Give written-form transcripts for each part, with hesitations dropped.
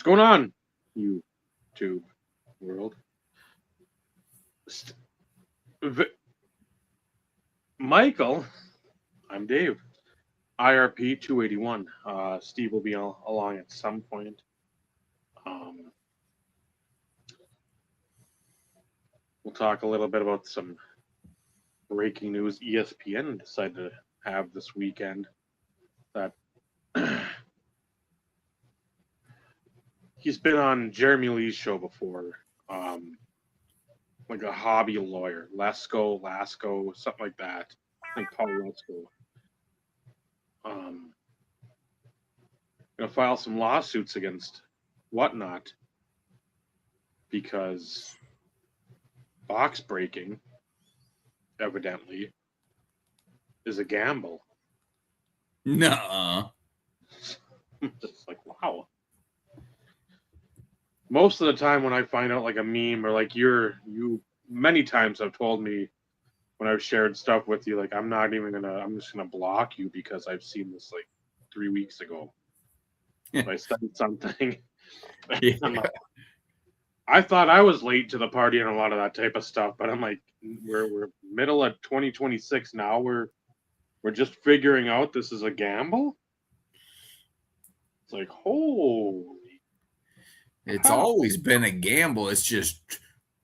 going on, YouTube world? Michael, I'm Dave. IRP 281. Steve will be along at some point. We'll talk a little bit about some breaking news ESPN decided to have this weekend. That he's been on Jeremy Lee's show before, like a hobby lawyer, Lasco, something like that. I think Paul Lasco. Gonna file some lawsuits against Whatnot because box breaking, evidently, is a gamble. Nuh-uh. Just like, wow. Most of the time when I find out like a meme or like you many times have told me when I've shared stuff with you, like I'm just gonna block you because I've seen this like 3 weeks ago. I said something. Yeah. I thought I was late to the party and a lot of that type of stuff, but I'm like, we're middle of 2026 now. We're just figuring out this is a gamble. It's like, holy. It's always been a gamble. It's just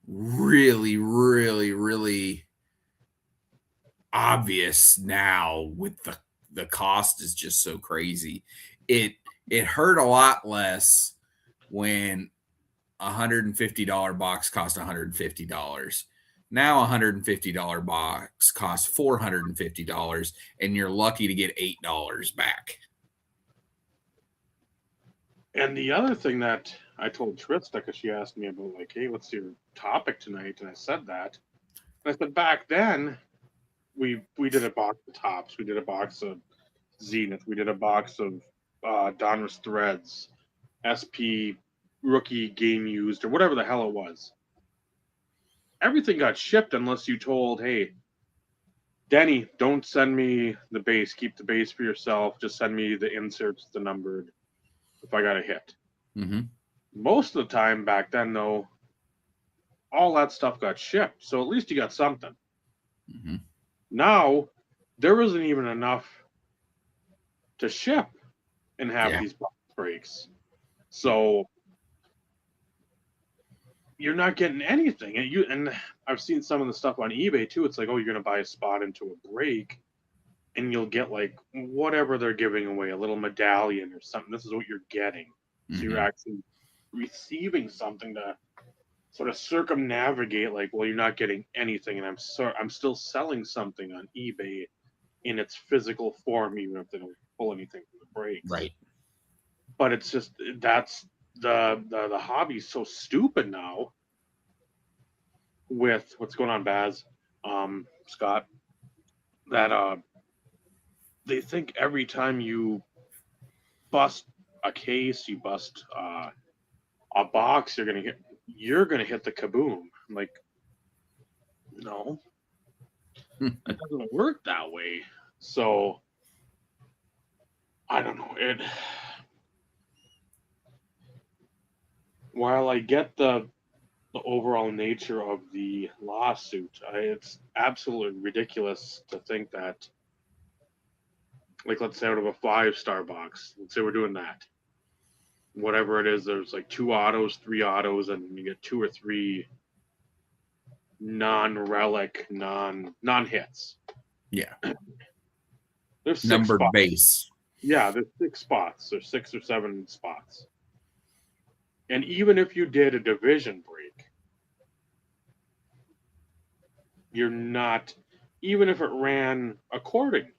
really, really, really obvious now with the cost is just so crazy. It hurt a lot less when $150 box cost $150. Now $150 box costs $450, and you're lucky to get $8 back. And the other thing that I told Trista, because she asked me about like, hey, what's your topic tonight? And I said that. And I said back then we did a box of Tops, we did a box of Zenith, we did a box of Donruss Threads, SP rookie game used, or whatever the hell it was. Everything got shipped unless you told, hey, Denny, don't send me the base. Keep the base for yourself. Just send me the inserts, the numbered, if I got a hit. Mm-hmm. Most of the time back then, though, all that stuff got shipped. So at least you got something. Mm-hmm. Now, there isn't even enough to ship and have these box breaks. So you're not getting anything. And I've seen some of the stuff on eBay too. It's like, oh, you're gonna buy a spot into a break, and you'll get like whatever they're giving away, a little medallion or something. This is what you're getting. So you're actually receiving something to sort of circumnavigate. Like, well, you're not getting anything, and I'm still selling something on eBay in its physical form, even if they don't pull anything from the breaks. Right. But it's just that's the hobby's so stupid now with what's going on, Baz, Scott, that they think every time you bust a case, you bust a box, you're gonna hit the kaboom. I'm like, no, it doesn't work that way. So I don't know. While I get the overall nature of the lawsuit, it's absolutely ridiculous to think that, like, let's say out of a 5-star box, let's say we're doing that. Whatever it is, there's like 2 autos, 3 autos, and you get 2 or 3 non-relic, non-hits. Yeah. There's 6 numbered spots. base. Yeah, there's 6 spots. There's 6 or 7 spots. And even if you did a division break, you're not, even if it ran according,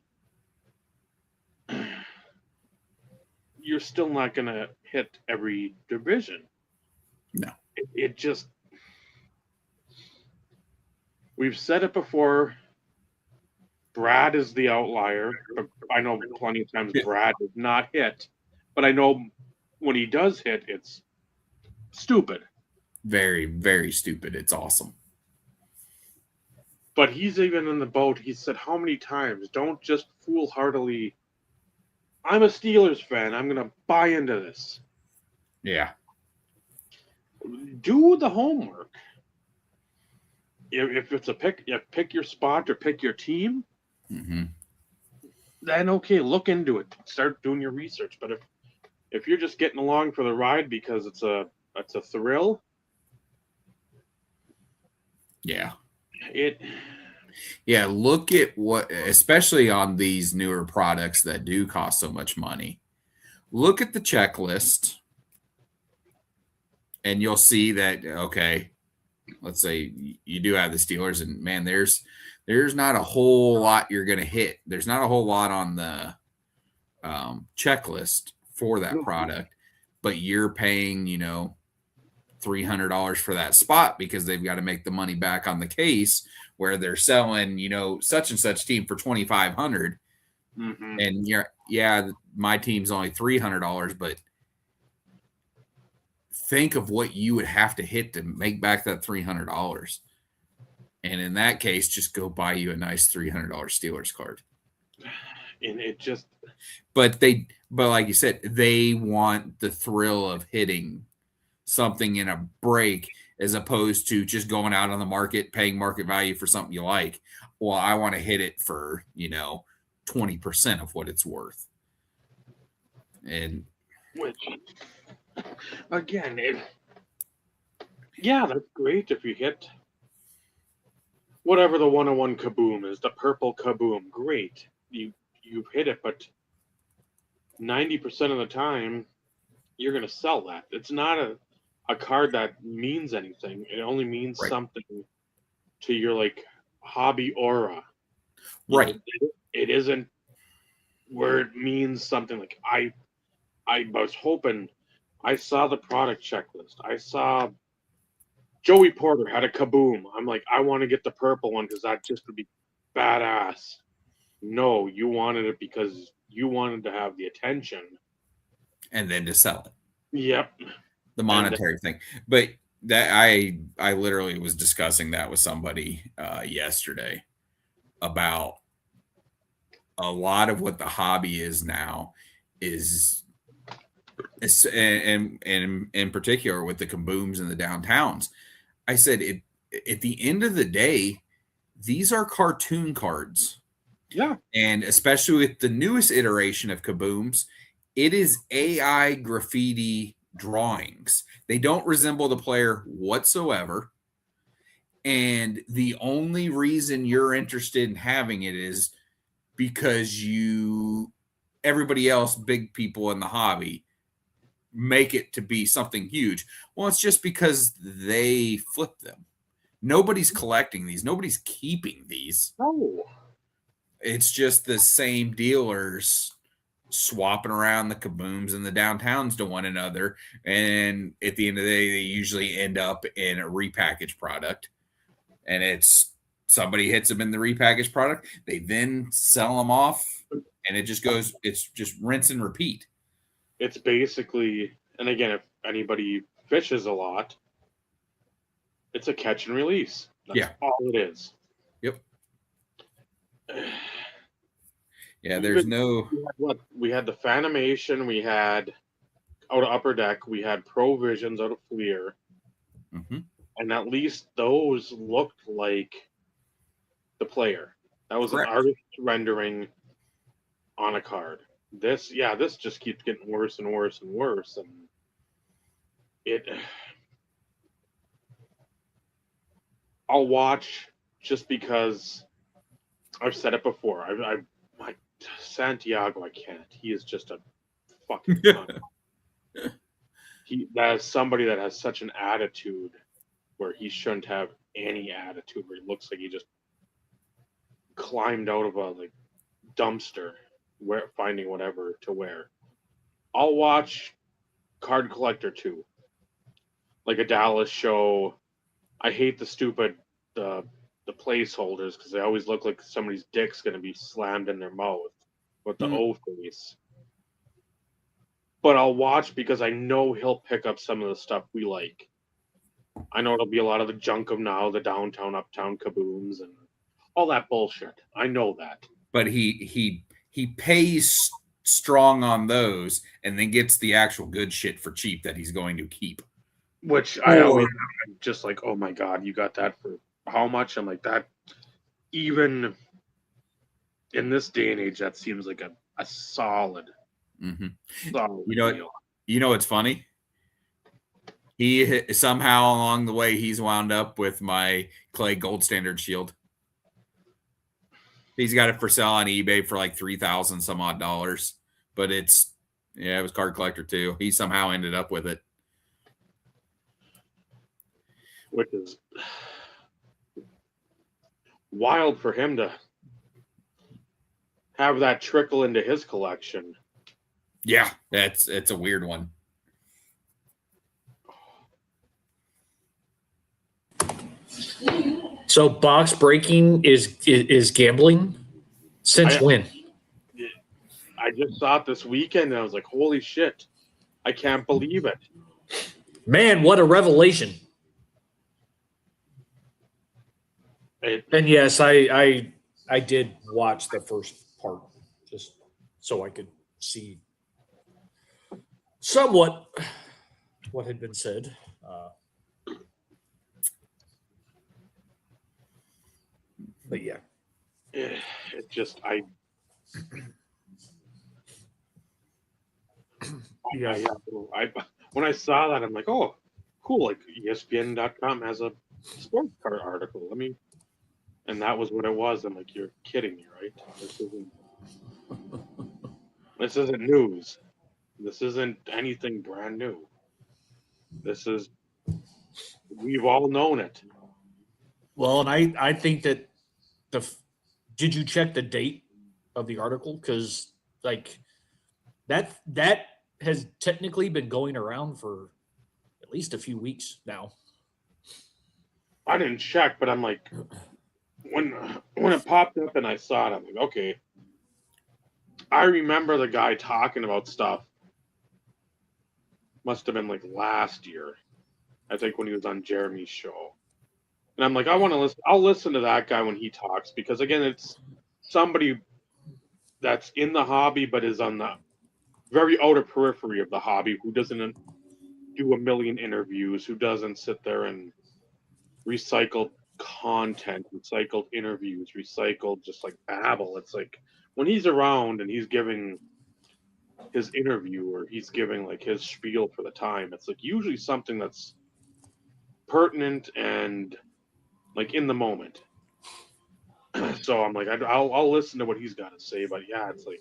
you're still not going to hit every division. No. It just, we've said it before, Brad is the outlier. I know plenty of times Brad does not hit, but I know when he does hit, it's stupid. Very, very stupid. It's awesome. But he's even in the boat. He said, how many times? Don't just foolhardily, I'm a Steelers fan, I'm going to buy into this. Yeah. Do the homework. If it's a pick your spot or pick your team, Mm-hmm. then okay, look into it. Start doing your research. But if you're just getting along for the ride because it's a thrill, Yeah. it Yeah. Look at what, especially on these newer products that do cost so much money. Look at the checklist and you'll see that, okay, let's say you do have the Steelers, and man, there's not a whole lot you're going to hit. There's not a whole lot on the checklist for that product, but you're paying, $300 for that spot because they've got to make the money back on the case where they're selling, such and such team for 2,500, mm-hmm. and my team's only $300, but think of what you would have to hit to make back that $300. And in that case, just go buy you a nice $300 Steelers card. And it just, but like you said, they want the thrill of hitting something in a break as opposed to just going out on the market, paying market value for something you like. Well, I want to hit it for, 20% of what it's worth. And which, again, that's great if you hit whatever the 101 kaboom is, the purple kaboom. Great, you've hit it, but 90% of the time, you're going to sell that. It's not a card that means anything. It only means something to your like hobby aura. Right. It isn't where it means something like I was hoping. I saw the product checklist. I saw Joey Porter had a kaboom. I'm like, I want to get the purple one because that just would be badass. No, you wanted it because you wanted to have the attention. And then to sell it. Yep. The monetary thing. But that I literally was discussing that with somebody yesterday about a lot of what the hobby is now is and in particular with the kabooms and the downtowns. I said at the end of the day, these are cartoon cards. Yeah. And especially with the newest iteration of kabooms, it is AI graffiti drawings. They don't resemble the player whatsoever. And the only reason you're interested in having it is because everybody else, big people in the hobby, make it to be something huge. Well, it's just because they flip them. Nobody's collecting these. Nobody's keeping these. No. It's just the same dealers swapping around the kabooms and the downtowns to one another. And at the end of the day, they usually end up in a repackaged product. And it's somebody hits them in the repackaged product. They then sell them off. And it just goes, it's just rinse and repeat. It's basically, and again, if anybody fishes a lot, it's a catch and release. That's all it is. Yep. Yeah, there's no. We had the Fanimation, we had out of Upper Deck, we had Provisions out of Fleer, and at least those looked like the player. That was an artist rendering on a card. This just keeps getting worse and worse and worse, and I'll watch just because I've said it before. My Santiago, I can't. He is just a fucking cunt. That is somebody that has such an attitude where he shouldn't have any attitude. Where he looks like he just climbed out of a dumpster, finding whatever to wear. I'll watch Card Collector 2, like a Dallas show. I hate the stupid the placeholders because they always look like somebody's dick's going to be slammed in their mouth with the O face. But I'll watch because I know he'll pick up some of the stuff we like. I know it'll be a lot of the junk of now, the downtown, uptown kabooms and all that bullshit. I know that. But he pays strong on those and then gets the actual good shit for cheap that he's going to keep. which I always am just like, oh my god, you got that for how much? I'm like, that even in this day and age, that seems like a solid, Mm-hmm. solid You know, deal. you know what's funny? He somehow along the way he's wound up with my Clay Gold Standard shield. He's got it for sale on eBay for like $3,000 some odd dollars, but it was card collector too. He somehow ended up with it. Which is wild for him to have that trickle into his collection. Yeah, it's a weird one. So box breaking is gambling? Since when? I just saw it this weekend and I was like, holy shit. I can't believe it. Man, what a revelation. And yes, I did watch the first part just so I could see somewhat what had been said. But yeah. It just, when I saw that, I'm like, oh, cool. Like ESPN.com has a sports card article. And that was what it was. I'm like, you're kidding me, right? This isn't news. This isn't anything brand new. We've all known it. Well, and I think that did you check the date of the article? Because like that has technically been going around for at least a few weeks now. I didn't check, but I'm like, when it popped up and I saw it, I'm like, okay. I remember the guy talking about stuff. Must have been like last year, I think, when he was on Jeremy's show. And I'm like, I want to listen. I'll listen to that guy when he talks because, again, it's somebody that's in the hobby but is on the very outer periphery of the hobby, who doesn't do a million interviews, who doesn't sit there and recycle content, recycled interviews, recycled just like babble. It's like when he's around and he's giving his interview or he's giving like his spiel for the time, it's like usually something that's pertinent and like in the moment. So I'm like, I'll listen to what he's got to say. But yeah, it's like,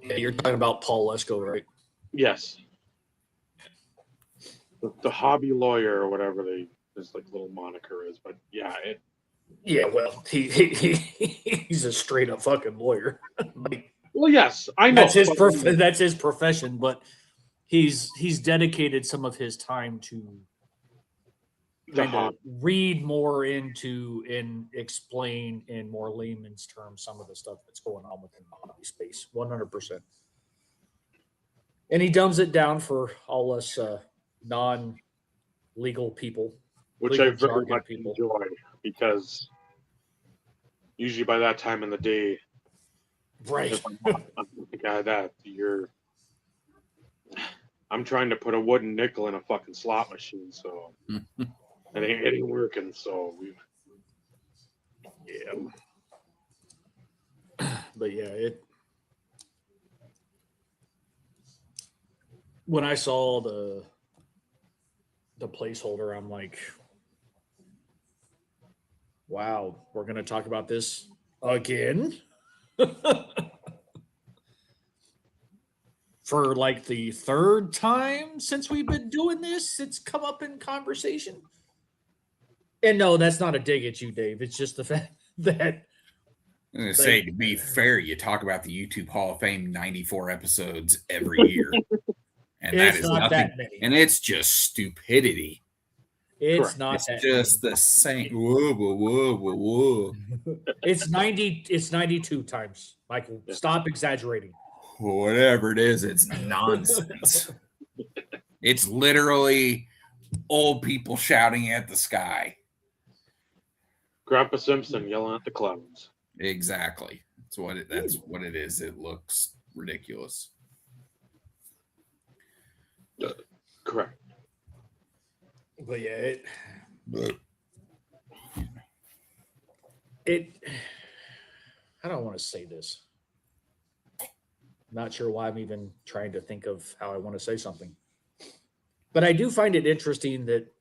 Yeah, you're talking about Paul Lesko, right? yes, the hobby lawyer or whatever his like little moniker is. But yeah, Yeah, well, he's a straight up fucking lawyer. Like, well, yes, I know that's his profession, but he's dedicated some of his time to kind of read more into and explain in more layman's terms some of the stuff that's going on within the hobby space. 100%. And he dumbs it down for all us non-legal people, which I very much enjoy, because usually by that time in the day, right? I'm trying to put a wooden nickel in a fucking slot machine, so it ain't working. So but yeah, when I saw the placeholder, I'm like, wow, we're going to talk about this again? For like the third time since we've been doing this, it's come up in conversation. And no, that's not a dig at you, Dave. It's just the fact that I'm going to say, to be fair, you talk about the YouTube Hall of Fame 94 episodes every year. And that is nothing. And it's just stupidity. It's not it's just the same. Whoa, whoa, whoa, whoa, whoa. It's 92 times. Michael, stop exaggerating. Whatever it is, it's nonsense. It's literally old people shouting at the sky. Grandpa Simpson yelling at the clouds. Exactly. That's what it is. It looks ridiculous. Correct. But yeah, I don't want to say this. Not sure why I'm even trying to think of how I want to say something. But I do find it interesting that,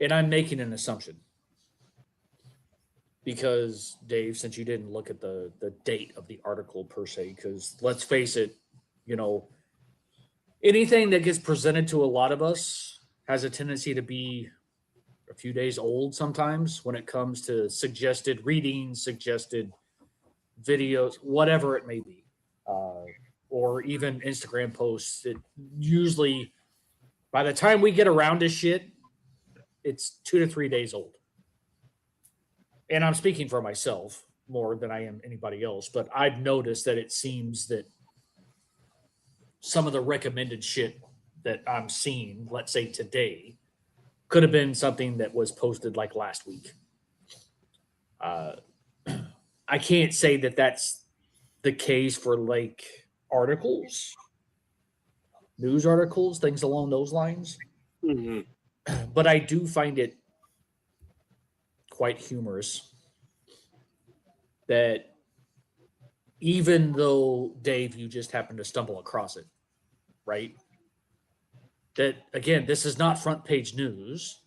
and I'm making an assumption. Because, Dave, since you didn't look at the date of the article per se, because let's face it, anything that gets presented to a lot of us has a tendency to be a few days old sometimes when it comes to suggested readings, suggested videos, whatever it may be, or even Instagram posts. It usually, by the time we get around to shit, it's 2 to 3 days old. And I'm speaking for myself more than I am anybody else, but I've noticed that it seems that some of the recommended shit that I'm seeing, let's say today, could have been something that was posted like last week. I can't say that that's the case for like articles, news articles, things along those lines. Mm-hmm. But I do find it quite humorous that even though, Dave, you just happened to stumble across it, right? That, again, this is not front page news.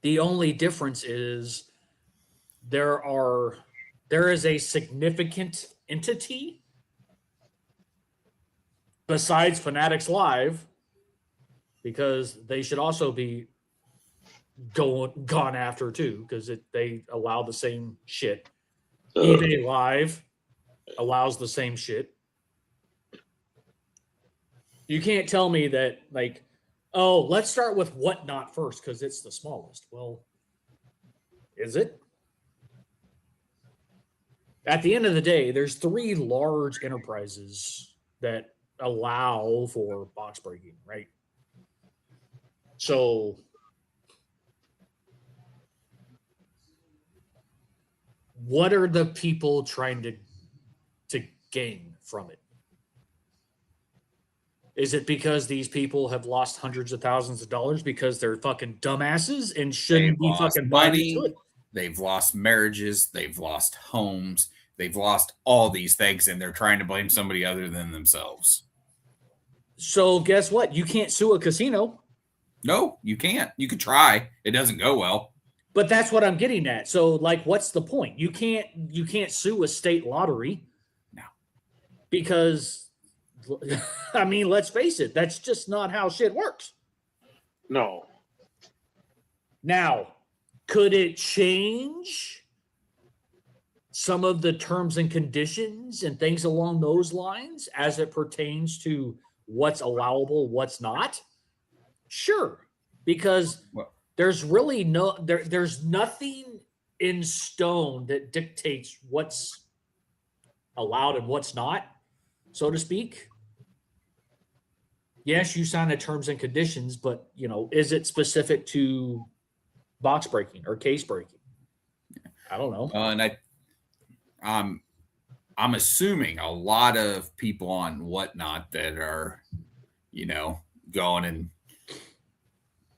The only difference is there is a significant entity besides Fanatics Live, because they should also be gone after too, because they allow the same shit. eBay Live allows the same shit. You can't tell me that, like, oh, let's start with Whatnot first because it's the smallest. Well, is it? At the end of the day, there's 3 large enterprises that allow for box breaking, right? So what are the people trying to gain from it? Is it because these people have lost hundreds of thousands of dollars because they're fucking dumbasses and shouldn't be fucking buying into it? They've lost marriages. They've lost homes. They've lost all these things, and they're trying to blame somebody other than themselves. So guess what? You can't sue a casino. No, you can't. You could try. It doesn't go well. But that's what I'm getting at. So, like, what's the point? You can't sue a state lottery. No. Because, I mean, let's face it, that's just not how shit works. No. Now, could it change some of the terms and conditions and things along those lines as it pertains to what's allowable, what's not? Sure, because there's really there's nothing in stone that dictates what's allowed and what's not, so to speak. Yes, you sign the terms and conditions, but is it specific to box breaking or case breaking? I don't know. And I'm assuming a lot of people on Whatnot that are, going and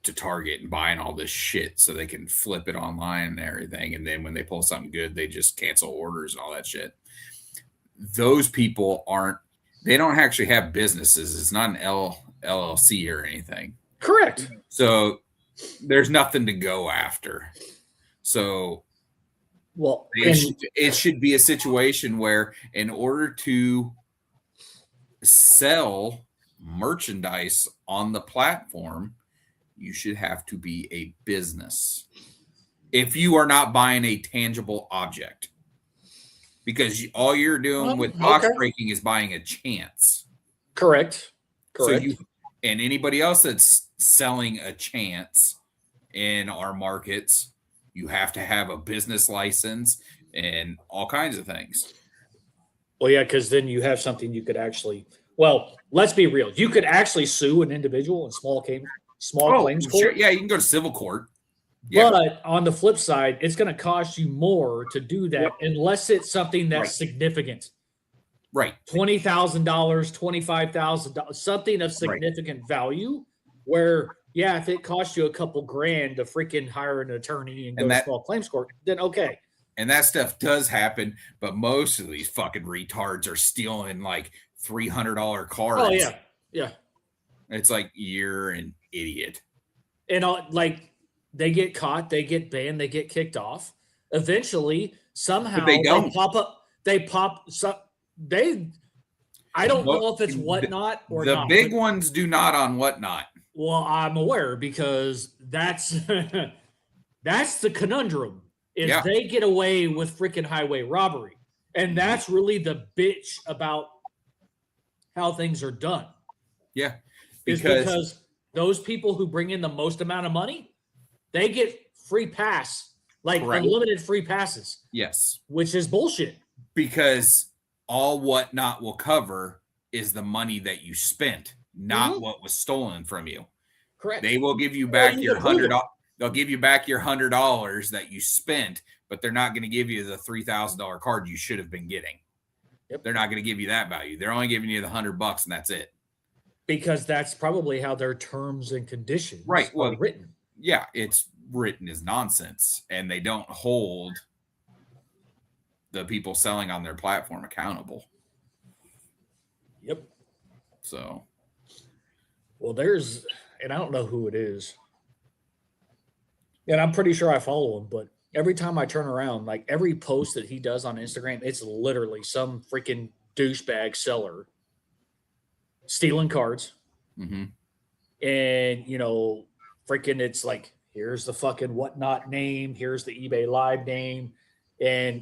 to Target and buying all this shit so they can flip it online and everything. And then when they pull something good, they just cancel orders and all that shit. Those people they don't actually have businesses. It's not an LLC or anything. Correct. So there's nothing to go after. So it should be a situation where in order to sell merchandise on the platform, you should have to be a business if you are not buying a tangible object, because all you're doing with box breaking is buying a chance. Correct. So and anybody else that's selling a chance in our markets, you have to have a business license and all kinds of things. Well, yeah, because then you have something you could actually. Well, let's be real. You could actually sue an individual in small claims court. Sure. Yeah, you can go to civil court. Yeah. But on the flip side, it's going to cost you more to do that unless it's something that's significant. Right. $20,000, $25,000, something of significant value. Where, yeah, if it costs you a couple grand to freaking hire an attorney and go to small claims court, then okay. And that stuff does happen, but most of these fucking retards are stealing like $300 cards. Oh yeah, yeah. It's like you're an idiot. And like they get caught, they get banned, they get kicked off. Eventually, somehow But they don't. pop up. They pop. They. I don't know if it's Whatnot or the not. big ones do not on Whatnot. Well, I'm aware because that's that's the conundrum. Is they get away with freaking highway robbery, and that's really the bitch about how things are done. Yeah, because those people who bring in the most amount of money, they get free pass, like unlimited free passes. Yes, which is bullshit. Because all Whatnot will cover is the money that you spent, not what was stolen from you. Correct. They will give you back your $100. They'll give you back your $100 that you spent, but they're not going to give you the $3,000 card you should have been getting. Yep. They're not going to give you that value. They're only giving you the $100 and that's it. Because that's probably how their terms and conditions are written. Yeah, it's written as nonsense, and they don't hold the people selling on their platform accountable. Yep. So, well, and I don't know who it is. And I'm pretty sure I follow him, but every time I turn around, like every post that he does on Instagram, it's literally some freaking douchebag seller stealing cards. Mm-hmm. And, freaking it's like, here's the fucking Whatnot name, here's the eBay Live name. And,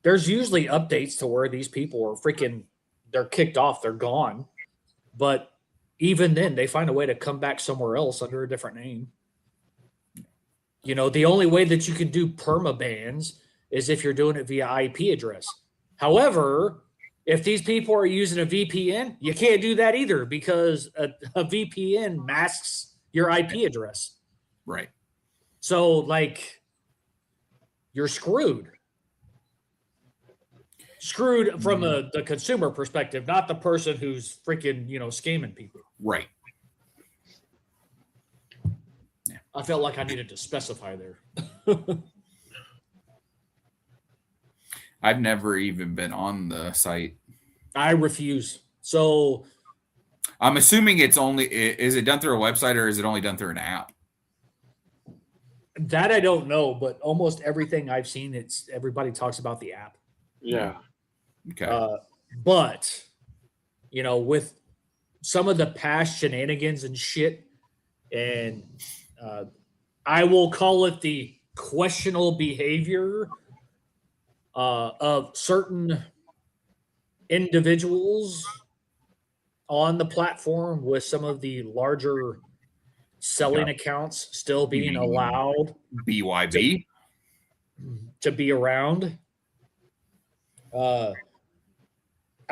there's usually updates to where these people are freaking, they're kicked off, they're gone. But even then, they find a way to come back somewhere else under a different name. The only way that you can do perma bans is if you're doing it via IP address. However, if these people are using a VPN, you can't do that either because a VPN masks your IP address. Right. So, you're screwed. Screwed from the consumer perspective, not the person who's freaking, scamming people. Right. I felt like I needed to specify there. I've never even been on the site. I refuse. So I'm assuming is it done through a website or is it only done through an app? That I don't know, but almost everything I've seen, everybody talks about the app. Yeah. Okay. But with some of the past shenanigans and shit, and I will call it the questionable behavior of certain individuals on the platform, with some of the larger selling accounts still being allowed BYB to be around.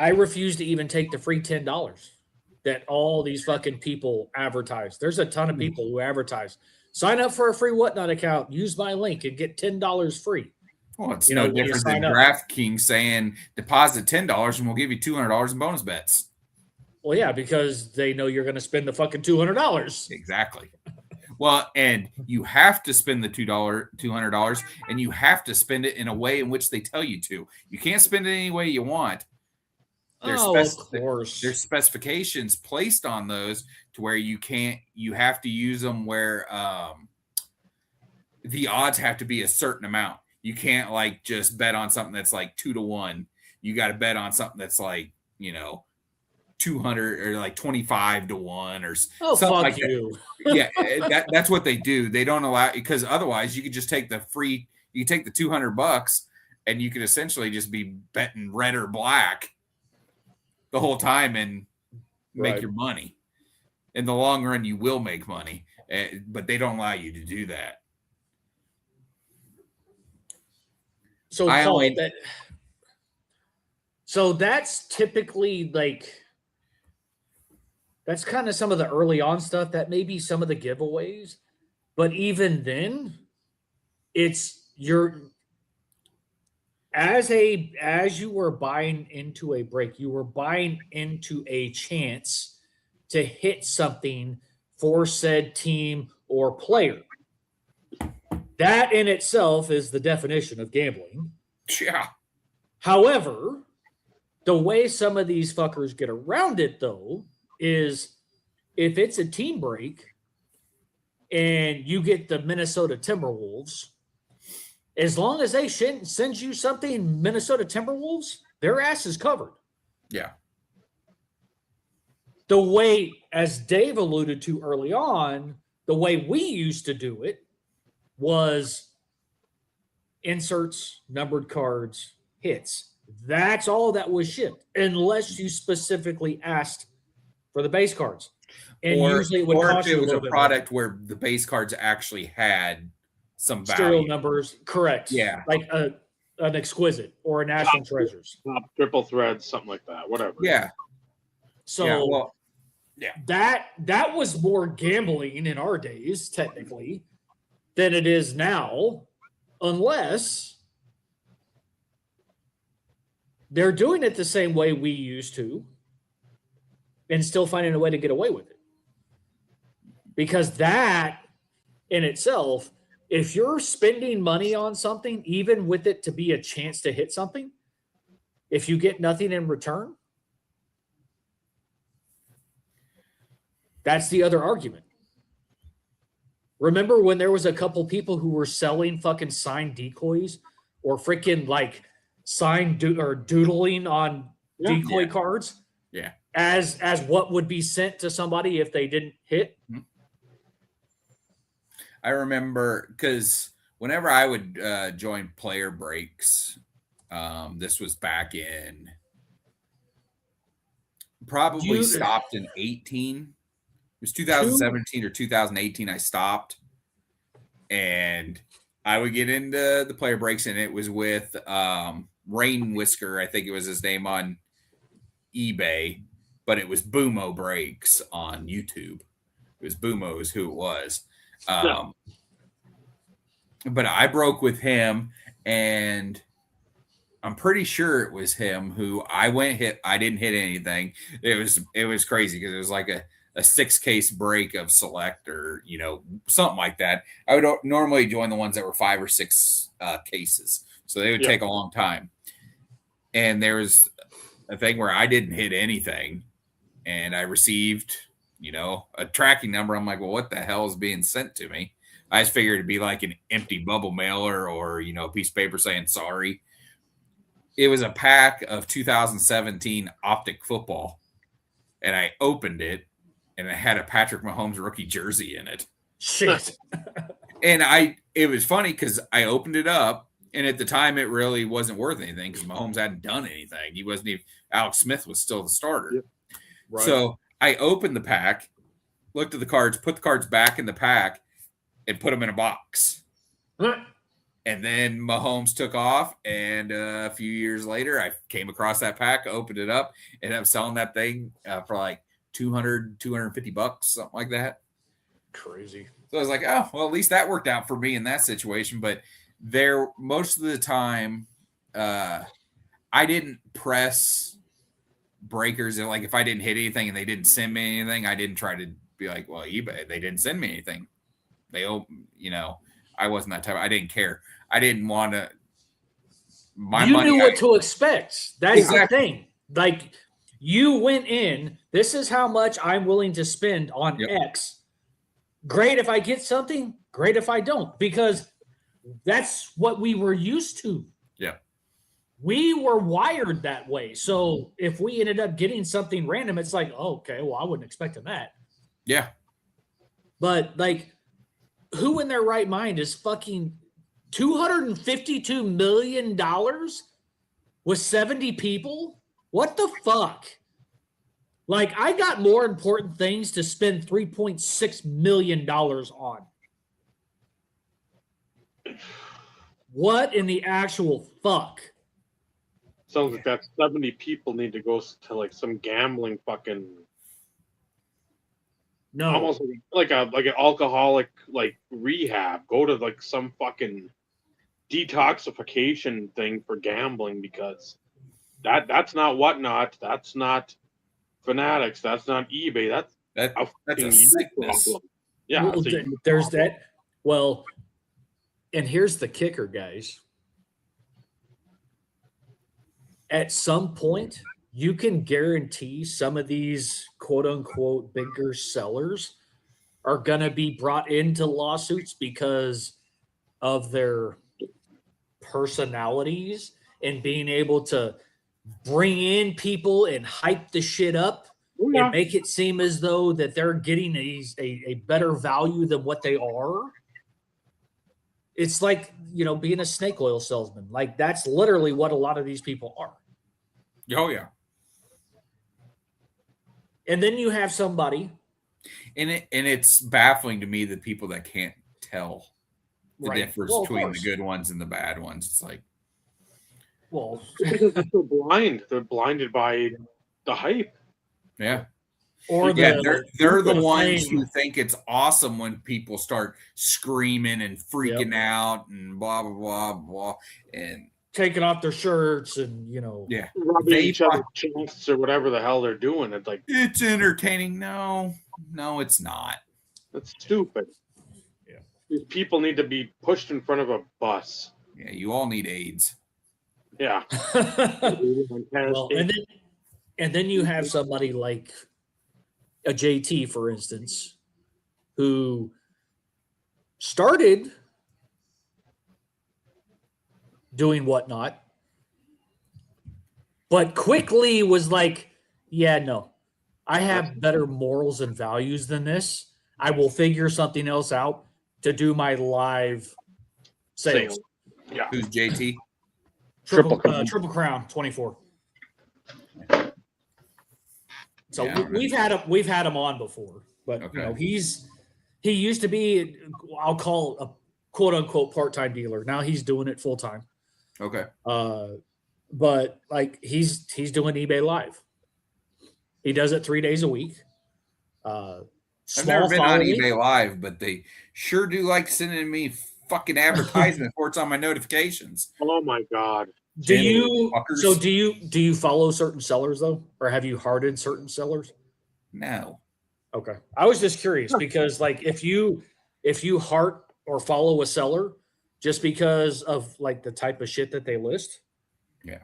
I refuse to even take the free $10 that all these fucking people advertise. There's a ton of people who advertise. Sign up for a free Whatnot account. Use my link and get $10 free. Well, it's no different than DraftKings saying deposit $10 and we'll give you $200 in bonus bets. Well, yeah, because they know you're going to spend the fucking $200. Exactly. Well, and you have to spend the $200, and you have to spend it in a way in which they tell you to. You can't spend it any way you want. Of course. There's specifications placed on those to where you have to use them where the odds have to be a certain amount. You can't just bet on something that's 2-1. You got to bet on something that's 200 or 25-1 or something fuck like you. That. Yeah, that's what they do. They don't allow, because otherwise you could just take the $200 and you could essentially just be betting red or black the whole time and make your money. In the long run, you will make money, but they don't allow you to do that. So that's typically that's kind of some of the early on stuff. That may be some of the giveaways, but even then, it's as you were buying into a break, you were buying into a chance to hit something for said team or player. That in itself is the definition of gambling. Yeah. However, the way some of these fuckers get around it, though, is if it's a team break and you get the Minnesota Timberwolves, as long as they send you something, Minnesota Timberwolves, their ass is covered. Yeah. The way, as Dave alluded to early on, the way we used to do it was inserts, numbered cards, hits. That's all that was shipped, unless you specifically asked for the base cards. And usually it would or if cost it you a was a little bit product where the base cards actually had some serial value. numbers, correct? Yeah. Like an exquisite or a national treasures. Triple threads, something like that. Whatever. Yeah. So yeah, well, that was more gambling in our days, technically, than it is now, unless they're doing it the same way we used to and still finding a way to get away with it. Because that in itself, if you're spending money on something, even with it to be a chance to hit something, if you get nothing in return, that's the other argument. Remember when there was a couple people who were selling fucking signed decoys or freaking like signed or doodling on decoy cards? Yeah. As what would be sent to somebody if they didn't hit? I remember because whenever I would join player breaks, this was back in probably stopped in 18. It was 2017 or 2018. I stopped, and I would get into the player breaks, and it was with Rain Whisker, I think it was his name on eBay, but it was Boomo Breaks on YouTube. It was Boomo is who it was. But I broke with him, and I'm pretty sure it was him who I didn't hit anything. It was crazy because it was like a 6-case break of select or, something like that. I would normally join the ones that were 5 or 6 cases. So they would take a long time. And there was a thing where I didn't hit anything and I received, a tracking number. I'm like, well, what the hell is being sent to me? I just figured it'd be like an empty bubble mailer or, a piece of paper saying sorry. It was a pack of 2017 Optic football. And I opened it and it had a Patrick Mahomes rookie jersey in it. Shit. And it was funny because I opened it up, and at the time it really wasn't worth anything because Mahomes hadn't done anything. He wasn't even, Alex Smith was still the starter. Yep. Right. So I opened the pack, looked at the cards, put the cards back in the pack, and put them in a box. And then Mahomes took off, and a few years later, I came across that pack, opened it up, and I'm selling that thing for like $250, something like that. Crazy. So I was like, oh, well, at least that worked out for me in that situation. But most of the time, I didn't press breakers. Like if I didn't hit anything and they didn't send me anything, I didn't try to be like, well, eBay, they didn't send me anything. I wasn't that type. I didn't care. I didn't want to. You knew what to expect. That's the thing. Like you went in. This is how much I'm willing to spend on X. Great if I get something. Great if I don't, because that's what we were used to. Yeah. We were wired that way. So if we ended up getting something random, it's like, oh, okay, well, I wasn't expecting that. Yeah. But like, who in their right mind is fucking $252 million with 70 people? What the fuck? Like, I got more important things to spend $3.6 million on. What in the actual fuck? Sounds like that 70 people need to go to like some gambling fucking. No, almost like an alcoholic like rehab. Go to like some fucking detoxification thing for gambling, because that's not Whatnot, that's not Fanatics, that's not eBay, that's That's a fucking you sickness. problem. Yeah, Well, it's a you there's problem. that. Well, and here's the kicker, guys. At some point, you can guarantee some of these quote unquote bigger sellers are going to be brought into lawsuits because of their personalities and being able to bring in people and hype the shit up Oh, yeah. and make it seem as though that they're getting a better value than what they are. It's like, being a snake oil salesman. Like, that's literally what a lot of these people are. Oh yeah. And then you have somebody, And it's baffling to me the people that can't tell the right? difference Well, of between the course. good ones and the bad ones. It's like, Well, Because they're so blind. They're blinded by the hype. yeah. or Yeah, the they're the the ones fame. who think it's awesome when people start screaming and freaking out and blah blah blah blah. And taking off their shirts and yeah, Rubbing They each other's chests or whatever the hell they're doing. It's like, it's entertaining. No, it's not. that's stupid. Yeah. These people need to be pushed in front of a bus. Yeah, you all need AIDS. Yeah. Well, and then you have somebody like a JT, for instance, who started doing Whatnot, but quickly was like, yeah, no, I have better morals and values than this. I will figure something else out to do my live sales. Sales. Yeah. Who's JT? Triple Crown. Triple Crown 24. So Yeah, I don't know. we've had him on before, but Okay. he used to be, I'll call a quote unquote part-time dealer. Now he's doing it full time. Okay. But like he's doing eBay Live. He does it 3 days a week. I've never Small been on following. eBay Live, but they sure do like sending me fucking advertisements before it's on my notifications. Oh my God. Do Jim, you fuckers. so do you follow certain sellers though, or have you hearted certain sellers? No. Okay, I was just curious because like if you heart or follow a seller just because of like the type of shit that they list, Yeah.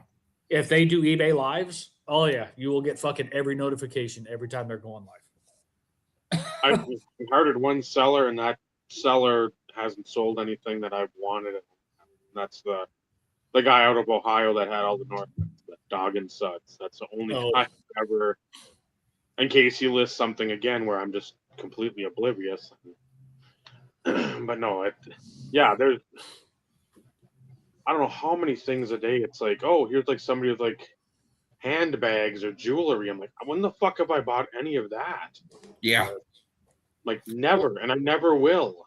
if they do eBay Lives, oh yeah, you will get fucking every notification every time they're going live. I've hearted one seller, and that seller hasn't sold anything that I've wanted. That's the guy out of Ohio that had all the North, the Dog and Suds. That's the only Oh. guy I've ever. In case he lists something again where I'm just completely oblivious. But no, there's. I don't know how many things a day. It's like, oh, here's like somebody with like handbags or jewelry. I'm like, when the fuck have I bought any of that? Yeah. Like never, and I never will.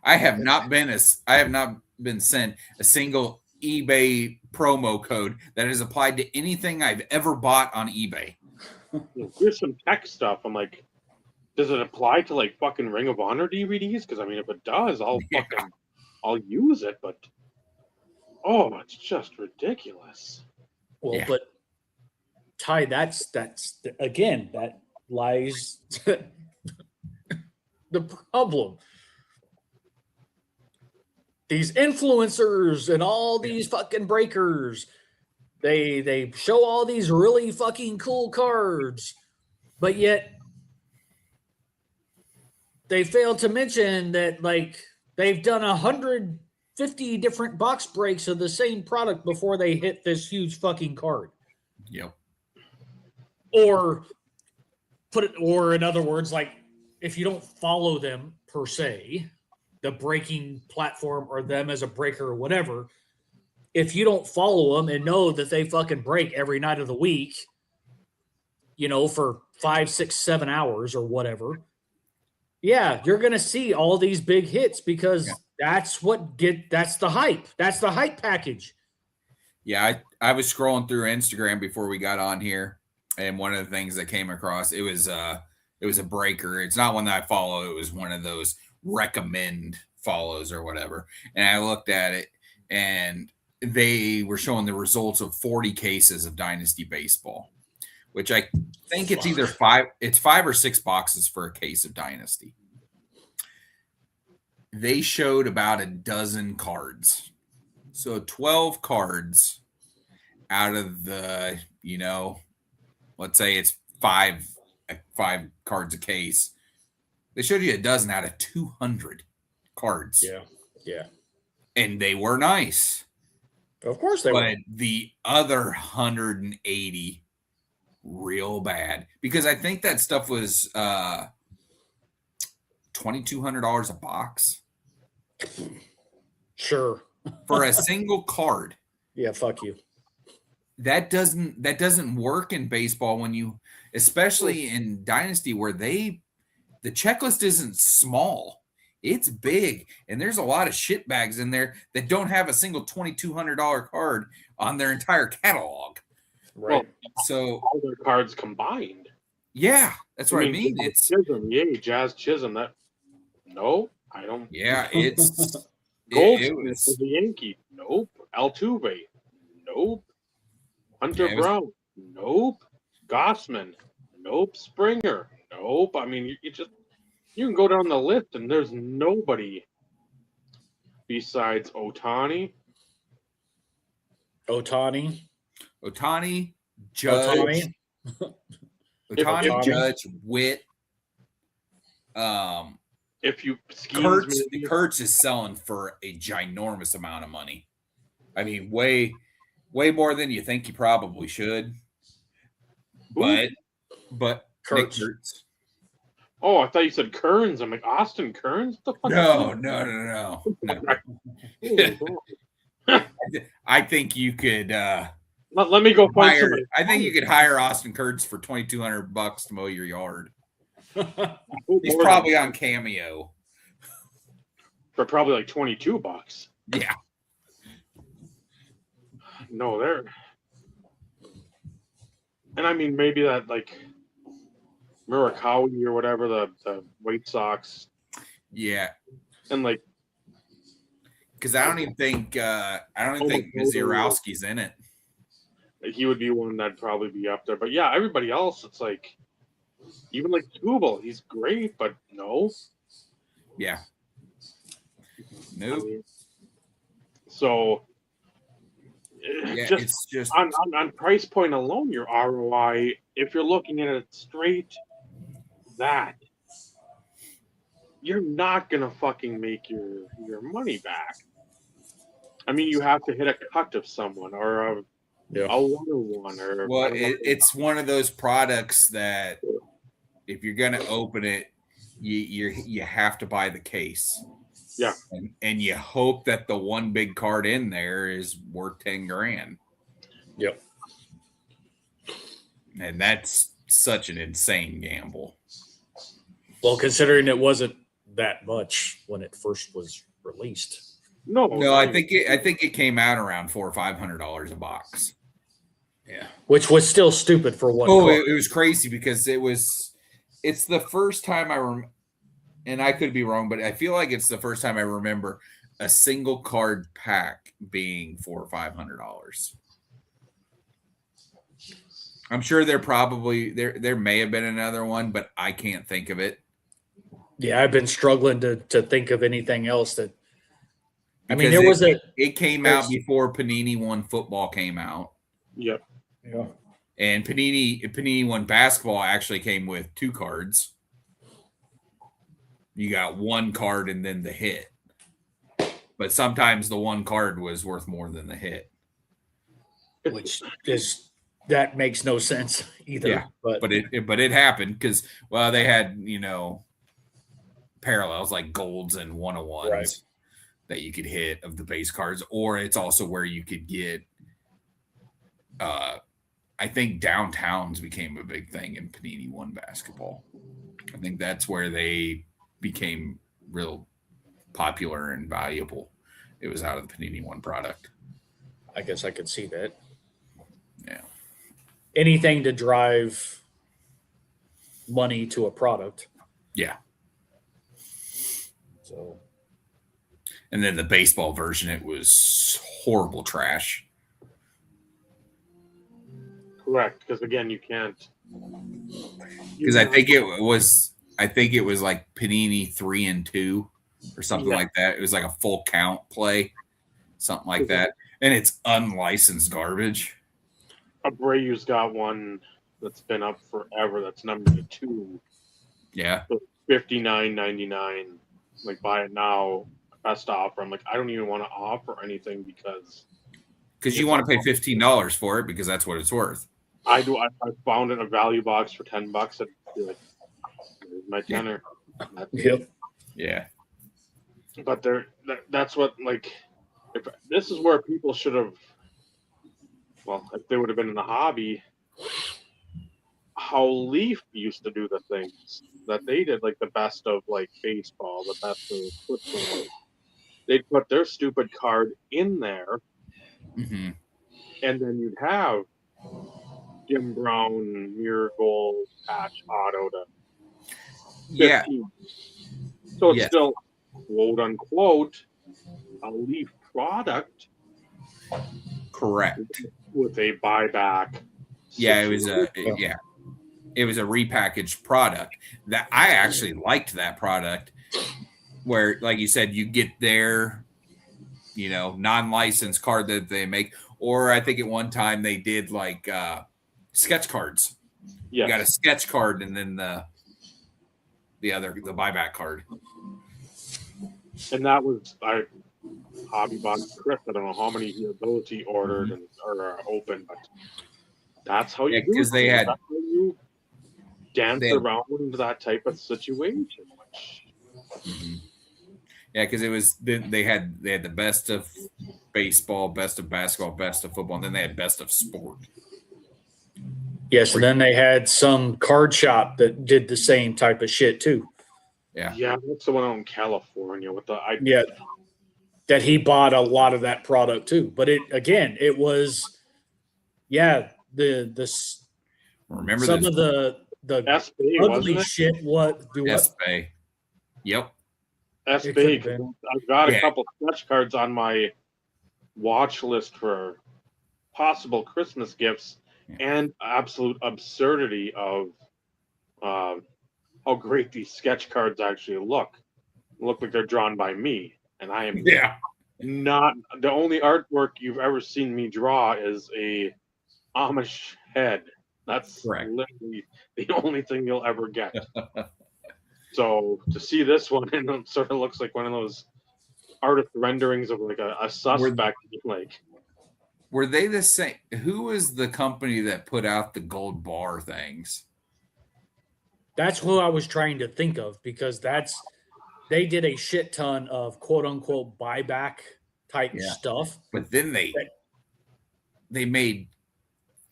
I have not been sent a single eBay promo code that is applied to anything I've ever bought on eBay. Here's some tech stuff. I'm like, does it apply to like fucking Ring of Honor DVDs? Because I mean, if it does, I'll use it. But oh, it's just ridiculous. Well, Yeah. but Ty, that's again that lies the problem. These influencers and all these fucking breakers, they show all these really fucking cool cards, but yet they fail to mention that like they've done 150 different box breaks of the same product before they hit this huge fucking card. Yep. Or in other words, like if you don't follow them per se, the breaking platform or them as a breaker or whatever, if you don't follow them and know that they fucking break every night of the week, for 5, 6, 7 hours or whatever, yeah, you're gonna see all these big hits because that's the hype. That's the hype package. Yeah, I was scrolling through Instagram before we got on here, and one of the things that came across, it was a breaker. It's not one that I follow. It was one of those recommend follows or whatever. And I looked at it, and they were showing the results of 40 cases of Dynasty baseball, which I think it's either five or six boxes for a case of Dynasty. They showed about a dozen cards. So 12 cards out of the, let's say it's five cards a case. They showed you a dozen out of 200 cards. Yeah. Yeah. And they were nice. Of course they were. But the other 180 real bad, because I think that stuff was $2,200 a box. Sure. For a single card. Yeah, fuck you. That doesn't work in baseball when you, especially in Dynasty, where the checklist isn't small. It's big, and there's a lot of shitbags in there that don't have a single $2,200 card on their entire catalog. Right. Well, so all their cards combined. Yeah, that's what I mean. It's Chisholm, yay, Jazz Chisholm. That no, I don't. Yeah, it's Goldsmith was was a Yankee. Nope. Altuve. Nope. Hunter Brown. Nope. Gossman. Nope. Springer. Nope. I mean, you can go down the list and there's nobody besides Ohtani, Judge, Ohtani. Judge, Witt. If you Kurtz is selling for a ginormous amount of money. I mean, way more than you think you probably should. But Kurtz. Nick Kurtz. Oh, I thought you said Kearns. I'm like, Austin Kearns? What the fuck? No. I think you could Let me go find somebody. I think you could hire Austin Kurtz for $2,200 to mow your yard. He's probably on Cameo for probably like $22. Yeah. No, they're, and I mean maybe that like Murakami or whatever, the White Sox. Yeah. And like, because I don't even think Mizurowski's in it. He would be one that'd probably be up there. But yeah, everybody else, it's like, even like Skubal, he's great, but no. Yeah. Nope. I mean, so it's just on price point alone, your ROI, if you're looking at it straight, that you're not gonna fucking make your money back. I mean, you have to hit a cut of someone or a 101 or it's one of those products that if you're gonna open it, you have to buy the case. Yeah. And you hope that the one big card in there is worth $10,000. Yep. And that's such an insane gamble. Well, considering it wasn't that much when it first was released. No, I think it came out around $400 or $500 a box. Yeah, which was still stupid for one. Oh, it was crazy because it's the first time and I could be wrong, but I feel like it's the first time I remember a single card pack being $400 or $500. I'm sure there may have been another one, but I can't think of it. Yeah, I've been struggling to think of anything else that. I mean, it came out before Panini One Football came out. Yep. Yeah. And Panini One Basketball actually came with 2 cards. You got 1 card and then the hit. But sometimes the 1 card was worth more than the hit. That makes no sense either. Yeah, but it happened because they had parallels like golds and 101s that you could hit of the base cards, or it's also where you could get. I think downtowns became a big thing in Panini One Basketball. I think that's where they became real popular and valuable. It was out of the Panini One product. I guess I could see that. Yeah. Anything to drive money to a product. Yeah. So And then the baseball version, it was horrible trash. Correct, because again, you can't. Because I think it was like Panini 3 and 2 or something like that. It was like a full count play, something like that. And it's unlicensed garbage. Abreu's got one that's been up forever. That's number 2. Yeah. So $59.99. Like, buy it now. Best offer. I'm like, I don't even want to offer anything because you want to pay $15 for it because that's what it's worth. I do. I found it in a value box for $10. I'd be like, here's my tenner. Yep. Yeah. But that's what, like, if this is where people should have, well, if they would have been in the hobby, how Leaf used to do the things that they did, like the best of like baseball, the best of football. They'd put their stupid card in there, Mm-hmm. and then you'd have Jim Brown, Miracle, Patch, Auto to 15. Yeah. So it's still, quote unquote, a Leaf product. Correct. With a buyback. Yeah, it was it was a repackaged product that I actually liked that product where, like you said, you get their, non-licensed card that they make, or I think at one time they did like sketch cards. Yes. You got a sketch card and then the buyback card. And that was Hobby Box Chris. I don't know how many of those he ordered and are open, but that's how you do it. Because they had that's how you dance around that type of situation. Yeah, because it was they had the best of baseball, best of basketball, best of football, and then they had best of sport. Yes, and then they had some card shop that did the same type of shit too. Yeah, that's the one out in California with the that he bought a lot of that product too. But it was remember some of the S-Bay, ugly shit. S-Bay. Yep. S-Bay. I've got a couple sketch cards on my watch list for possible Christmas gifts and absolute absurdity of how great these sketch cards actually look like they're drawn by me, and I am not the only artwork you've ever seen me draw is a Amish head. That's literally the only thing you'll ever get. So to see this one, and it sort of looks like one of those artist renderings of like a suspect. Were they the same? Who was the company that put out the gold bar things? That's who I was trying to think of, because they did a shit ton of quote unquote buyback type stuff. But then they made,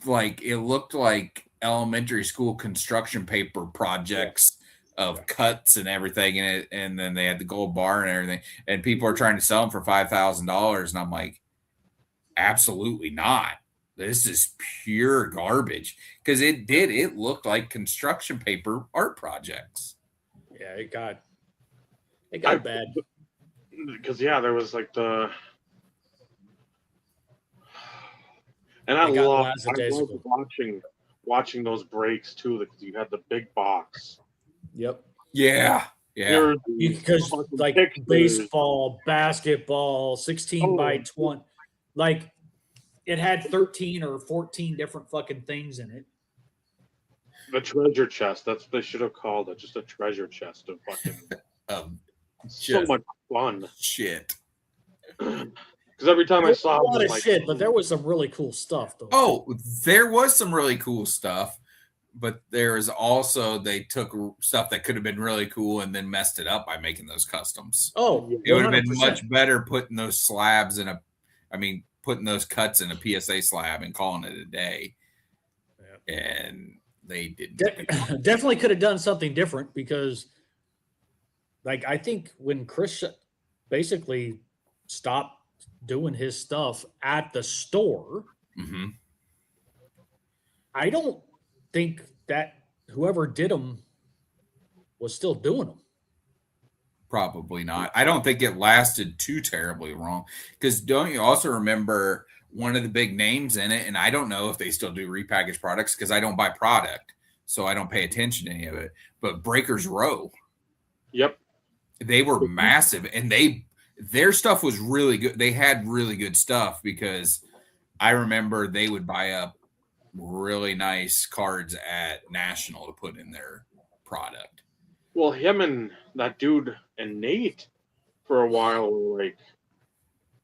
like, it looked like elementary school construction paper projects of cuts and everything in it, and then they had the gold bar and everything, and people are trying to sell them for $5,000, and I'm like, absolutely not. This is pure garbage, because it looked like construction paper art projects. Yeah, it got bad. Because there was like and I love watching those breaks too, because you had the big box. Yep. Yeah. Because like baseball, basketball, 16 by 20, like it had 13 or 14 different fucking things in it. The treasure chest. That's what they should have called it. Just a treasure chest of fucking so much fun. Shit. Because every time I saw a lot of shit, but there was some really cool stuff though. Oh, there was some really cool stuff, but there is also, they took stuff that could have been really cool and then messed it up by making those customs. Oh, it would have been much better putting those slabs putting those cuts in a PSA slab and calling it a day. Yeah. And they didn't. Definitely could have done something different, because like I think when Chris basically stopped doing his stuff at the store, I don't think that whoever did them was still doing them. Probably not. I don't think it lasted too terribly wrong. Because don't you also remember one of the big names in it? And I don't know if they still do repackaged products because I don't buy product, so I don't pay attention to any of it. But Breakers Row, Yep. they were massive, and their stuff was really good. They had really good stuff because I remember they would buy up really nice cards at National to put in their product. Well, him and that dude and Nate for a while were like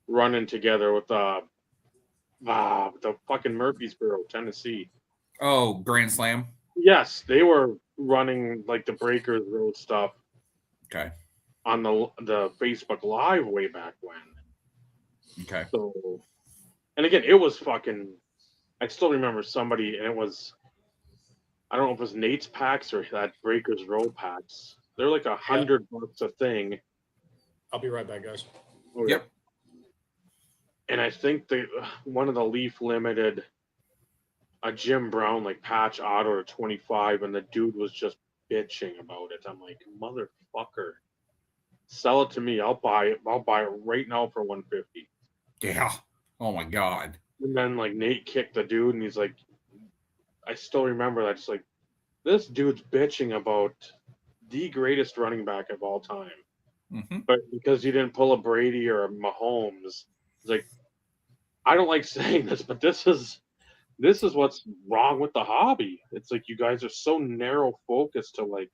running together with the fucking Murfreesboro, Tennessee. Oh, Grand Slam. Yes, they were running like the Breakers Road stuff Okay. on the Facebook Live way back when. Okay. So, and again, it was fucking. I still remember somebody, and it was. I don't know if it was Nate's packs or that Breakers Road packs. They're like $100 a thing. I'll be right back, guys. Oh, Yep. And I think one of the Leaf Limited, a Jim Brown like patch auto to 25, and the dude was just bitching about it. I'm like, motherfucker, sell it to me. I'll buy it. I'll buy it right now for 150. Yeah. Oh my God. And then like Nate kicked the dude, and he's like, I still remember that. Just like, this dude's bitching about the greatest running back of all time, but because you didn't pull a Brady or a Mahomes, it's like, I don't like saying this, but this is what's wrong with the hobby. It's like you guys are so narrow focused to like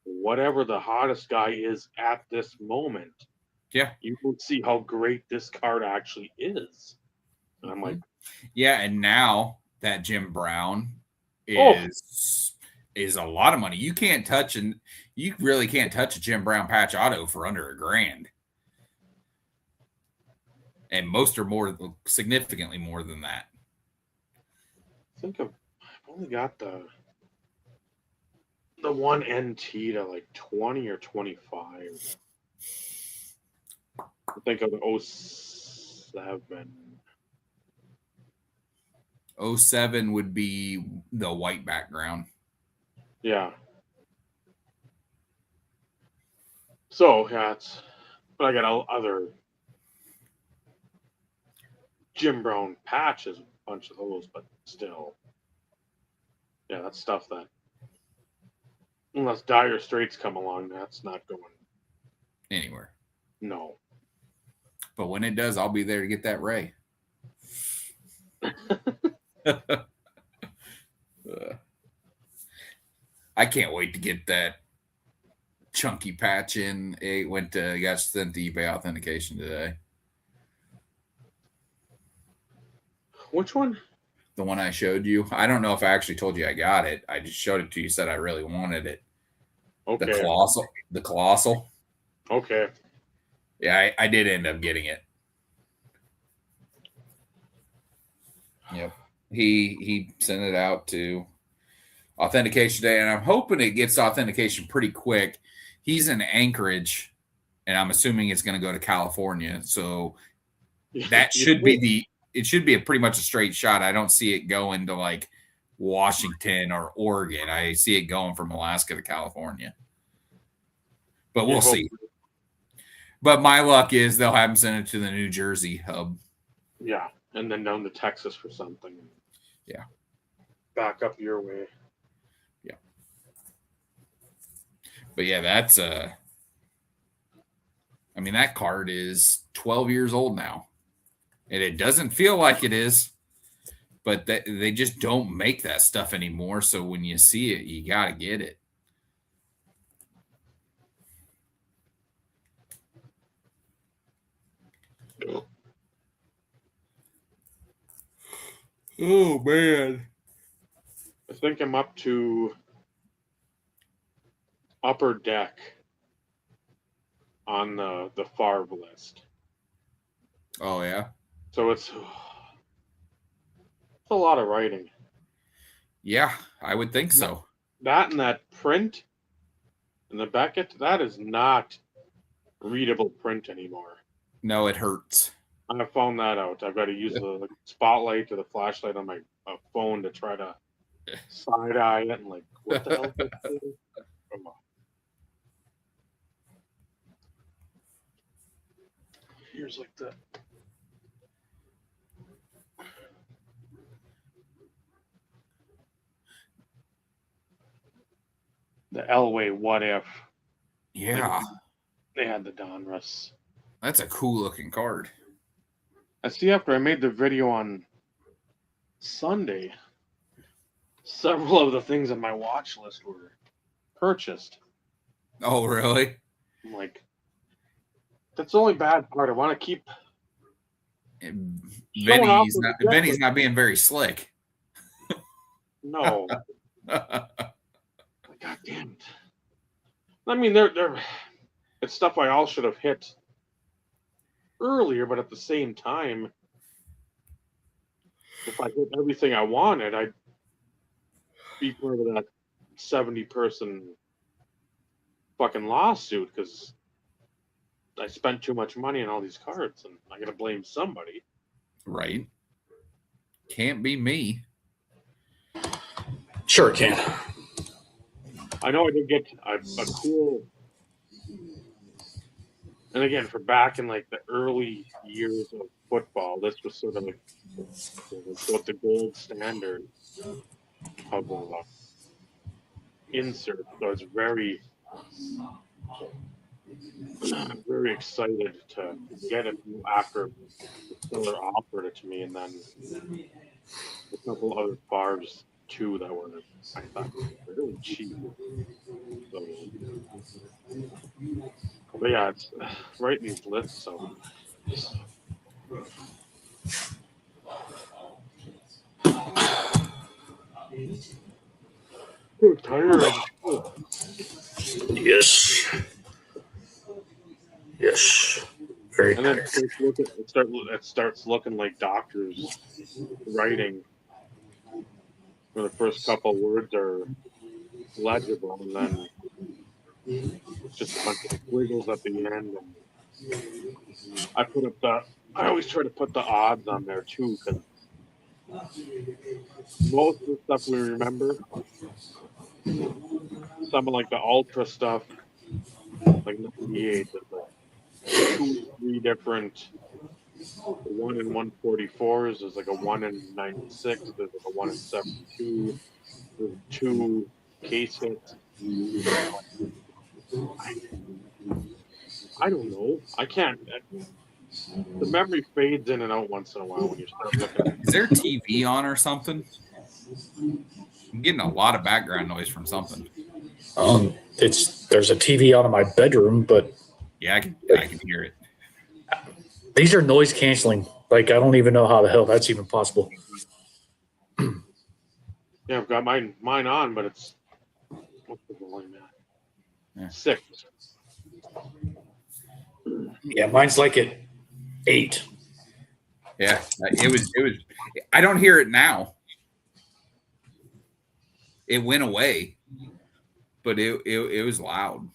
whatever the hottest guy is at this moment. Yeah. You can see how great this card actually is. And I'm like, yeah, and now that Jim Brown is a lot of money. You can't touch, and you really can't touch a Jim Brown patch auto for under $1,000. And most are significantly more than that. I've only got the one NT to like 20 or 25. I think of the 07. 07 would be the white background. Yeah. So yeah, but I got other Jim Brown patches, a bunch of those, but still, yeah, that's stuff that unless Dire Straits come along, that's not going anywhere. No. But when it does, I'll be there to get that Ray. I can't wait to get that chunky patch in. It got sent to eBay authentication today. Which one? The one I showed you. I don't know if I actually told you I got it. I just showed it to you. Said I really wanted it. Okay. The colossal. Okay. Yeah, I did end up getting it. Yep. He sent it out to authentication today, and I'm hoping it gets authentication pretty quick. He's in Anchorage, and I'm assuming it's going to go to California. So that should be it should be pretty much a straight shot. I don't see it going to like Washington or Oregon. I see it going from Alaska to California. But we'll see. But my luck is they'll have him send it to the New Jersey hub. Yeah, and then down to Texas for something. Yeah. Back up your way. Yeah. But yeah, that's I mean, that card is 12 years old now. And it doesn't feel like it is, but they just don't make that stuff anymore. So when you see it, you got to get it. Oh, man. I think I'm up to Upper Deck on the Favre list. Oh, yeah? So it's a lot of writing. Yeah, I would think so. That and that print and the Beckett, that is not readable print anymore. No, it hurts. I found that out. I've got to use the spotlight or the flashlight on my phone to try to side eye it and like, what the hell is this? Here's like the Elway What If. Yeah, They had the Donruss. that's a cool looking card. I see after I made the video on Sunday, several of the things on my watch list were purchased. Oh, really? I'm like, that's the only bad part. I want to keep showing off Benny's with not, the Benny's Jets. not being very slick. No. God damn it. I mean, they're it's stuff I all should have hit earlier, but at the same time, if I hit everything I wanted, I'd be part of that 70-person fucking lawsuit because I spent too much money on all these cards and I gotta blame somebody. Right. Can't be me. Sure it can. I know I did get a cool, and again, for back in like the early years of football, this was sort of like what the gold standard of insert. So I was very excited to get it after the seller offered it to me, and then a couple other bars too that were, I thought, really cheap. So, but yeah, it's writing these lists. So so tired. Yes. Yes. Very And then tired. it starts looking like doctors writing, where the first couple words are legible, and then just a bunch of squiggles at the end. And I always try to put the odds on there too, because most of the stuff we remember, some of like the ultra stuff, like 98, there's like 2 or 3 different 1 in 144s. There's like a 1 in 96. There's like a 1 in 72. There's 2 case hits. I don't know. I can't. The memory fades in and out once in a while when you start looking at. Is there TV on or something? I'm getting a lot of background noise from something. There's a TV on in my bedroom, but Yeah, I can hear it. these are noise canceling. Like I don't even know how the hell that's even possible. Yeah, I've got mine on, but it's what's the volume at? Yeah. 6. Yeah, mine's like at 8. Yeah, it was. I don't hear it now. It went away, but it was loud.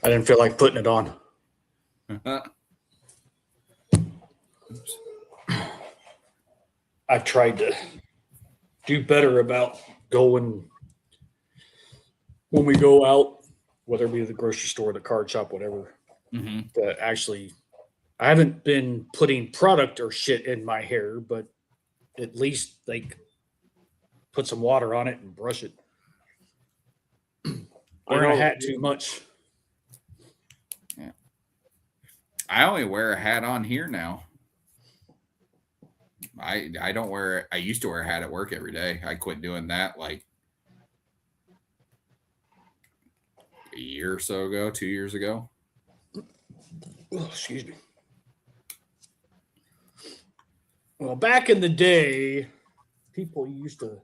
I didn't feel like putting it on. I've tried to do better about going when we go out, whether it be the grocery store, the card shop, whatever. Mm-hmm. That actually, I haven't been putting product or shit in my hair, but at least like put some water on it and brush it. Wearing a hat too much. Yeah, I only wear a hat on here now. I don't wear. I used to wear a hat at work every day. I quit doing that like a year or so ago, 2 years ago. Oh, excuse me. Well, back in the day, people used to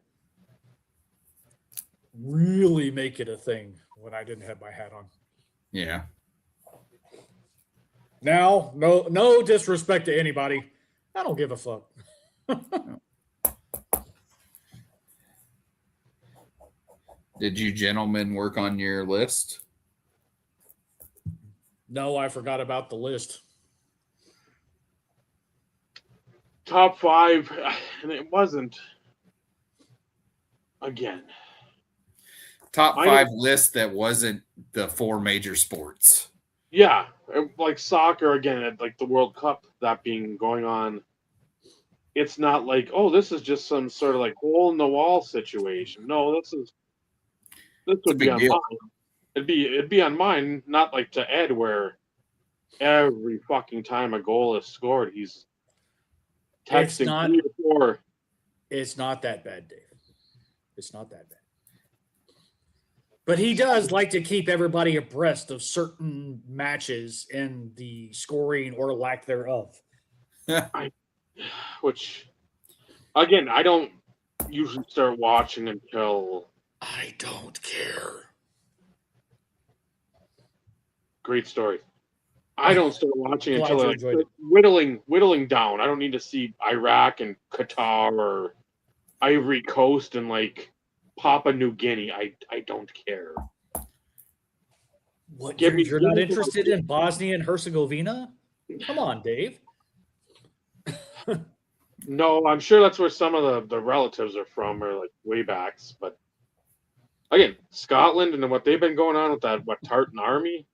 really make it a thing when I didn't have my hat on. Yeah. Now, no disrespect to anybody. I don't give a fuck. Did you gentlemen work on your list? No, I forgot about the list. top 5, and it wasn't. Again, Top I 5 list that wasn't the 4 major sports. yeah, like soccer again, like the World Cup that being going on. It's not like, oh, this is just some sort of like hole in the wall situation. No, this would be big on deal. mine. It'd be on mine, not like to Ed, where every fucking time a goal is scored, he's It's texting not- 3 to 4. It's not that bad, Dave. It's not that bad. But he does like to keep everybody abreast of certain matches and the scoring or lack thereof. Which, again, I don't usually start watching until I don't care. great story. I don't start watching Glad until you like enjoyed it. whittling down. I don't need to see Iraq and Qatar or Ivory Coast and like Papua New Guinea. I don't care. What? Give me- You're give not me- interested in Bosnia and Herzegovina? Come on, Dave. No, I'm sure that's where some of the relatives are from, or like way backs. But again, Scotland and what they've been going on with that Tartan Army,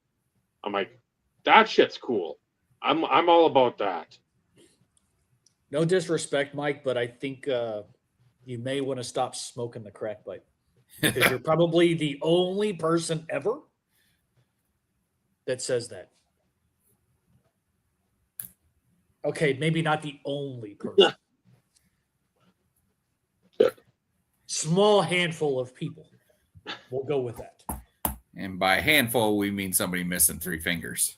I'm like, that shit's cool. I'm all about that. No disrespect, Mike, but I think you may want to stop smoking the crack pipe because you're probably the only person ever that says that. Okay, maybe not the only person. Small handful of people. We'll go with that. And by handful, we mean somebody missing 3 fingers.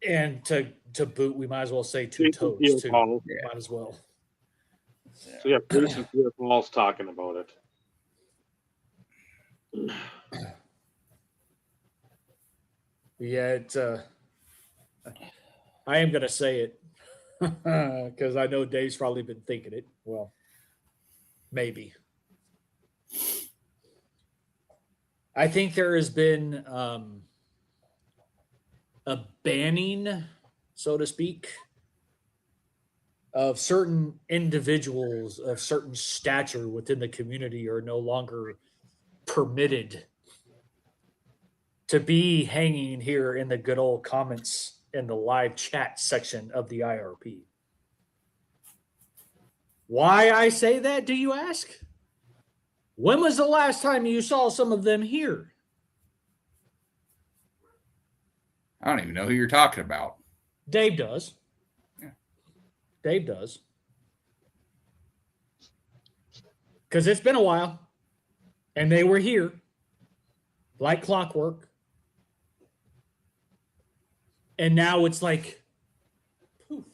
And to boot, we might as well say 2 toes Pierre too. Paul. Yeah. Might as well. So yeah, Jason Pierre Paul's talking about it. Yeah, it's I am gonna say it because I know Dave's probably been thinking it. Well, maybe. I think there has been a banning, so to speak, of certain individuals of certain stature within the community are no longer permitted to be hanging here in the good old comments in the live chat section of the IRP. Why I say that, do you ask? When was the last time you saw some of them here? I don't even know who you're talking about. Dave does. Yeah. Dave does. Because it's been a while. And they were here like clockwork. And now it's like, poof.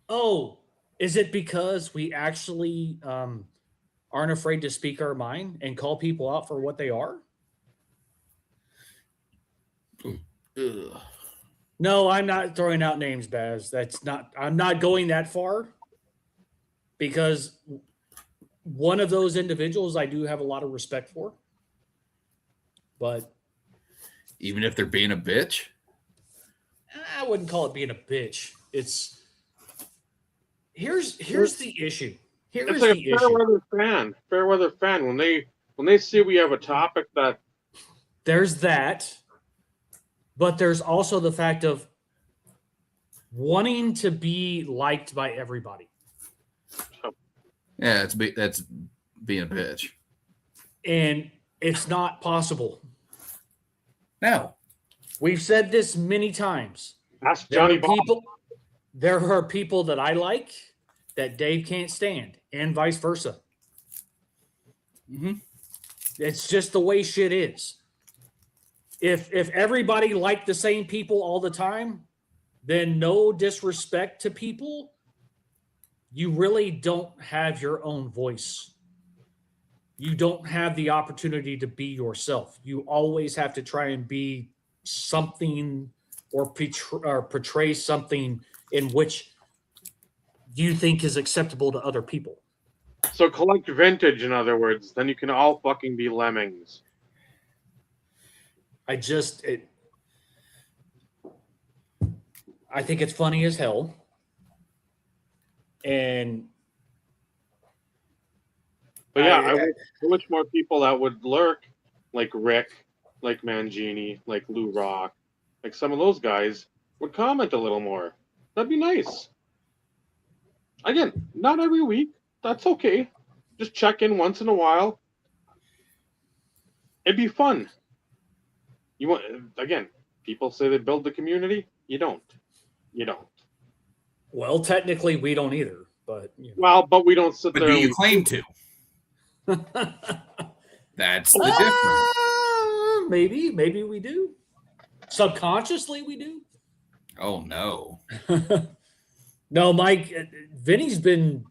Oh, is it because we actually aren't afraid to speak our mind and call people out for what they are? Ugh. No, I'm not throwing out names, Baz. I'm not going that far because one of those individuals I do have a lot of respect for. But Even if they're being a bitch? I wouldn't call it being a bitch. It's here's the issue. Here It's is like the a fair issue. weather fan. Fair weather fan. When they see we have a topic that There's that, but there's also the fact of wanting to be liked by everybody. Yeah, that's being a bitch. And it's not possible. No. We've said this many times. ask There Johnny are Bob. people that I like that Dave can't stand, and vice versa. Mm-hmm. It's just the way shit is. If everybody liked the same people all the time, then no disrespect to people, you really don't have your own voice. You don't have the opportunity to be yourself. You always have to try and be something or portray something in which you think is acceptable to other people. So collect vintage, in other words. Then you can all fucking be lemmings. I think it's funny as hell. And But yeah, I I wish more people that would lurk, like Rick, like Mangini, like Lou Rock, like some of those guys would comment a little more. That'd be nice. Again, not every week. That's okay. Just check in once in a while. It'd be fun. You want again? People say they build the community. You don't. You don't. well, technically we don't either, but you Well, but we don't sit But there. do and you we- claim to? know. That's the difference. Maybe we do. Subconsciously we do. Oh no. No, Mike, Vinny's been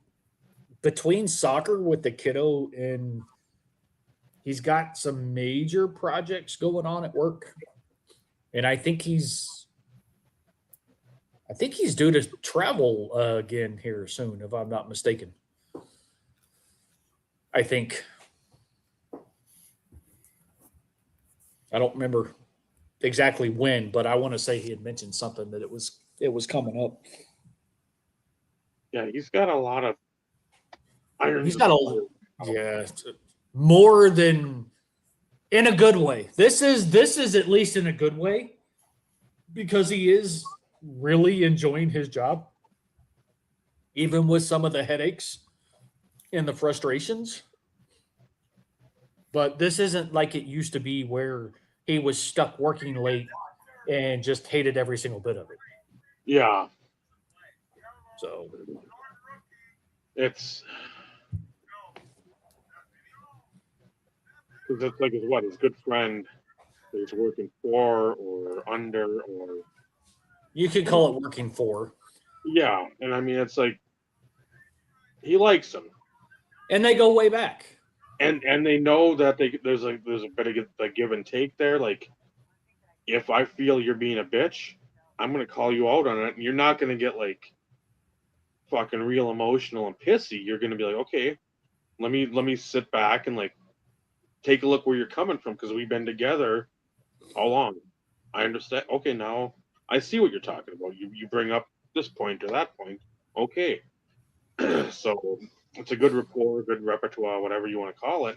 between soccer with the kiddo and he's got some major projects going on at work. And I think he's due to travel again here soon, if I'm not mistaken. I think. I don't remember exactly when, but I want to say he had mentioned something that it was coming up. Yeah, he's got a lot of irons. He's got more than in a good way. This is at least in a good way because he is really enjoying his job, even with some of the headaches and the frustrations. But this isn't like it used to be where he was stuck working late and just hated every single bit of it. Yeah, So it's because it's like his good friend that he's working for or under or you could call it working for. yeah, and I mean it's like he likes him, And they go way back. and they know that there's a bit of a give and take there. Like if I feel you're being a bitch, I'm gonna call you out on it, and you're not gonna get like fucking real emotional and pissy. You're gonna be like, okay, let me sit back and like take a look where you're coming from because we've been together how long? I understand. Okay, now I see what you're talking about. You bring up this point or that point. Okay, so it's a good rapport, good repertoire, whatever you want to call it.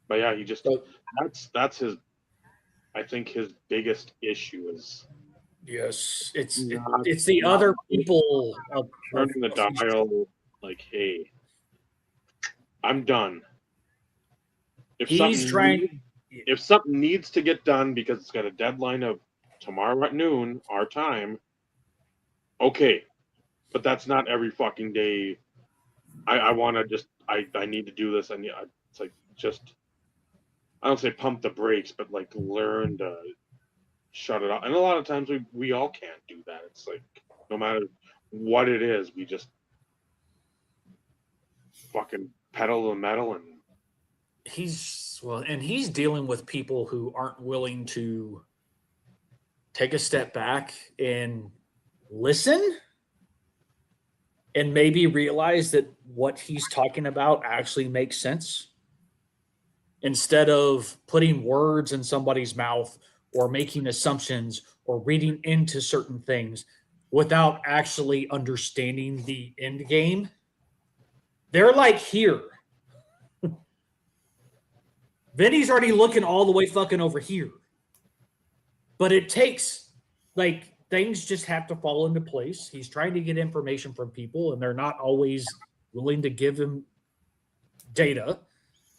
But yeah, he just So, that's his. I think his biggest issue is yes, it's Not- the not- other people turning the dial. Like, hey, I'm done. If He's something trying. if something needs to get done because it's got a deadline of tomorrow at noon our time, okay, but that's not every fucking day. I want to just I need to do this. It's like just I don't say pump the brakes, but like learn to shut it off. And a lot of times we all can't do that. It's like no matter what it is, we just fucking pedal the metal and He's dealing with people who aren't willing to take a step back and listen and maybe realize that what he's talking about actually makes sense instead of putting words in somebody's mouth or making assumptions or reading into certain things without actually understanding the end game. They're like here. Vinny's already looking all the way fucking over here. But it takes, like, things just have to fall into place. He's trying to get information from people, and they're not always willing to give him data.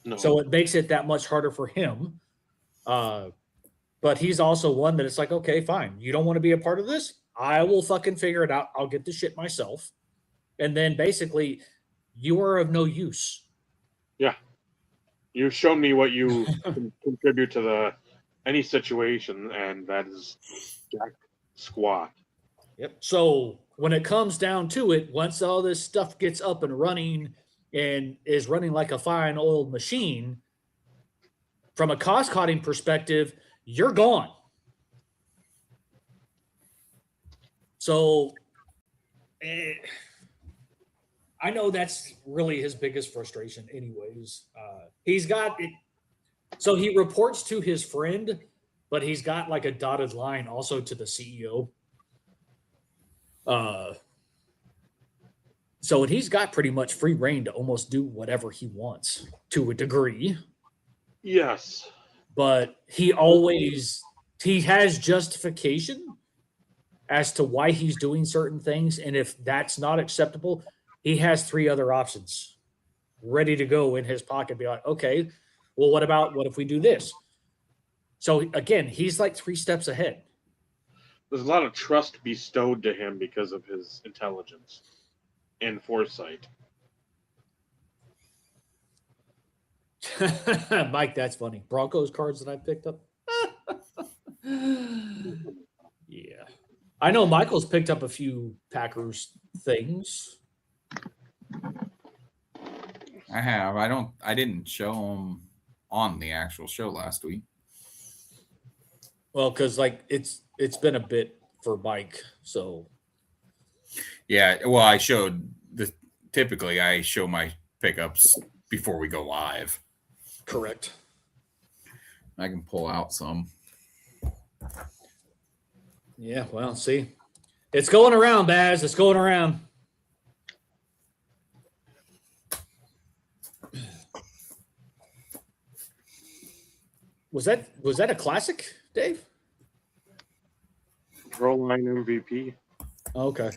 no. So it makes it that much harder for him. But he's also one that it's like, okay, fine. You don't want to be a part of this? I will fucking figure it out. I'll get the shit myself. And then basically, you are of no use. You've shown me what you can contribute to any situation, and that is jack squat. Yep. So when it comes down to it, once all this stuff gets up and running and is running like a fine oiled machine, from a cost cutting perspective, you're gone. So I know that's really his biggest frustration, anyways. He's got it. So he reports to his friend, but he's got like a dotted line also to the CEO. So he's got pretty much free reign to almost do whatever he wants to a degree. Yes. But he has justification as to why he's doing certain things. And if that's not acceptable, he has 3 other options ready to go in his pocket. Be like, okay, well, what if we do this? So again, he's like 3 steps ahead. There's a lot of trust bestowed to him because of his intelligence and foresight. Mike, that's funny. Broncos cards that I picked up. Yeah. I know Michael's picked up a few Packers things. I have. I didn't show them on the actual show last week. Well, because like it's been a bit for Mike, so Yeah, well, typically I show my pickups before we go live. correct. I can pull out some. Yeah, well, see. It's going around, Baz. It's going around. Was that a classic, Dave? Pro line MVP. Okay.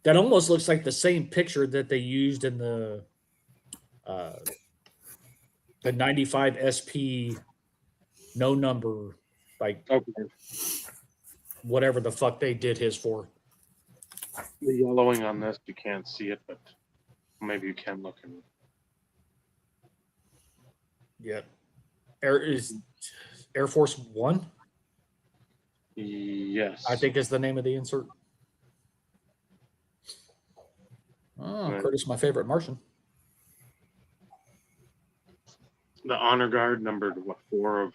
That almost looks like the same picture that they used in the 95 SP no number, like Okay. whatever the fuck they did his for. The yellowing on this, you can't see it, but maybe you can look in. Yeah. Air Force One, Yes. I think is the name of the insert. Oh, Right. Curtis, my favorite Martian. The honor guard numbered 4 of.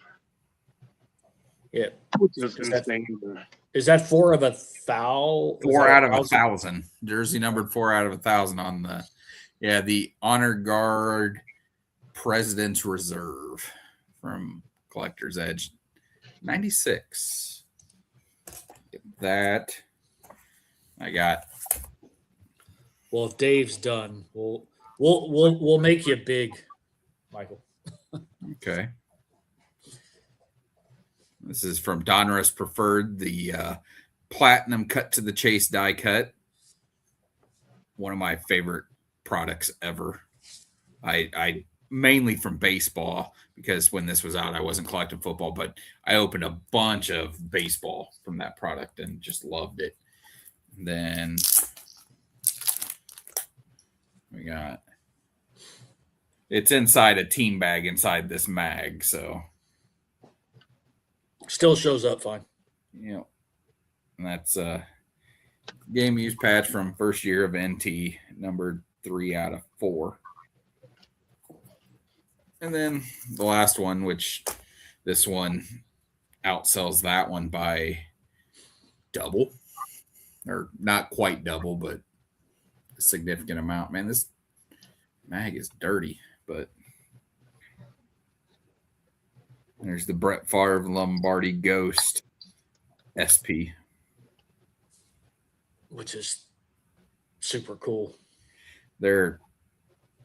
Yeah. Which is Is that- insane. Is that 4 of 1,000? 4 out of 1,000. Jersey numbered 4 out of 1,000 on the honor guard President's Reserve from Collector's Edge 96. That I got. Well, if Dave's done, we'll make you big, Michael. Okay. This is from Donruss Preferred, the platinum cut to the chase die cut. One of my favorite products ever. I mainly from baseball, because when this was out, I wasn't collecting football, but I opened a bunch of baseball from that product and just loved it. And then we got, it's inside a team bag inside this mag, so Still shows up fine. yeah. And that's a game used patch from first year of NT, numbered 3 out of 4. And then the last one, which this one outsells that one by double, or not quite double, but a significant amount. Man, this mag is dirty, but there's the Brett Favre Lombardi Ghost SP, Which is super cool.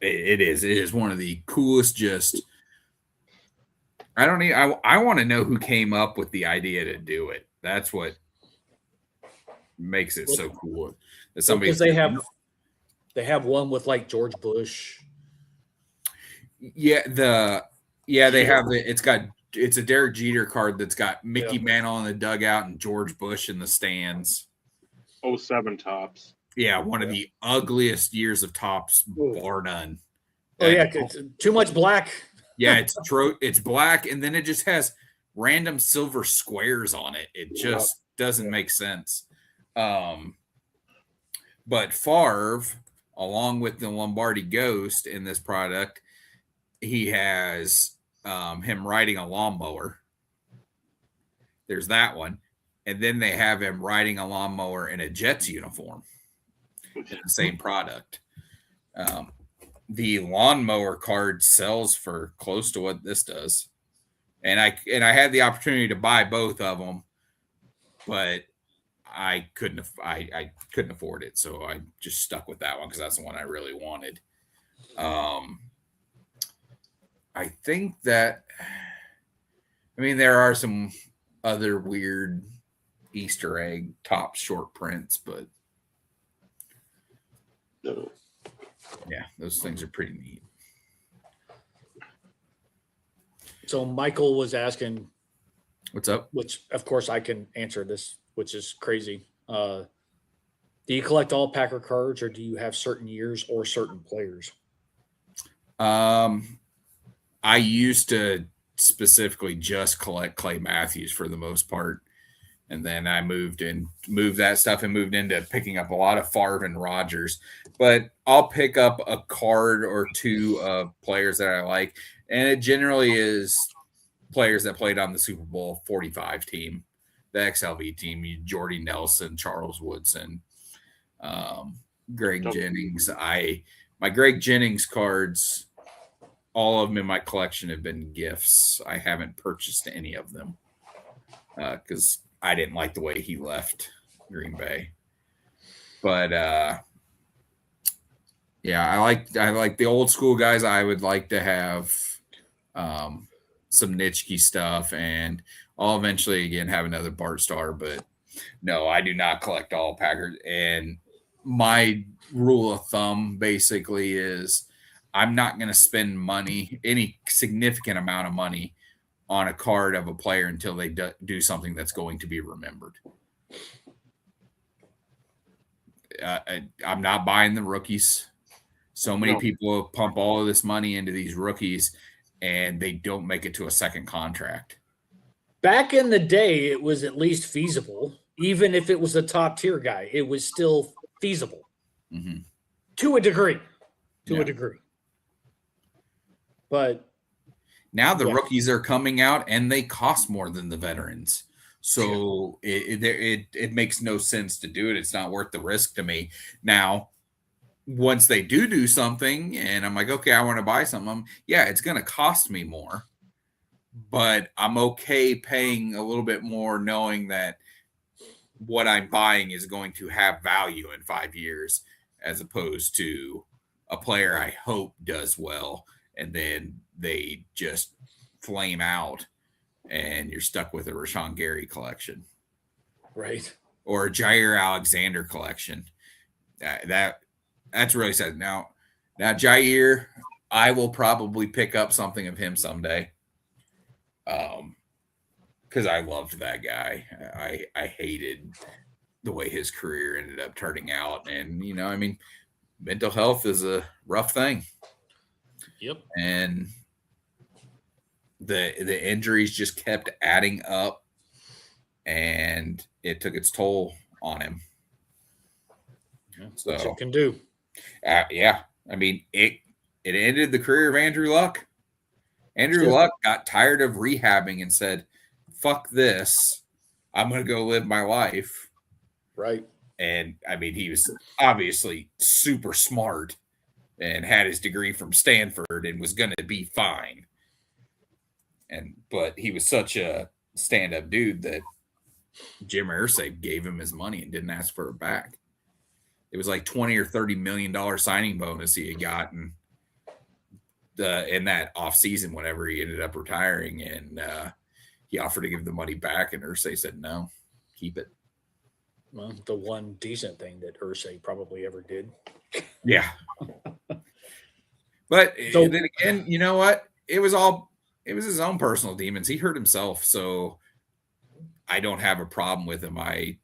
It is one of the coolest. Just I want to know who came up with the idea to do it. That's what makes it so cool. That somebody, Because they have one with like George Bush. they have it's a Derek Jeter card that's got Mickey Mantle in the dugout and George Bush in the stands. 07 tops. Yeah, one of the ugliest years of tops, bar none. Oh yeah, too much black. Yeah, it's black, and then it just has random silver squares on it. It just doesn't make sense. But Favre, along with the Lombardi Ghost in this product, he has him riding a lawnmower. There's that one. And then they have him riding a lawnmower in a Jets uniform in the same product. The lawnmower card sells for close to what this does. and I had the opportunity to buy both of them, but I couldn't afford it, so I just stuck with that one because that's the one I really wanted. I think that, I mean, there are some other weird Easter egg top short prints, but No. yeah, those things are pretty neat. So Michael was asking, What's up? which of course I can answer this, which is crazy. Do you collect all Packer cards, or do you have certain years or certain players? I used to specifically just collect Clay Matthews for the most part. And then I moved that stuff and moved into picking up a lot of Favre and Rodgers. But I'll pick up a card or two of players that I like. And it generally is players that played on the Super Bowl 45 team, the XLV team, Jordy Nelson, Charles Woodson, Greg Jennings. My Greg Jennings cards, all of them in my collection have been gifts. I haven't purchased any of them because I didn't like the way he left Green Bay. But yeah, I like the old school guys. I would like to have some Nitschke stuff, and I'll eventually again have another Bart Starr. But no, I do not collect all Packers. And my rule of thumb basically is I'm not going to spend money, any significant amount of money, on a card of a player until they do something that's going to be remembered. I'm not buying the rookies. So many people pump all of this money into these rookies, and they don't make it to a second contract. Back in the day, it was at least feasible. Even if it was a top tier guy, it was still feasible to a degree. A degree. But now the rookies are coming out and they cost more than the veterans. So it makes no sense to do it. It's not worth the risk to me. Now, once they do something and I'm like, okay, I want to buy something. Yeah, it's going to cost me more, but I'm okay paying a little bit more knowing that what I'm buying is going to have value in 5 years, as opposed to a player I hope does well and then they just flame out and you're stuck with a Rashawn Gary collection. Right. Or a Jair Alexander collection. That's really sad. Now Jair, I will probably pick up something of him someday. Because I loved that guy. I hated the way his career ended up turning out. And, I mean, mental health is a rough thing. Yep. And the injuries just kept adding up, and it took its toll on him. So which it can do. Yeah. I mean, it ended the career of Andrew Luck. Andrew Luck got tired of rehabbing and said, fuck this. I'm going to go live my life. Right. And I mean, he was obviously super smart and had his degree from Stanford and was going to be fine. But he was such a stand-up dude that Jim Irsay gave him his money and didn't ask for it back. It was like $20 or $30 million signing bonus he had gotten in that off season whenever he ended up retiring, and he offered to give the money back, and Irsay said no, keep it. Well, the one decent thing that Irsay probably ever did. Yeah. But then again, you know what? It was his own personal demons. He hurt himself, so I don't have a problem with him. I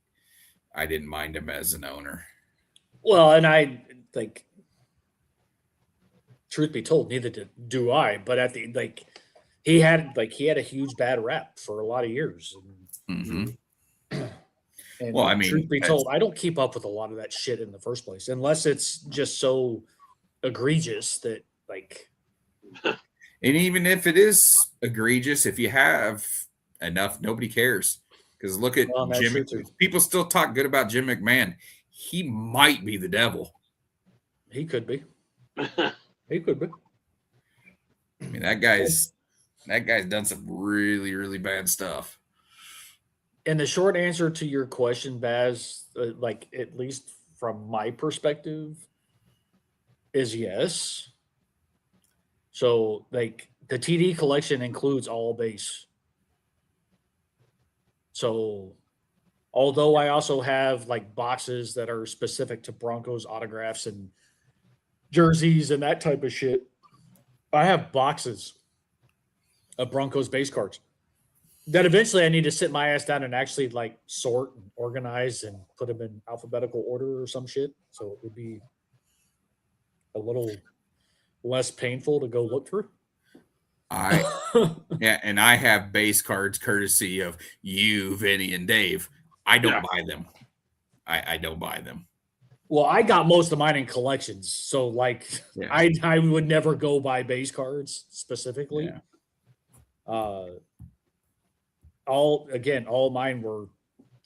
didn't mind him as an owner. Well, and I think, truth be told, neither do I. But at the he had a huge bad rap for a lot of years. And well, I mean, truth be told, I don't keep up with a lot of that shit in the first place, unless it's just so egregious that And even if it is egregious, if you have enough, nobody cares. Because look at Jim. People still talk good about Jim McMahon. He might be the devil. He could be. He could be. I mean, that guy's That guy's done some really, really bad stuff. And the short answer to your question, Baz, like at least from my perspective, is yes. So like the TD collection includes all base. So although I also have like boxes that are specific to Broncos autographs and jerseys and that type of shit, I have boxes of Broncos base cards that eventually I need to sit my ass down and actually like sort and organize and put them in alphabetical order or some shit. So it would be a little less painful to go look through. Yeah, and I have base cards courtesy of you, Vinny, and Dave. I don't buy them. I don't buy them. Well, I got most of mine in collections, so like I would never go buy base cards specifically. Yeah. All mine were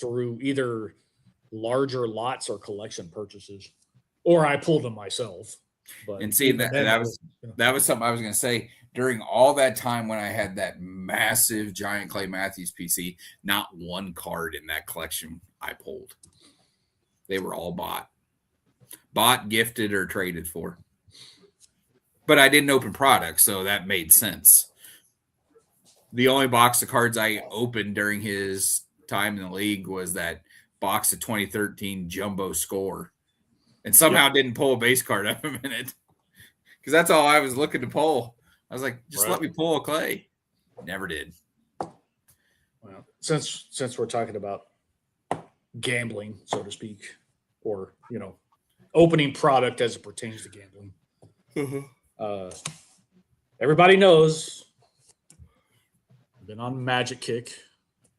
through either larger lots or collection purchases, or I pulled them myself. But and see that was something I was going to say. During all that time when I had that massive giant Clay Matthews PC, not one card in that collection I pulled. They were all bought, gifted, or traded for. But I didn't open products, so that made sense. The only box of cards I opened during his time in the league was that box of 2013 Jumbo Score. And somehow didn't pull a base card out of a minute. Because that's all I was looking to pull. I was like, just let me pull a Clay. Never did. Well, since we're talking about gambling, so to speak, or opening product as it pertains to gambling. Everybody knows I've been on Magic kick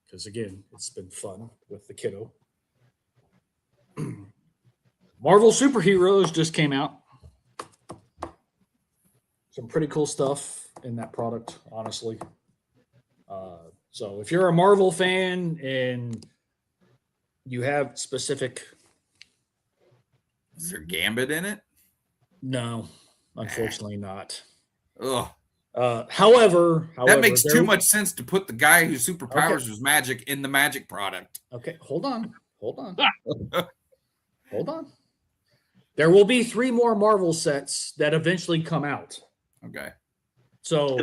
because again, it's been fun with the kiddo. Marvel Superheroes just came out. Some pretty cool stuff in that product, honestly. So if you're a Marvel fan and you have specific... Is there Gambit in it? No, unfortunately not. Ugh. However, that makes too much sense to put the guy whose superpowers was magic in the Magic product. Okay, hold on. Hold on. There will be 3 more Marvel sets that eventually come out. Okay. So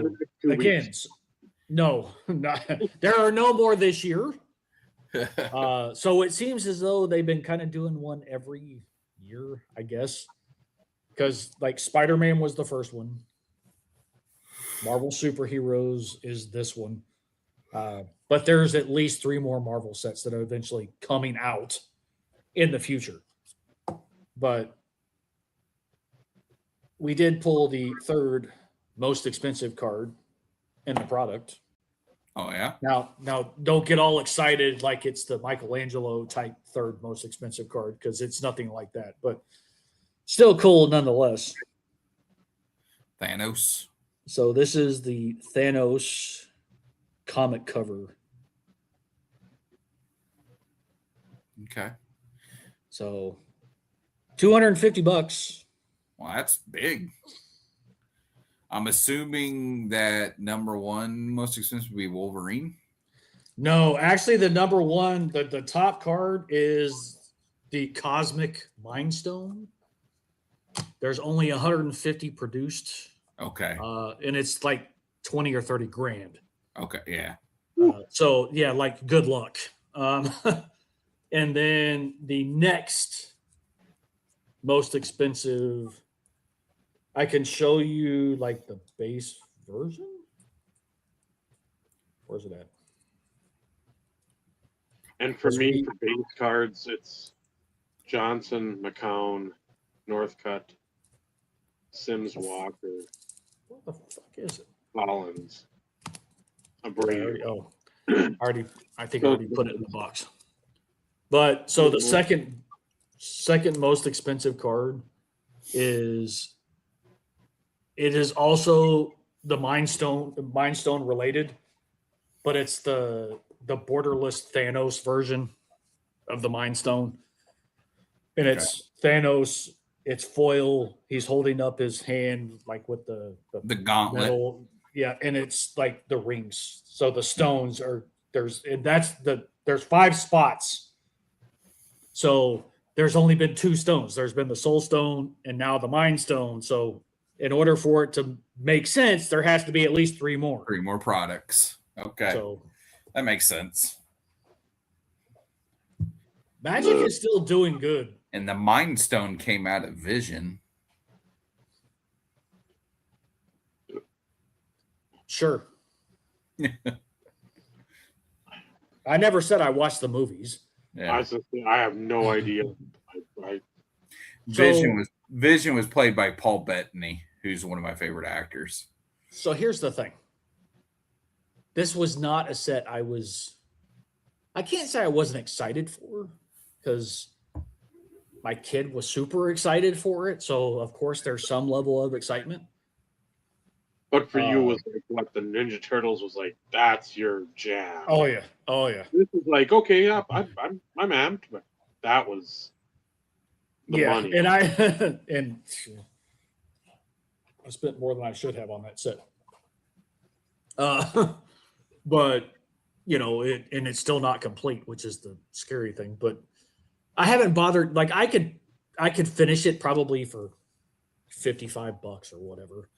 again, no, there are no more this year. So it seems as though they've been kind of doing one every year, I guess, because like Spider-Man was the first one. Marvel Superheroes is this one. But there's at least 3 more Marvel sets that are eventually coming out in the future. But we did pull the 3rd most expensive card in the product. Oh, yeah? Now, don't get all excited like it's the Michelangelo type 3rd most expensive card because it's nothing like that. But still cool nonetheless. Thanos. So this is the Thanos comic cover. Okay. So $250. Well, that's big. I'm assuming that number 1 most expensive would be Wolverine. No, actually the number 1, the top card is the Cosmic Mind Stone. There's only 150 produced. Okay. And it's like 20 or 30 grand. Okay, yeah. So yeah, like good luck. And then the next most expensive, I can show you like the base version. Where's it at? And for me, for base cards, it's Johnson, McCown, Northcutt, Sims Walker. What the fuck is it? Collins. I think I already put it in the box. But so the second most expensive card is also the Mind Stone related, but it's the borderless Thanos version of the Mind Stone. And it's Thanos, it's foil. He's holding up his hand like with the gauntlet. metal, Yeah, and it's like the rings. So the stones are there's 5 spots. So there's only been 2 stones. There's been the soul stone and now the mind stone. So in order for it to make sense, there has to be at least 3 more. 3 more products. Okay. So That makes sense. Magic is still doing good. And the Mind Stone came out of Vision. Sure. I never said I watched the movies. Yeah. I have no idea. I Vision was played by Paul Bettany, who's one of my favorite actors. So here's the thing. This was not a set I can't say I wasn't excited for, because my kid was super excited for it. So of course there's some level of excitement. But for you, was like what the Ninja Turtles was like. That's your jam. Oh yeah. This is like, okay, yeah, I'm amped, but that was the money. And I spent more than I should have on that set. But it's still not complete, which is the scary thing. But I haven't bothered. Like I could finish it probably for $55 or whatever.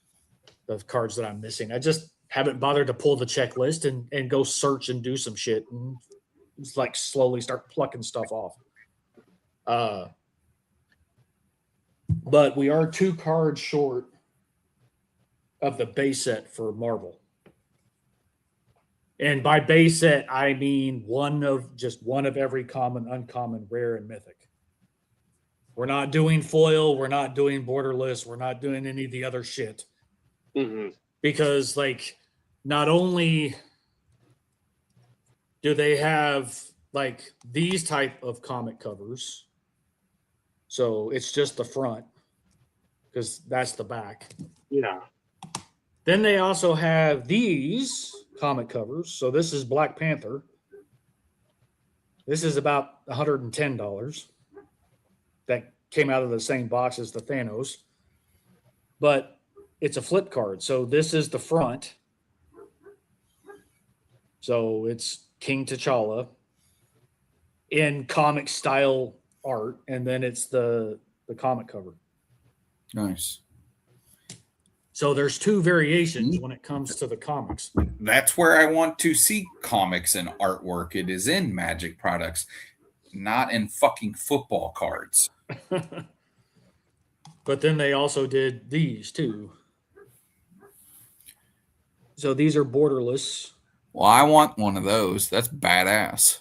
The cards that I'm missing. I just haven't bothered to pull the checklist and go search and do some shit and just like slowly start plucking stuff off. But we are 2 cards short of the base set for Marvel. And by base set, I mean one of every common, uncommon, rare, and mythic. We're not doing foil. We're not doing borderless. We're not doing any of the other shit. Mm-hmm. Because like not only do they have like these type of comic covers, so it's just the front because that's the back. Yeah. Then they also have these comic covers. So this is Black Panther. This is about $110. That came out of the same box as the Thanos, but it's a flip card. So this is the front. So it's King T'Challa in comic style art, and then it's the comic cover. Nice. So there's 2 variations when it comes to the comics. That's where I want to see comics and artwork. It is in Magic products, not in fucking football cards. But then they also did these too. So these are borderless. Well, I want one of those. That's badass.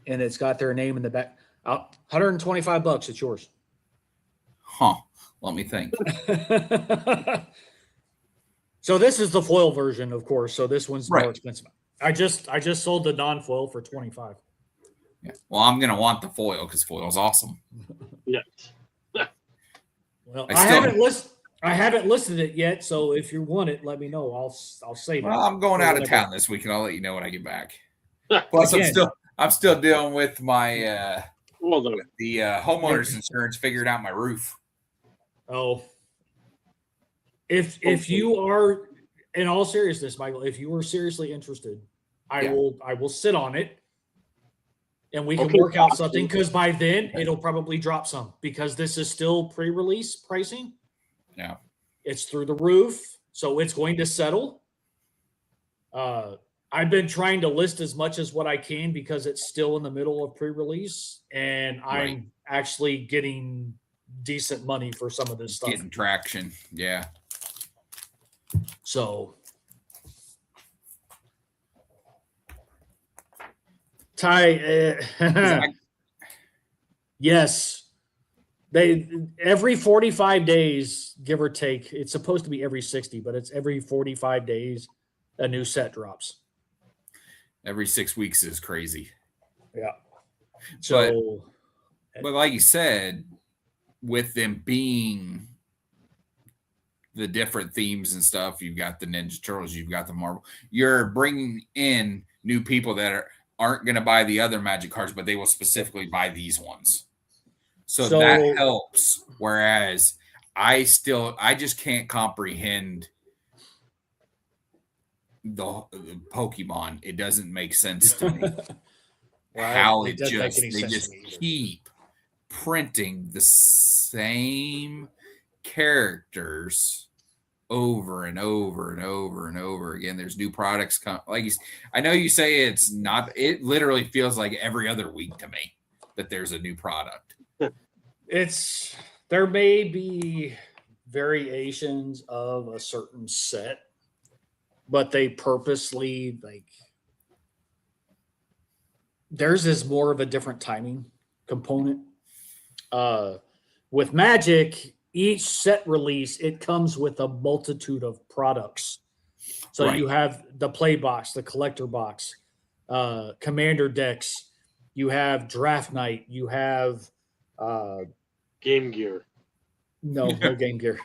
And it's got their name in the back. $125. It's yours. Huh. Let me think. So this is the foil version, of course. So this one's Right. more expensive. I just sold the non-foil for $25. Yeah. Well, I'm gonna want the foil because foil's awesome. Yeah. Well, I I haven't listed it yet. So if you want it, let me know. I'll save it. Well, I'm going out of town this week, and I'll let you know when I get back. Plus, Again. I'm still dealing with my Well, the homeowners insurance figuring out my roof. Oh, if you are, in all seriousness, Michael, if you are seriously interested, I will sit on it, and we can work out something. Because by then it'll probably drop some, because this is still pre-release pricing. Yeah, it's through the roof, so it's going to settle. I've been trying to list as much as what I can because it's still in the middle of pre-release, and I'm actually getting decent money for some of this stuff. Getting traction. Yeah. So, Ty, yes, they every 45 days, give or take. It's supposed to be every 60, but it's every 45 days a new set drops. Every 6 weeks is crazy. Yeah. So, but like you said, with them being the different themes and stuff, you've got the Ninja Turtles, you've got the Marvel. You're bringing in new people that aren't going to buy the other Magic cards, but they will specifically buy these ones. So that helps. Whereas I just can't comprehend the Pokemon. It doesn't make sense to me. Right? How It it doesn't make just any they sense to just me either. keep printing the same characters over and over and over and over again. There's new products come. I know you say it's not. It literally feels like every other week to me that there's a new product. There may be variations of a certain set, but they purposely theirs is more of a different timing component. With Magic, each set release it comes with a multitude of products. So Right. you have the play box, the collector box, commander decks. You have Draft Night. You have Game Gear. no Game Gear.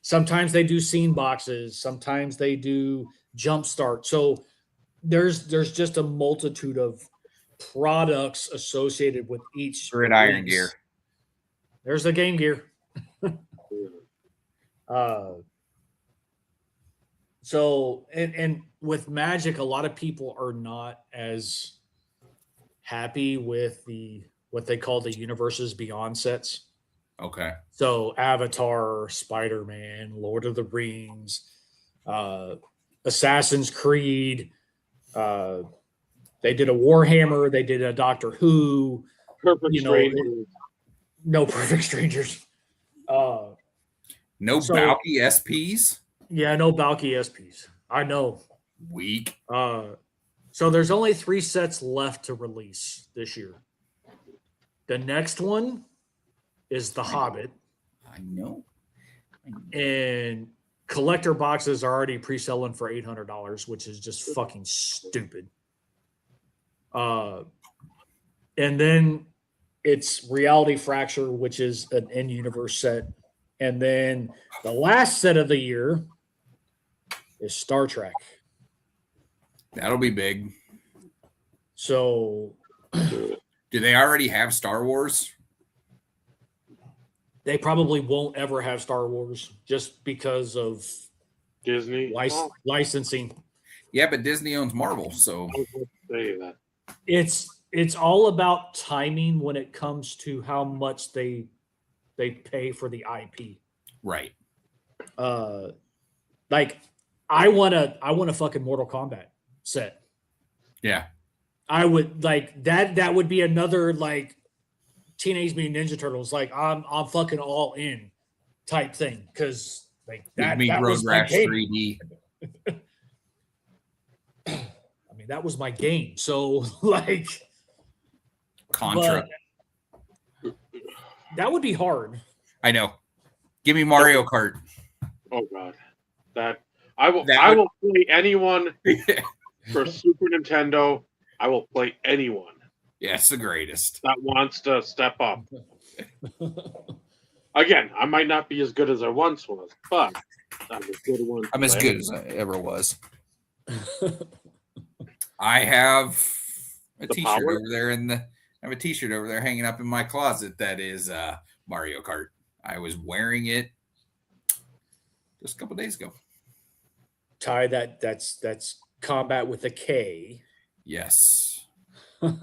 Sometimes they do scene boxes. Sometimes they do Jumpstart. So there's just a multitude of products associated with each Gridiron release. Gear. There's the Game Gear. So and with Magic, a lot of people are not as happy with what they call the Universes Beyond sets. Okay. So Avatar, Spider-Man, Lord of the Rings, Assassin's Creed. They did a Warhammer. They did a Doctor Who. Perfect You know, Strangers. No Perfect Strangers. No So- Balky SPs. Yeah, no Balky SPs. I know. Weak. So there's only 3 sets left to release this year. The next one is The Hobbit, I know. and collector boxes are already pre-selling for $800, which is just fucking stupid. And then it's Reality Fracture, which is an in-universe set, and then the last set of the year is Star Trek. That'll be big. So Do they already have Star Wars? they probably won't ever have Star Wars just because of Disney. Oh, licensing. Yeah, but Disney owns Marvel, so I was going to say that. It's all about timing when it comes to how much they pay for the IP. right. Like I want a fucking Mortal Kombat set. Yeah. I would like that. That would be another like Teenage Mutant Ninja Turtles. Like I'm fucking all in type thing because like Give me that Road was my Rash game. 3D. I mean that was my game. So like Contra. but that would be hard. I know. Give me Mario Kart. Oh God, that I will. That I would- will play anyone for Super Nintendo. I will play anyone Yeah, it's the greatest. that wants to step up. Again, I might not be as good as I once was, but I'm as good one. I'm as good as I ever was. I have a The t-shirt power? over there I have a t-shirt over there hanging up in my closet that is Mario Kart. I was wearing it just a couple days ago. Ty, that's combat with a K. Yes. We'll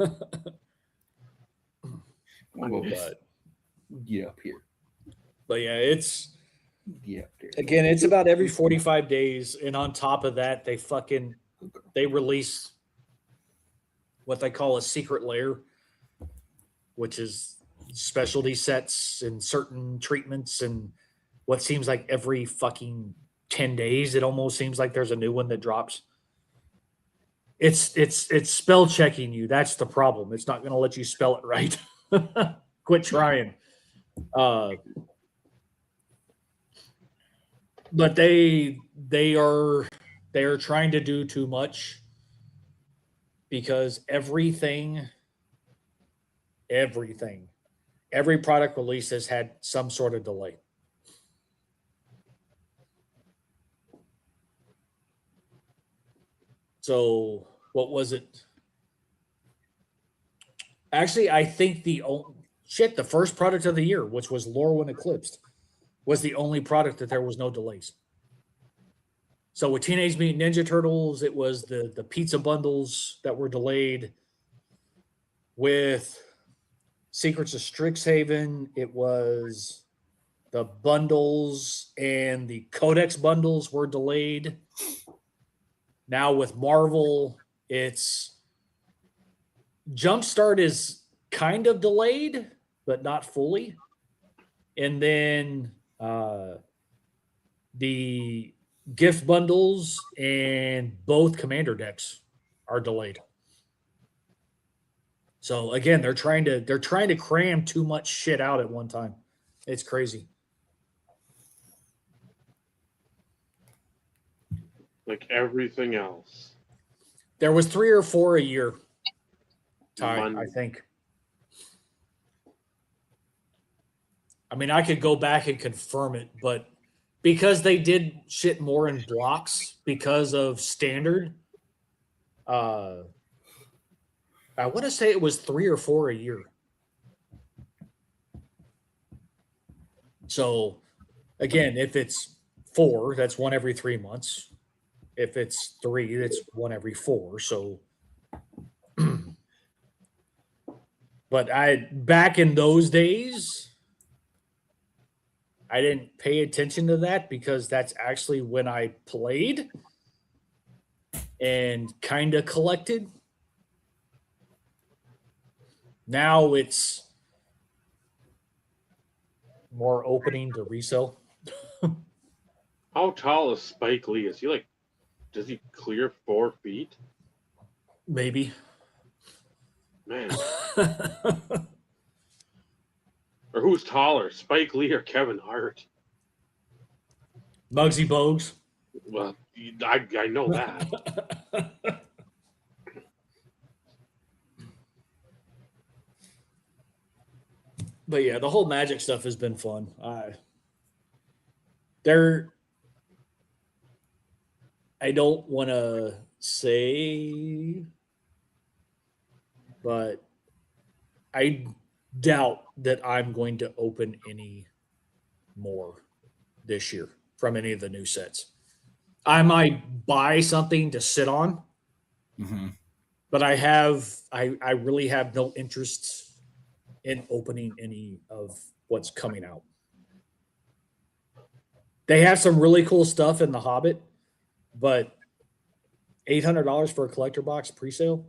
But get up here. but yeah, it's Get up there. again, it's about every 45 days, and on top of that, they release what they call a secret layer, which is specialty sets and certain treatments, and what seems like every fucking 10 days, it almost seems like there's a new one that drops. It's spell checking you. That's the problem. It's not going to let you spell it right. Quit trying. But they are trying to do too much because every product release has had some sort of delay. So what was it? Actually, I think the first product of the year, which was Lorwyn Eclipsed, was the only product that there was no delays. So with Teenage Mutant Ninja Turtles, it was the pizza bundles that were delayed. With Secrets of Strixhaven, it was the bundles and the Codex bundles were delayed. Now with Marvel, it's Jumpstart is kind of delayed, but not fully. And then the gift bundles and both commander decks are delayed. So again, they're trying to cram too much shit out at one time. It's crazy. Like everything else. There was 3 or 4 a year. Ty, One- I think. I mean, I could go back and confirm it, but because they did shit more in blocks because of standard, I want to say it was 3 or 4 a year. So, again, if it's 4, that's one every 3 months. If it's 3, that's one every 4. So, but back in those days, I didn't pay attention to that because that's actually when I played and kind of collected. Now it's more opening to resell. How tall is Spike Lee? Is he like, does he clear 4 feet? Maybe. Man. Or who's taller, Spike Lee or Kevin Hart? Muggsy Bogues. Well, I know that. But yeah, the whole Magic stuff has been fun. I don't want to say, but I doubt that I'm going to open any more this year from any of the new sets. I might buy something to sit on, but I really have no interest in opening any of what's coming out. They have some really cool stuff in The Hobbit, but $800 for a collector box pre-sale?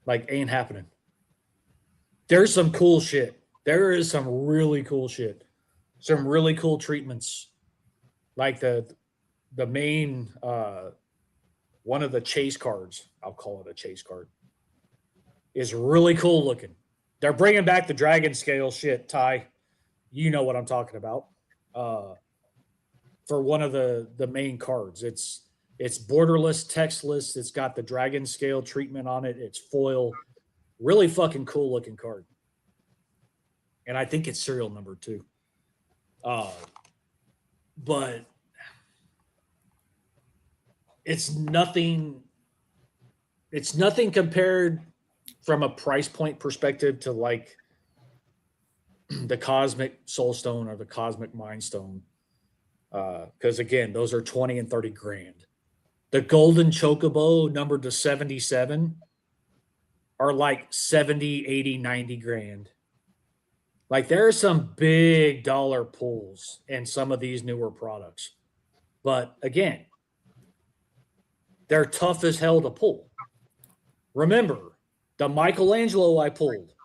Like, ain't happening. There's some cool shit. There is some really cool shit. Some really cool treatments. Like the main one of the chase cards, I'll call it a chase card, is really cool looking. They're bringing back the dragon scale shit, Ty. You know what I'm talking about. For one of the main cards. It's borderless, textless. It's got the dragon scale treatment on it. It's foil. Really fucking cool looking card. And I think it's serial number too. But it's nothing compared from a price point perspective to like the Cosmic Soul Stone or the Cosmic Mind Stone. Because again, those are 20 and 30 grand. The Golden Chocobo numbered to 77 are like 70, 80, 90 grand. Like there are some big dollar pulls in some of these newer products. But again, they're tough as hell to pull. Remember, the Michelangelo I pulled,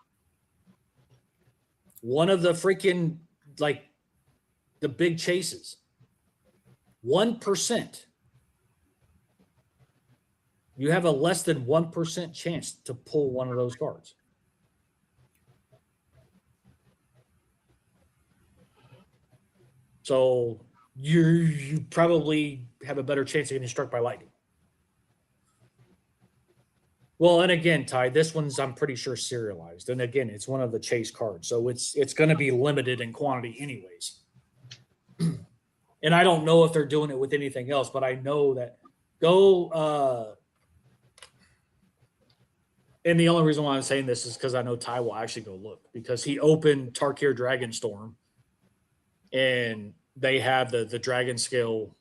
one of the freaking, like, the big chases, 1%. You have a less than 1% chance to pull one of those cards. So you probably have a better chance of getting struck by lightning. Well, and again, Ty, this one's I'm pretty sure serialized, and again, it's one of the chase cards, so it's going to be limited in quantity, anyways. And I don't know if they're doing it with anything else, but I know that and the only reason why I'm saying this is because I know Ty will actually go look because he opened Tarkir Dragonstorm and they have the dragon scale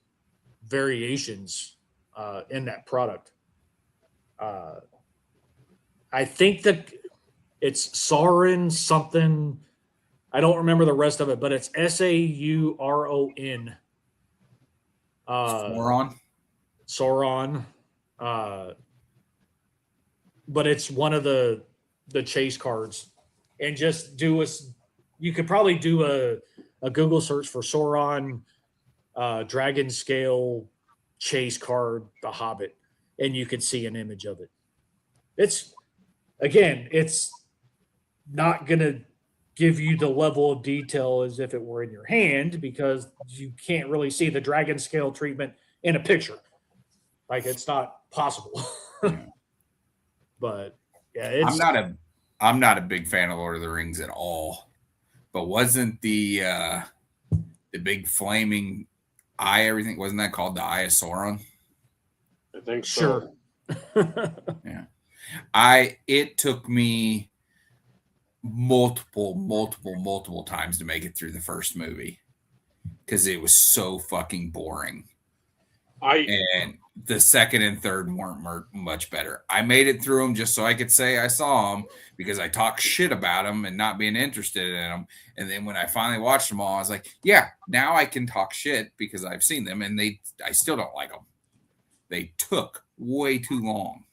variations in that product. I think that it's Sauron something. I don't remember the rest of it, but it's Sauron. Sauron. Sauron. But it's one of the chase cards. And just do you could probably do a Google search for Sauron dragon scale chase card, The Hobbit, and you could see an image of it. It's not gonna give you the level of detail as if it were in your hand because you can't really see the dragon scale treatment in a picture. Like it's not possible. But yeah, it's I'm not a big fan of Lord of the Rings at all. But wasn't the big flaming eye, everything, wasn't that called the Eye of Sauron? I think so. sure. Yeah. It took me multiple times to make it through the first movie because it was so fucking boring. And the second and third weren't much better. I made it through them just so I could say I saw them because I talk shit about them and not being interested in them. And then when I finally watched them all, I was like, yeah, now I can talk shit because I've seen them and I still don't like them. They took way too long.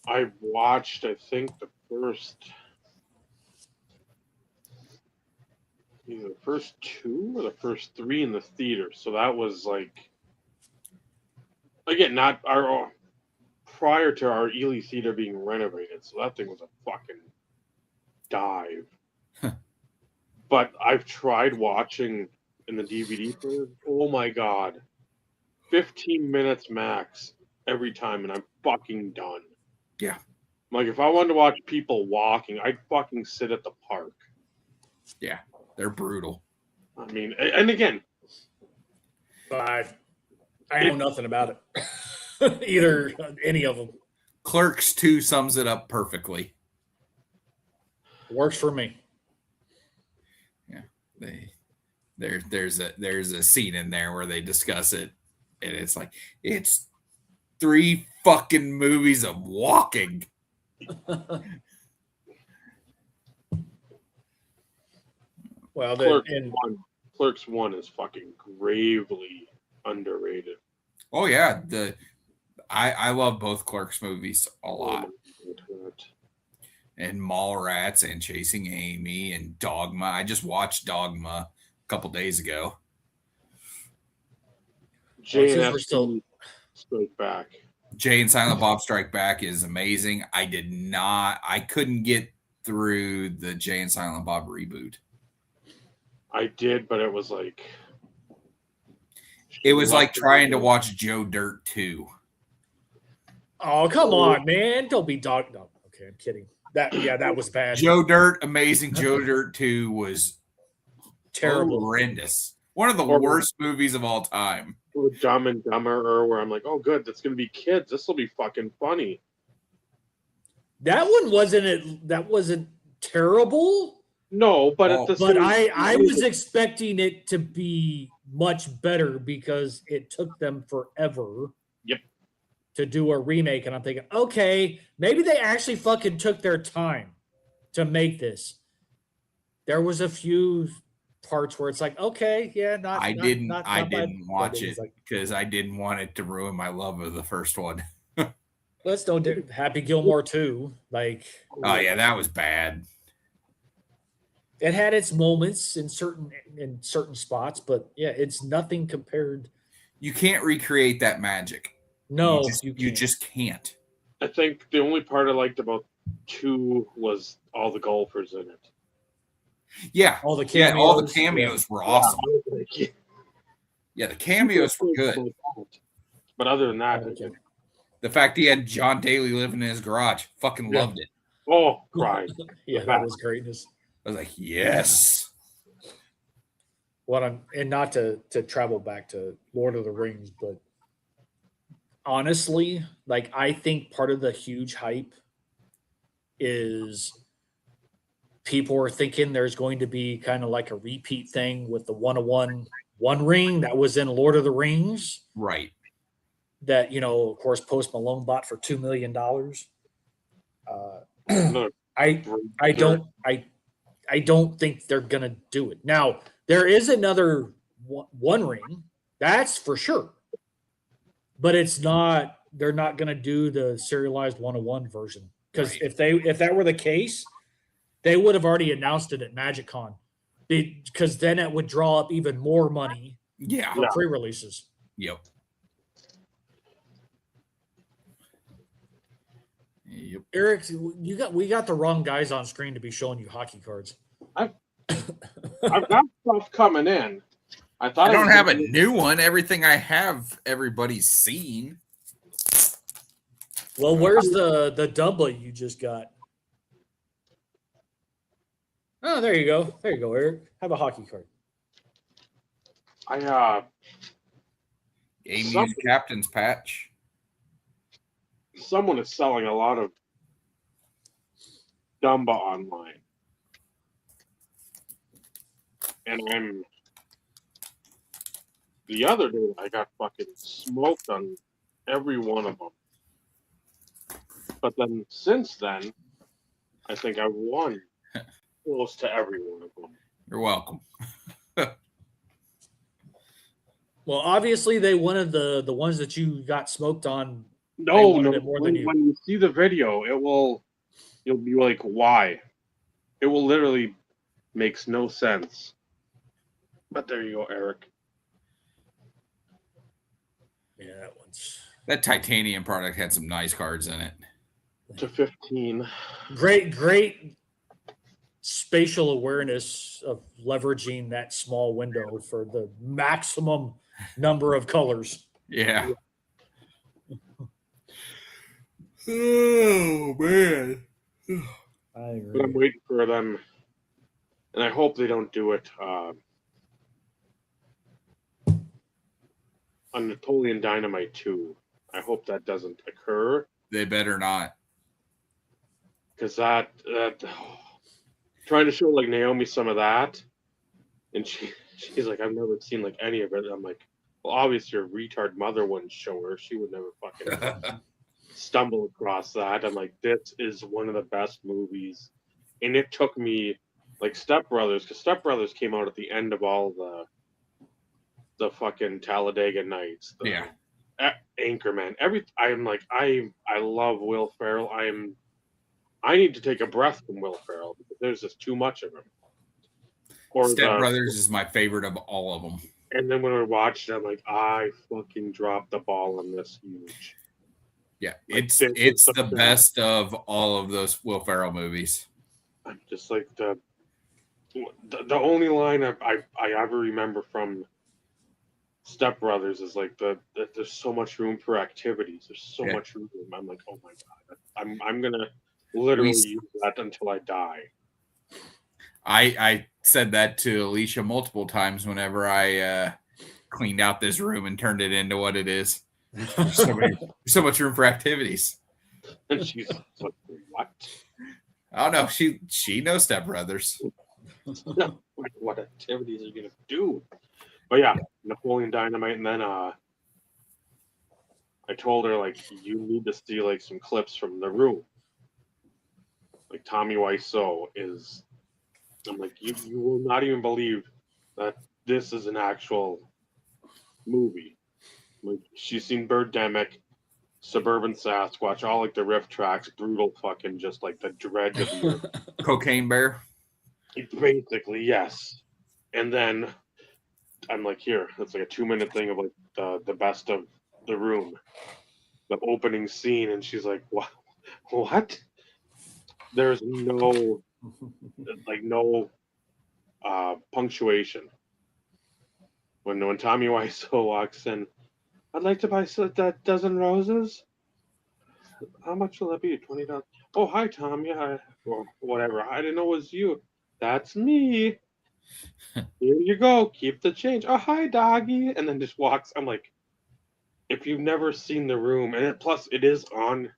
I watched, I think, either the first two or the first three in the theater. So that was like, again, not our prior to our Ely Theater being renovated. So that thing was a fucking dive. But I've tried watching in the DVD for, oh my God, 15 minutes max every time, and I'm fucking done. Yeah. Like, if I wanted to watch people walking, I'd fucking sit at the park. Yeah, they're brutal. I mean, and again, I know nothing about it. Either any of them. Clerks 2 sums it up perfectly. Works for me. Yeah. There's a scene in there where they discuss it, and it's like, it's 3 fucking movies of walking. Well, Clerks 1 is fucking gravely underrated. Oh yeah, I love both Clerks movies a lot. And Mallrats and Chasing Amy and Dogma. I just watched Dogma a couple days ago. Jay and Strike Back. Jay and Silent Bob Strike Back is amazing. I couldn't get through the Jay and Silent Bob reboot. I did, but it was like trying to watch Joe Dirt 2. Oh, come on, man. Don't be dog. No, okay, I'm kidding. That was bad. Joe Dirt, amazing. Joe Dirt 2 was terrible. Horrendous. One of the worst movies of all time. Dumb and Dumber, where I'm like, oh, good, that's going to be kids. This will be fucking funny. That one wasn't terrible. No, but I was expecting it to be much better because it took them forever. Yep. To do a remake, and I'm thinking, okay, maybe they actually fucking took their time to make this. There was a few parts where it's like, okay, yeah, I didn't watch it because I didn't want it to ruin my love of the first one. Let's don't do Happy Gilmore 2. Like, oh yeah, that was bad. It had its moments in certain spots, but yeah, it's nothing compared. You can't recreate that magic. No, you just can't. I think the only part I liked about 2 was all the golfers in it. Yeah, all the cameos were awesome. Yeah, the cameos were good. But other than that, the fact he had John Daly living in his garage, fucking loved it. Oh, cried. Yeah, that was greatness. I was like, yes. And not to travel back to Lord of the Rings, but honestly, like, I think part of the huge hype is people are thinking there's going to be kind of like a repeat thing with the 101 One Ring that was in Lord of the Rings. Right. That, you know, of course, Post Malone bought for $2 million. Another I breakthrough. I don't think they're gonna do it. Now there is another One Ring, that's for sure, but it's not. They're not gonna do the serialized 101 version because Right. if that were the case, they would have already announced it at MagicCon, because then it would draw up even more money Yeah. for pre-releases. Yep. Yep. Eric, we got the wrong guys on screen to be showing you hockey cards. I've got stuff coming in. I thought I don't was have a gonna- new one. Everything I have, everybody's seen. Well, where's the Dumba you just got? Oh, there you go. There you go, Eric. Have a hockey card. Amy's Some- captain's patch. Someone is selling a lot of Dumba online. And the other day I got fucking smoked on every one of them. But then since then, I think I've won close to every one of them. You're welcome. Well, obviously they wanted the ones that you got smoked on. No, wanted no. it more than you. When you see the video, you'll be like, why? It will literally makes no sense. But there you go, Eric. Yeah, that one's That titanium product had some nice cards in it. To 15. great spatial awareness of leveraging that small window for the maximum number of colors. Yeah. Oh man. I But I'm waiting for them, and I hope they don't do it on Napoleon Dynamite 2. I hope that doesn't occur, They better not. because that trying to show like Naomi some of that, and she's like, I've never seen like any of it. I'm like, well, obviously your retard mother wouldn't show her. She would never fucking stumble across that. I'm like, this is one of the best movies, and it took me like Step Brothers, because Step Brothers came out at the end of all the fucking Talladega Nights. Yeah. Anchorman. I'm like, I love Will Ferrell. I need to take a breath from Will Ferrell because there's just too much of him. Or Step Brothers is my favorite of all of them. And then when I watched it, I'm like, I fucking dropped the ball on this huge. Yeah, Like, it's the best of all of those Will Ferrell movies. I'm just like the only line I ever remember from Step Brothers is like that there's so much room for activities. There's so much room. I'm like, oh my god, I'm gonna literally use that until I die. I said that to Alicia multiple times whenever I cleaned out this room and turned it into what it is. There's so much room for activities. And she's like, what? Oh no, she knows Step Brothers. What activities are you gonna do? But yeah, Napoleon Dynamite, and then I told her like you need to see like some clips from The Room. Like Tommy Wiseau is, I'm like, you will not even believe that this is an actual movie. Like she's seen Birdemic, Suburban Sasquatch, all like the riff tracks, brutal fucking just like the dredge of the earth. Cocaine Bear. Basically, yes. And then I'm like, here, it's like a 2-minute thing of like the best of The Room, the opening scene, and she's like, what? There's no punctuation. When Tommy Wiseau walks in, I'd like to buy that dozen roses. How much will that be? $20. Oh, hi, Tommy. Or whatever. I didn't know it was you. That's me. Here you go. Keep the change. Oh, hi, doggy. And then just walks. I'm like, if you've never seen The Room, and plus it is on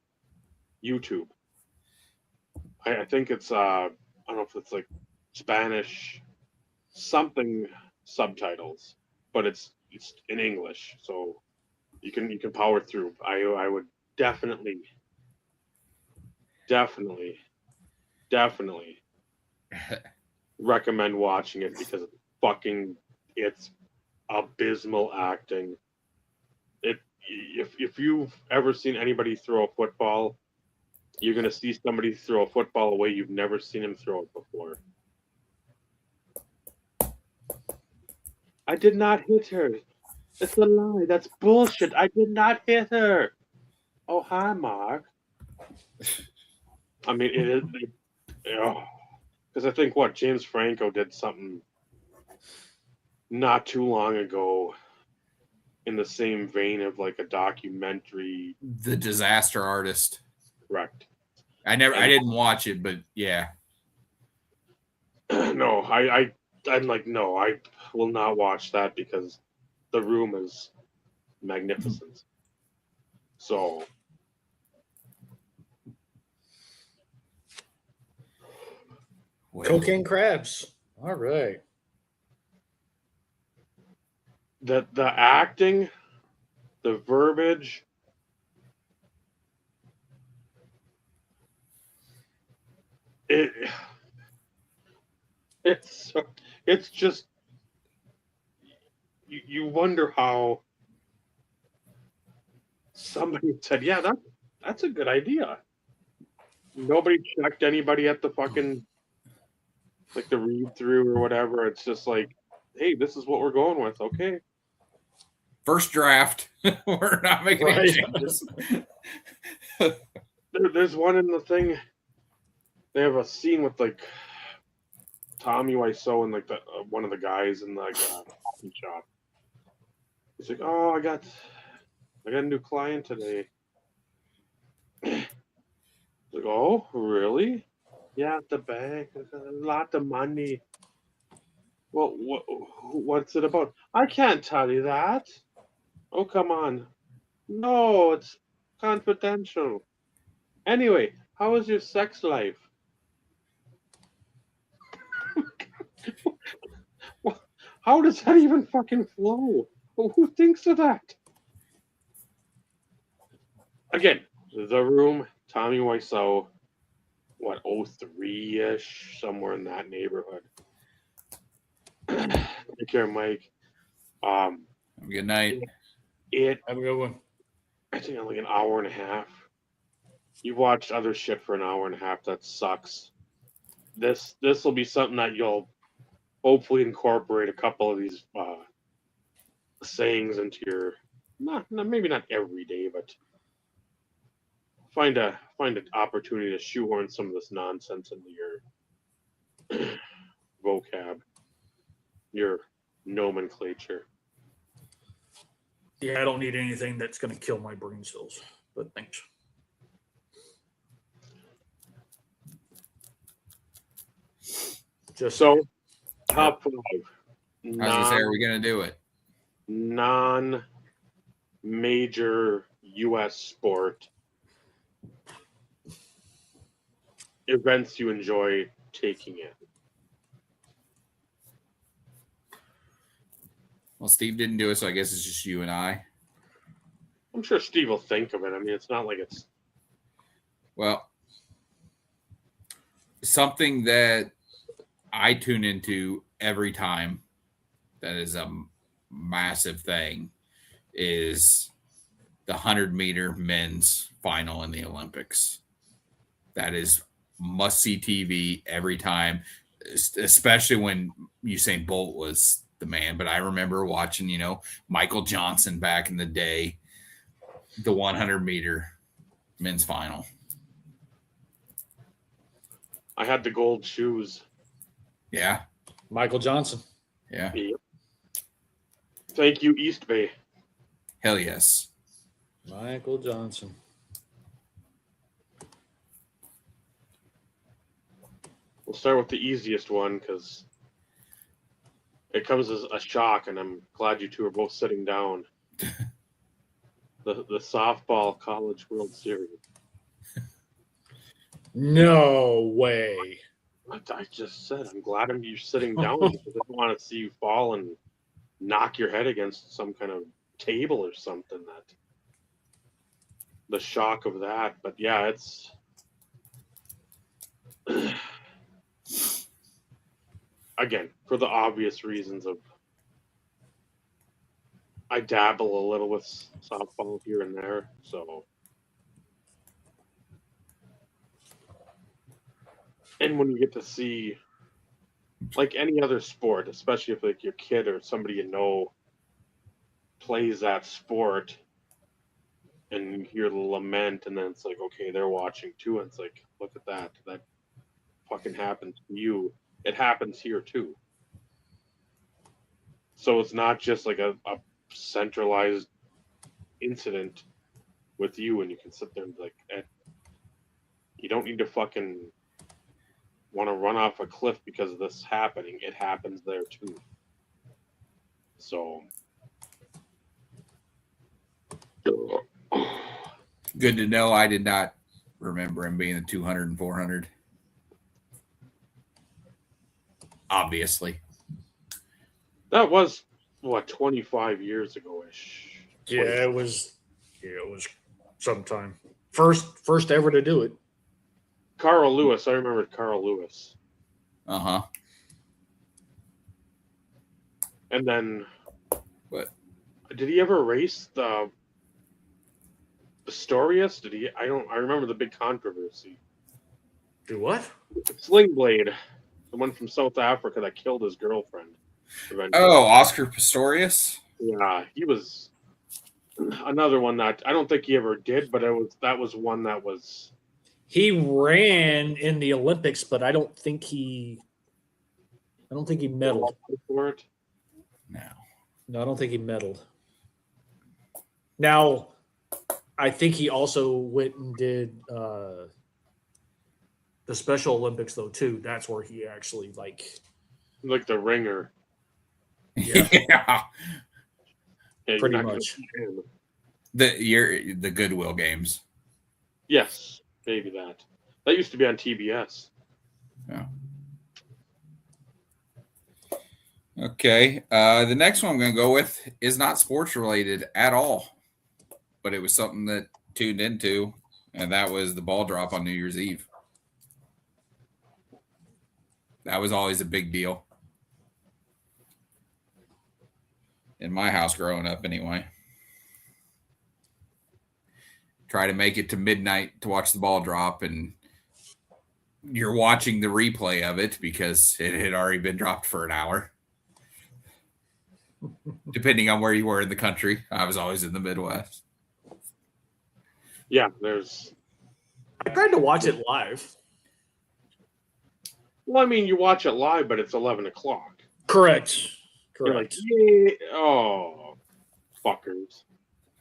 YouTube. I think it's I don't know if it's like Spanish something subtitles, but it's in English, so you can power through. I would definitely recommend watching it because it's abysmal acting. If you've ever seen anybody throw a football, you're gonna see somebody throw a football away you've never seen him throw it before. I did not hit her. It's a lie. That's bullshit. I did not hit her. Oh, hi, Mark. I mean, it is. Because I think James Franco did something not too long ago in the same vein of like a documentary. The Disaster Artist. Correct. I didn't watch it, but yeah. No, I'm like, no, I will not watch that because The Room is magnificent. So Well, Cocaine crabs. All right. the acting, the verbiage, it's just you wonder how somebody said, yeah, that's a good idea. Nobody checked anybody at the fucking like the read through or whatever. It's just like, hey, this is what we're going with. Okay. first draft. We're not making any changes. There's one in the thing. They have a scene with like Tommy Wiseau and like the one of the guys in like coffee shop. He's like, "Oh, I got a new client today." Like, "Oh, really? Yeah, at the bank, a lot of money." Well, what's it about? I can't tell you that. Oh, come on. No, it's confidential. Anyway, how is your sex life? How does that even fucking flow? Who thinks of that? Again, The Room, Tommy Wiseau, 03-ish, somewhere in that neighborhood. Take care, Mike. Good night. Have a good one. I think like an hour and a half. You've watched other shit for an hour and a half. That sucks. This will be something that you'll hopefully incorporate a couple of these sayings into your maybe not every day, but find an opportunity to shoehorn some of this nonsense into your vocab, your nomenclature. Yeah, I don't need anything that's going to kill my brain cells, but thanks. Just So, top 5. I was gonna say, are we gonna do it? Non-major U.S. sport events you enjoy taking in. Well, Steve didn't do it, so I guess it's just you and I. I'm sure Steve will think of it. I mean, it's not like it's Well, something that I tune into every time that is a massive thing is the 100-meter men's final in the Olympics. That is must-see TV every time, especially when Usain Bolt was the man. But I remember watching, Michael Johnson back in the day, the 100-meter men's final. I had the gold shoes. Yeah. Michael Johnson. Yeah. Yep. Thank you, East Bay. Hell yes. Michael Johnson. We'll start with the easiest one because it comes as a shock, and I'm glad you two are both sitting down. The softball College World Series. No way. I just said I'm glad you're sitting down because I don't want to see you fall and knock your head against some kind of table or something. That the shock of that, but yeah, it's again for the obvious reasons of I dabble a little with softball here and there, so. And when you get to see, like any other sport, especially if like your kid or somebody you know plays that sport, and you hear the lament, and then it's like, okay, they're watching too, and it's like, look at that, that fucking happens to you. It happens here too. So it's not just like a centralized incident with you, and you can sit there and be like, you don't need to fucking want to run off a cliff because of this happening. It happens there too. So Good to know. I did not remember him being the 200 and 400. Obviously. that was what 25 years ago ish. Yeah, it was sometime. First ever to do it. Carl Lewis. I remember Carl Lewis. Uh-huh. And then What? did he ever race the Pistorius? Did he? I remember the big controversy. Do what? Sling Blade, the one from South Africa that killed his girlfriend. Eventually. Oh, Oscar Pistorius? Yeah, he was another one that I don't think he ever did, but that was one that was. He ran in the Olympics, but I don't think he medaled. For it. No, I don't think he medaled. Now, I think he also went and did the Special Olympics though too. That's where he actually like the ringer. Yeah. Yeah. Yeah, Pretty you're not gonna much. see him. The Goodwill games. Yes, maybe that. That used to be on TBS. Yeah. Okay. The next one I'm going to go with is not sports related at all, but it was something that tuned into, and that was the ball drop on New Year's Eve. That was always a big deal in my house growing up, anyway. Try to make it to midnight to watch the ball drop, and you're watching the replay of it because it had already been dropped for an hour. Depending on where you were in the country. I was always in the Midwest. Yeah, there's. I tried to watch it live. Well, I mean, you watch it live, but it's 11 o'clock. Correct. You're like, yeah, oh, fuckers.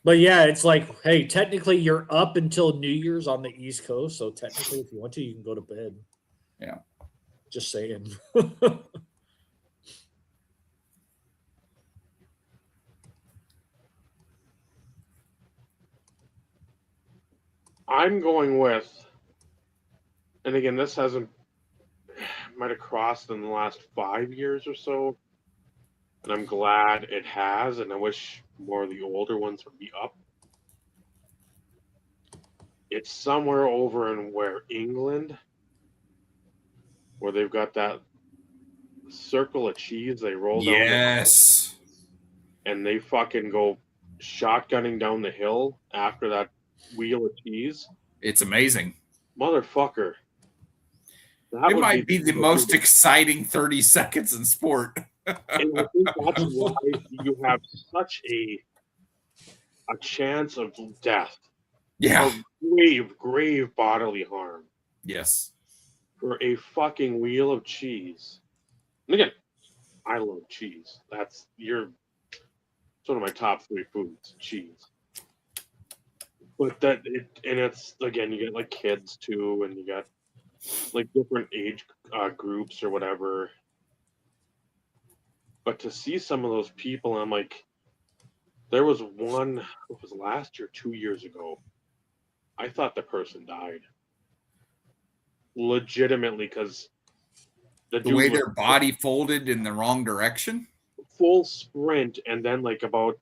But yeah, it's like, hey, technically you're up until New Year's on the East Coast, so technically if you want to, you can go to bed. Yeah. Just saying. I'm going with, and again, this might have crossed in the last 5 years or so, and I'm glad it has, and I wish more of the older ones would be up. It's somewhere over in England, where they've got that circle of cheese they roll down. Yes. And they fucking go shotgunning down the hill after that wheel of cheese. It's amazing. Motherfucker. It might be the most exciting 30 seconds in sport. And I think that's why you have such a chance of death. Yeah. Of grave bodily harm. Yes. For a fucking wheel of cheese. And again, I love cheese. It's one of my top 3 foods, cheese. But it's again, you get like kids too, and you got like different age groups or whatever. But to see some of those people, I'm like, there was one, it was last year, 2 years ago. I thought the person died. Legitimately, because The dude way was their body folded in the wrong direction. full sprint, and then like about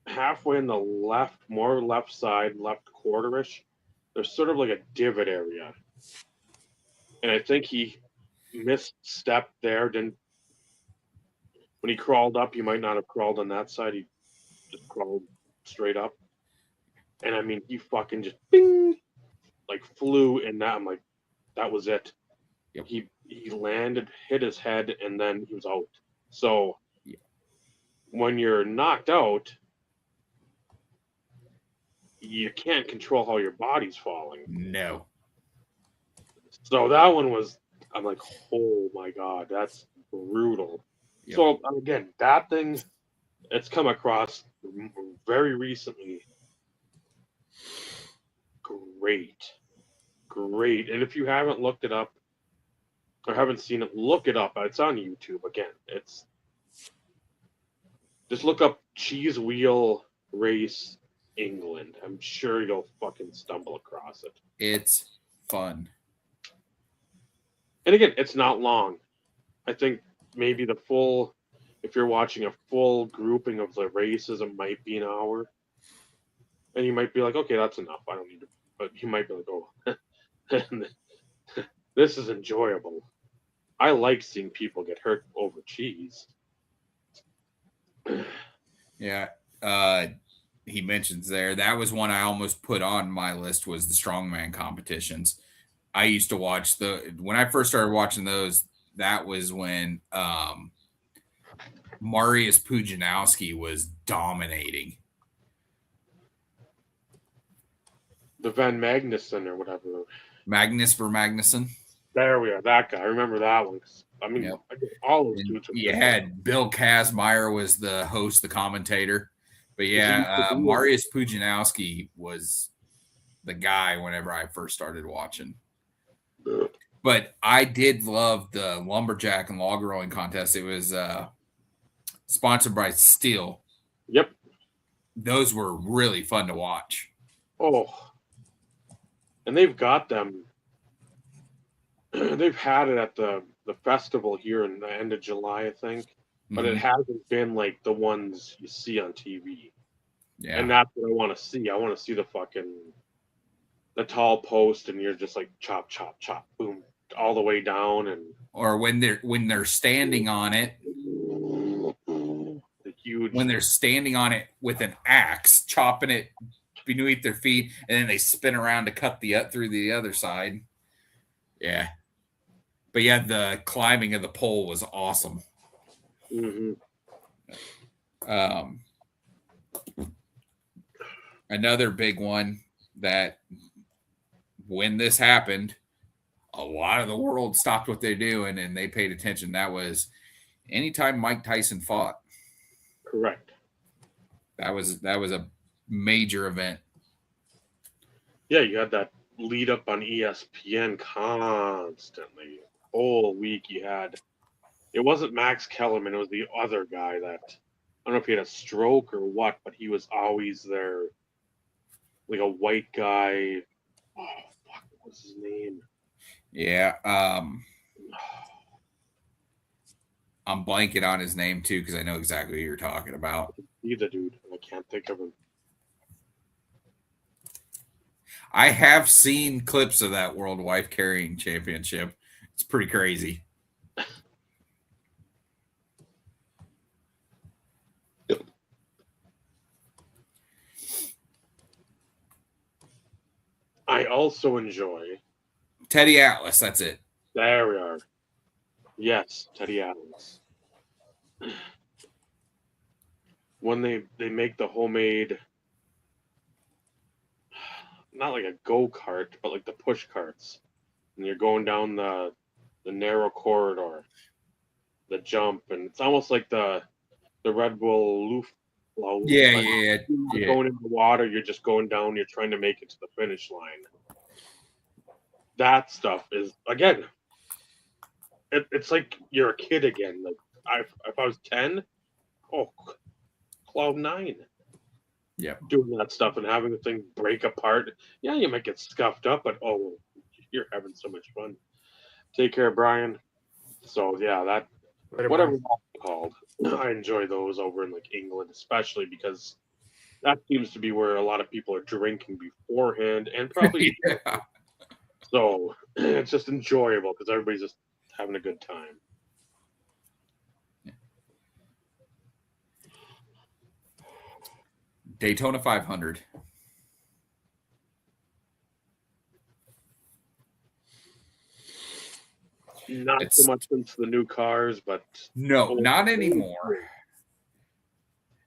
halfway in the left, more left side, left quarterish, there's sort of like a divot area, and I think he misstepped there. Didn't when he crawled up, he might not have crawled on that side. He just crawled straight up, and I mean, he fucking just bing, like flew in that. I'm like, that was it. Yep. He landed, hit his head, and then he was out. So Yeah. when you're knocked out, you can't control how your body's falling. No. So that one was, I'm like, oh my God, that's brutal. Yep. So again, that thing, it's come across very recently. Great. And if you haven't looked it up or haven't seen it, look it up. It's on YouTube. Again, it's just look up cheese wheel race England. I'm sure you'll fucking stumble across it. It's fun. And again, it's not long. I think maybe if you're watching a full grouping of the races, it might be an hour. And you might be like, okay, that's enough. I don't need to. But you might be like, oh, this is enjoyable. I like seeing people get hurt over cheese. Yeah. He mentions there, that was one I almost put on my list, was the strongman competitions. I used to watch when I first started watching those, that was when Mariusz Pudzianowski was dominating. The Van Magnussen or whatever. Magnus for Magnuson. There we are. That guy. I remember that one. I mean, Yep. all those dudes. You had Bill Kazmaier was the host, the commentator. But yeah, He- Mariusz Pudzianowski was the guy whenever I first started watching. But I did love the lumberjack and log rolling contest. It was sponsored by Steel. Yep. Those were really fun to watch. Oh. And they've got them. They've had it at the festival here in the end of July, I think. But it hasn't been like the ones you see on TV. Yeah. And that's what I want to see. I want to see the tall post, and you're just like chop, chop, chop, boom, all the way down, and or when they're standing on it, the huge. when they're standing on it with an axe, chopping it beneath their feet, and then they spin around to cut through the other side. Yeah. But yeah, the climbing of the pole was awesome. Mm-hmm. Another big one that when this happened, a lot of the world stopped what they're doing and they paid attention. That was anytime Mike Tyson fought. Correct. That was a major event. Yeah, you had that lead up on ESPN constantly. Whole week you had. It wasn't Max Kellerman. It was the other guy that I don't know if he had a stroke or what, but he was always there. Like a white guy. Oh fuck, what was his name? Yeah. I'm blanking on his name too because I know exactly who you're talking about. He's the dude. I can't think of him. I have seen clips of that World Wife Carrying Championship. It's pretty crazy. I also enjoy Teddy Atlas. That's it. There we are. Yes, Teddy Atlas. When they make the homemade, not like a go-kart, but like the push carts, and you're going down the narrow corridor, the jump, and it's almost like the Red Bull Loof. Yeah. Going in the water, you're just going down. You're trying to make it to the finish line. That stuff is again. It's like you're a kid again. Like if I was 10, cloud 9. Yeah, doing that stuff and having the thing break apart. Yeah, you might get scuffed up, but you're having so much fun. Take care, Brian. So yeah, that Later, whatever Brian. it's called, I enjoy those over in like England, especially because that seems to be where a lot of people are drinking beforehand and probably Yeah. so it's just enjoyable because everybody's just having a good time. Daytona 500. Not It's so much since the new cars, but no, old- not old anymore.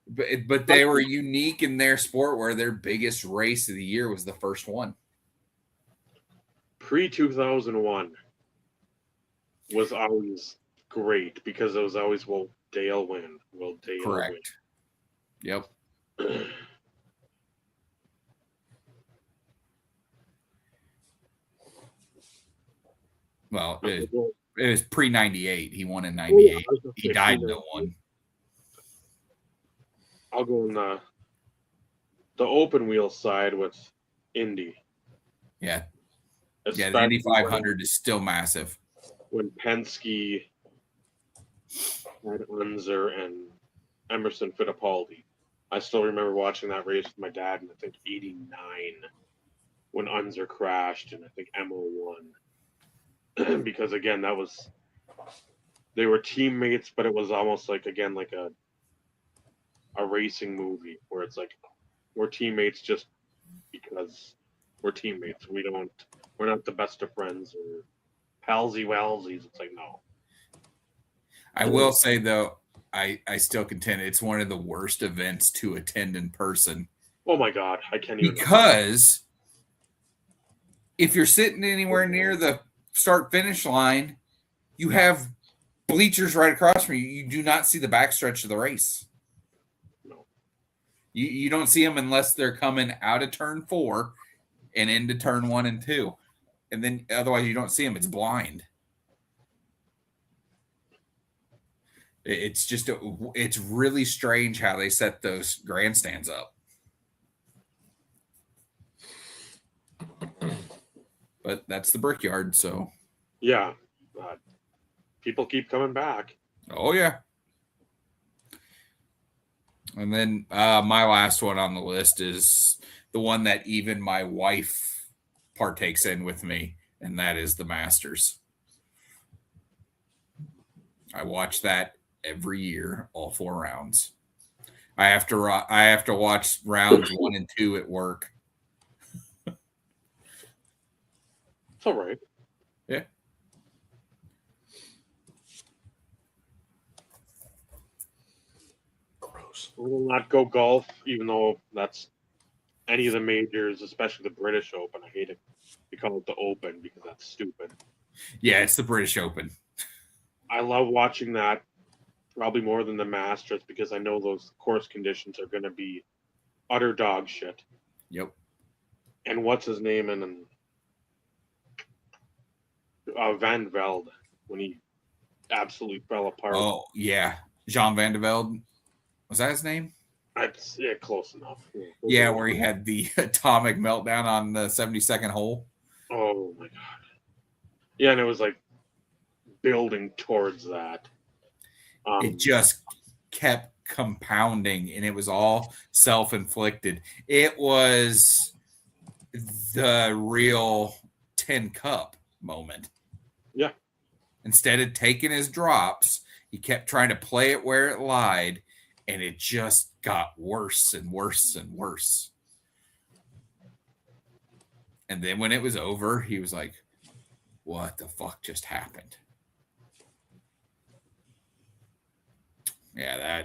school. But they were unique in their sport where their biggest race of the year was the first one. Pre-2001 was always great because it was always, will Dale win? Will Dale Correct. Yep. win? Well, I'll it go- was pre 98. He won in oh, yeah, 98. I was gonna He say died in pre-98. 01. I'll go on the open wheel side with Indy. Yeah. Yeah, the Especially Indy 500 is still massive. when Penske had Unser and Emerson Fittipaldi. I still remember watching that race with my dad in I think '89 when Unser crashed and I think Emma won. Because again, that was they were teammates, but it was almost like again like a racing movie where it's like we're teammates just because we're teammates. We're not the best of friends or palsy wellsies. It's like no. I will say, though, I still contend it's one of the worst events to attend in person Oh my god, I can't even. because if you're sitting anywhere near the start finish line, you have bleachers right across from you. You do not see the backstretch of the race. No. You don't see them unless they're coming out of turn 4 and into turn 1 and 2. And then otherwise you don't see them. It's blind. It's just it's really strange how they set those grandstands up. But that's the Brickyard, so Yeah, people keep coming back. oh yeah. And then my last one on the list is the one that even my wife partakes in with me, and that is the Masters. I watch that every year, all 4 rounds. I have to watch rounds 1 and 2 at work. It's all right. Yeah. Gross. We will not go golf, even though that's any of the majors, especially the British Open. I hate it. We call it the Open because that's stupid. Yeah, it's the British Open. I love watching that probably more than the Masters because I know those course conditions are going to be utter dog shit. Yep. And what's his name in Van Velde when he absolutely fell apart. Oh, yeah. Jean Van de Velde. Was that his name? It's close enough. Yeah, where he had the atomic meltdown on the 72nd hole. Oh my god. Yeah, and it was like building towards that. It just kept compounding, and it was all self-inflicted. It was the real tin cup moment. Yeah. Instead of taking his drops, he kept trying to play it where it lied, and it just got worse and worse and worse. And then when it was over, he was like, what the fuck just happened? Yeah,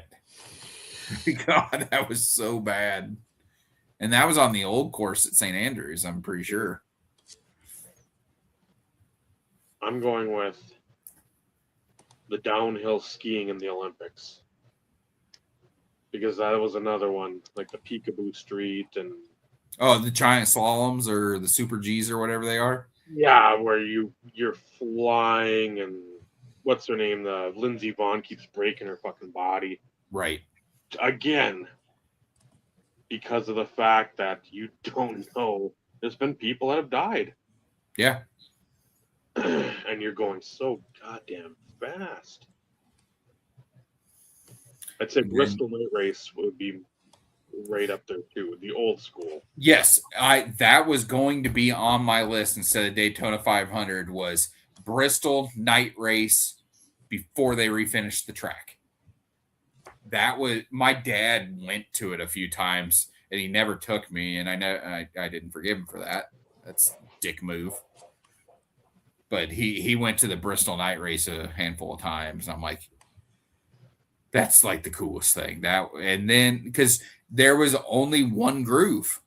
God, that was so bad. And that was on the old course at St. Andrews, I'm pretty sure. I'm going with the downhill skiing in the Olympics. Because that was another one, like the Peekaboo Street and Oh, the giant slaloms or the super G's or whatever they are. yeah, where you're flying and what's her name? The Lindsey Vonn keeps breaking her fucking body. Right. Again, because of the fact that you don't know, there's been people that have died. Yeah. And you're going so goddamn fast. I'd say And then- Bristol Night Race would be right up there too, the old school. Yes, that was going to be on my list instead of Daytona 500 was Bristol Night Race before they refinished the track. That was my dad went to it a few times and he never took me, and I know I didn't forgive him for that. That's dick move. But he went to the Bristol Night Race a handful of times. And I'm like, that's like the coolest thing. And then because there was only one groove.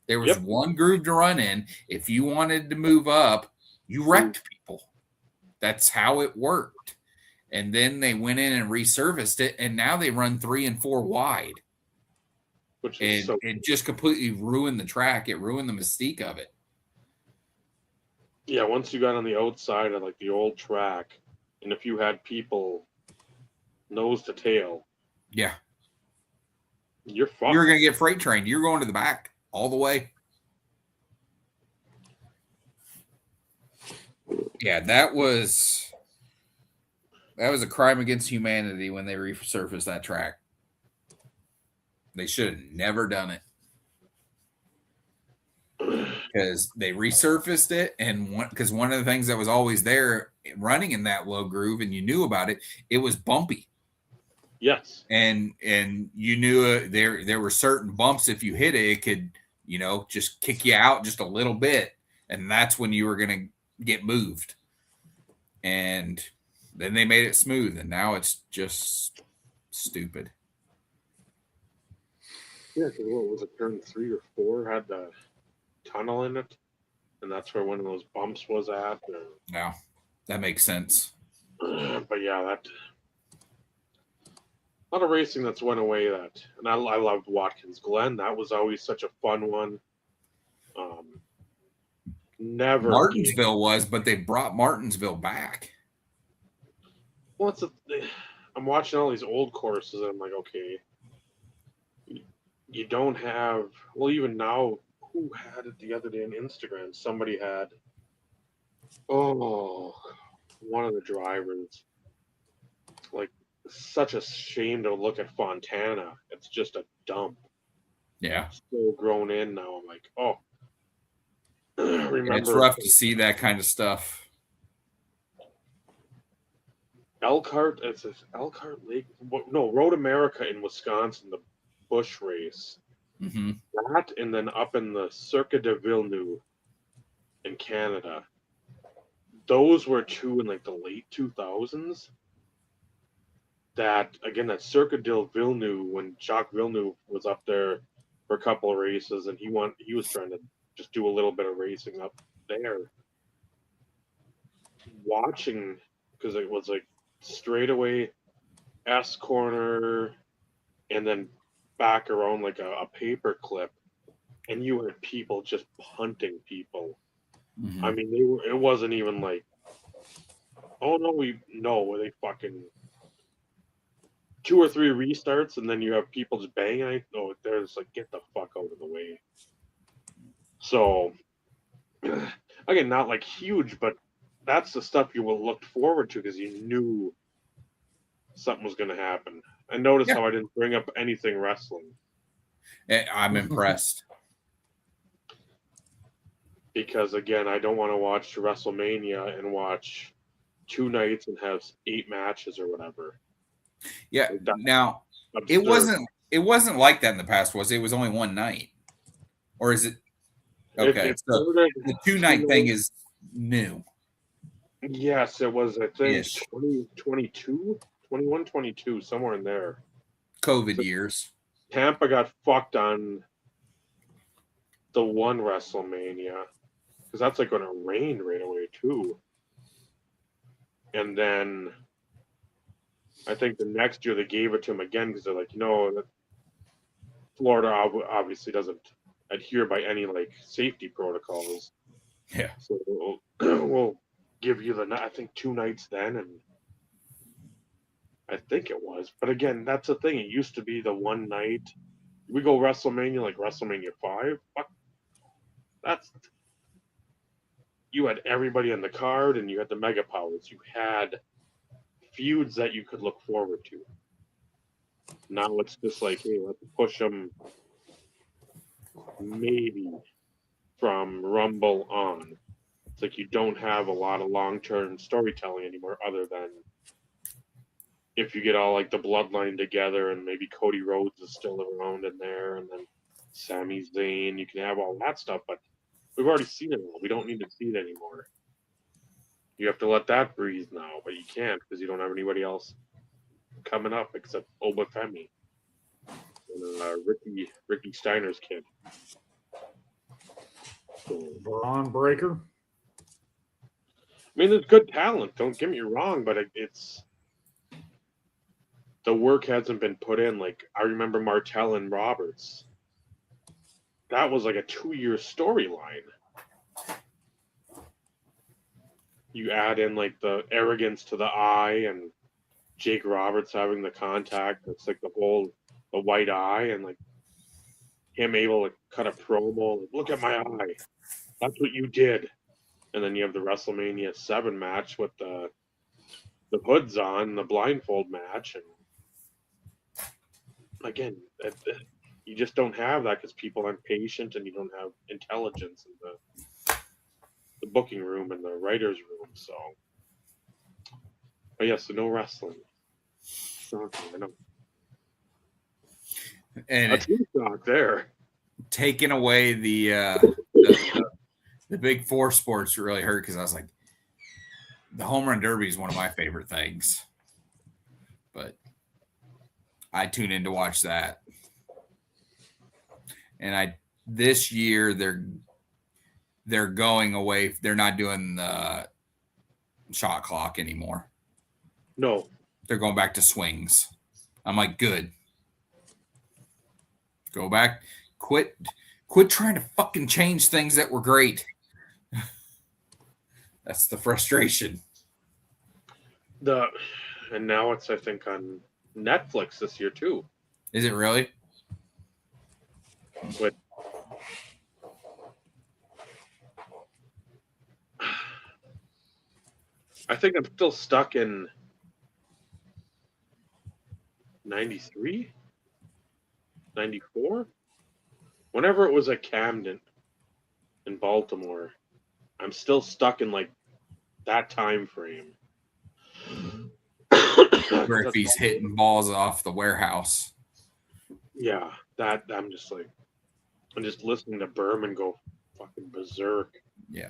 There was one groove to run in. If you wanted to move up, you wrecked people. That's how it worked. And then they went in and resurfaced it, and now they run 3 and 4 wide. Which is so It just completely ruined the track. It ruined the mystique of it. yeah, once you got on the outside of like the old track, and if you had people nose to tail, Yeah. you're fucked. You're going to get freight trained. You're going to the back all the way. Yeah, that was a crime against humanity when they resurfaced that track. They should have never done it. Because they resurfaced it, and because one of the things that was always there running in that low groove, and you knew about it, it was bumpy. Yes. And you knew there were certain bumps. If you hit it could, just kick you out just a little bit. And that's when you were going to get moved. And then they made it smooth. And now it's just stupid. Yeah, because what was it, turn 3 or 4 had the tunnel in it? And that's where one of those bumps was at. Yeah, that makes sense. But yeah, that a lot of racing that's went away. And I loved Watkins Glen. That was always such a fun one. Never Martinsville was, but they brought Martinsville back. Well, I'm watching all these old courses, and I'm like, okay, you don't have. Well, even now, who had it the other day on Instagram? Somebody had. Oh, one of the drivers. Like, such a shame to look at Fontana. It's just a dump. Yeah. So grown in now. I'm like, oh. Remember, it's rough to see that kind of stuff. Elkhart, it's Elkhart Lake. No, Road America in Wisconsin, the Bush race. Mm-hmm. That, and then up in the Circuit de Villeneuve in Canada. Those were two in like the late 2000s. That Circuit de Villeneuve, when Jacques Villeneuve was up there for a couple of races, and he was trying to just do a little bit of racing up there. Watching, because it was like straightaway S corner, and then back around like a paper clip, and you had people just punting people. Mm-hmm. I mean, it wasn't even like, oh no, they fucking 2 or 3 restarts, and then you have people just banging. They're just like, get the fuck out of the way. So, again, not like huge, but that's the stuff you will look forward to because you knew something was going to happen. And notice how I didn't bring up anything wrestling. I'm impressed. Because, again, I don't want to watch WrestleMania and watch 2 nights and have 8 matches or whatever. Yeah. Now, absurd. it wasn't like that in the past, was it? It was only one night. Or is it? Okay. So the 2-night thing is new. Yes, it was, I think, Ish. 2022, 21, 22, somewhere in there. COVID years. Tampa got fucked on the one WrestleMania because that's like going to rain right away too. And then I think the next year they gave it to him again because they're like, Florida obviously doesn't adhere by any like safety protocols. Yeah. So we'll give you I think 2 nights then, and I think it was. But again, that's the thing. It used to be the one night. We go WrestleMania like WrestleMania 5. Fuck. You had everybody on the card, and you had the Mega Powers. You had feuds that you could look forward to. Now it's just like, hey, let's push them maybe from Rumble on. It's like you don't have a lot of long-term storytelling anymore, other than if you get all like the bloodline together and maybe Cody Rhodes is still around in there, and then Sami Zayn, you can have all that stuff, but we've already seen it all. We don't need to see it anymore. You have to let that breathe now, but you can't because you don't have anybody else coming up except Obafemi and Ricky Steiner's kid. So, Braun Breaker. I mean, there's good talent. Don't get me wrong, but it's the work hasn't been put in. Like I remember Martel and Roberts. That was like a 2-year storyline. You add in like the arrogance to the eye and Jake Roberts having the contact. It's like the white eye and like him able to cut a promo. Like, look at my eye. That's what you did. And then you have the WrestleMania 7 match with the hoods on, the blindfold match, and again, you just don't have that because people aren't patient, and you don't have intelligence in the booking room and the writers' room. So, but yes, so no wrestling. I know. And That's good talk there. taking away the big four sports really hurt because I was like, the home run derby is one of my favorite things, but I tune in to watch that. And this year they're going away. They're not doing the shot clock anymore. No, They're going back to swings. I'm like, good. Go back. Quit trying to fucking change things that were great. That's the frustration. and now it's I think on Netflix this year too. Is it really? With I think I'm still stuck in 93, 94. Whenever it was at Camden in Baltimore, I'm still stuck in like that time frame. Griffey's hitting balls off the warehouse. Yeah, that I'm just listening to Berman go fucking berserk. Yeah.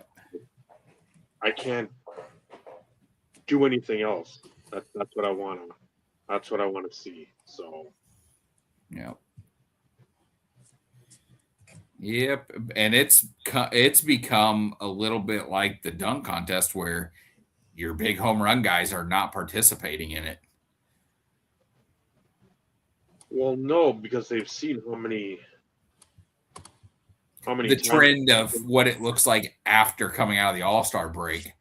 I can't do anything else. That's what I want to. That's what I want to see. So. Yeah. Yep, and it's become a little bit like the dunk contest where your big home run guys are not participating in it. Well, no, because they've seen how many The trend of what it looks like after coming out of the All-Star break.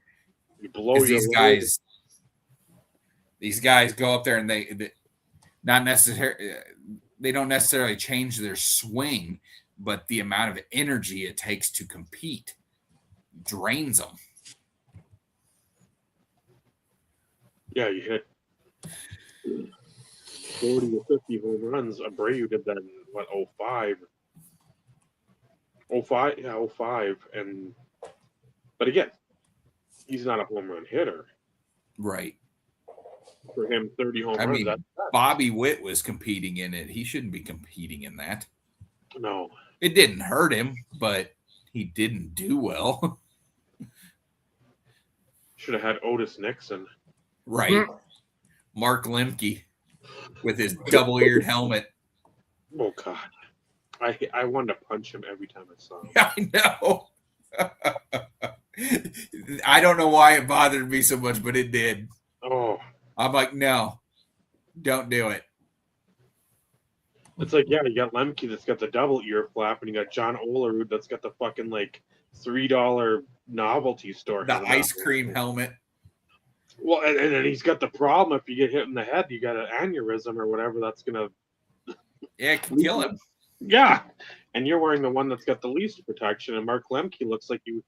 you blow your These guys go up there and they don't necessarily change their swing, but the amount of energy it takes to compete drains them. Yeah, you hit 40 or 50 home runs. Abreu did that in what 05? 05, yeah, 05. But again, he's not a home run hitter. Right. For him, 30 home I runs. mean, Bobby Witt was competing in it. He shouldn't be competing in that. No. It didn't hurt him, but he didn't do well. Should have had Otis Nixon. Right. Mark Lemke with his double-eared helmet. Oh, God. I wanted to punch him every time I saw him. I know. I don't know why it bothered me so much, but it did. Oh. I'm like, no, don't do it. It's like, yeah, you got Lemke that's got the double ear flap, and you got John Olerud that's got the fucking, like, $3 novelty store. The ice cream helmet. Well, and then he's got the problem if you get hit in the head, you got an aneurysm or whatever that's going to... Yeah, it can kill him. Yeah, and you're wearing the one that's got the least protection, and Mark Lemke looks like he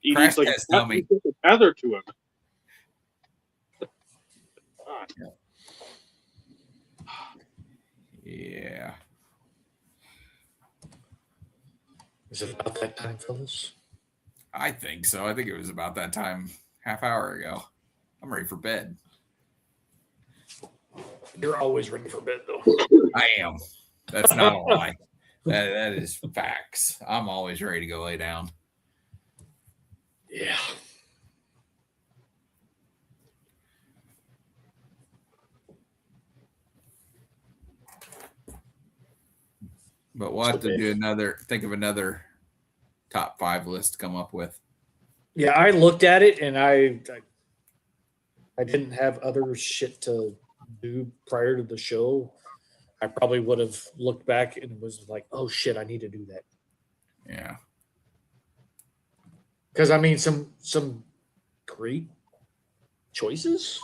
needs like a tether to him. God. Yeah. Is it about that time, fellas? I think so. I think it was about that time, half hour ago. I'm ready for bed. You're always ready for bed, though. I am. That's not a lie. That is facts. I'm always ready to go lay down. Yeah. But we'll have to do think of another top 5 list to come up with. Yeah, I looked at it and I didn't have other shit to do prior to the show. I probably would have looked back and was like, "Oh shit, I need to do that." Yeah. Because I mean, some great choices.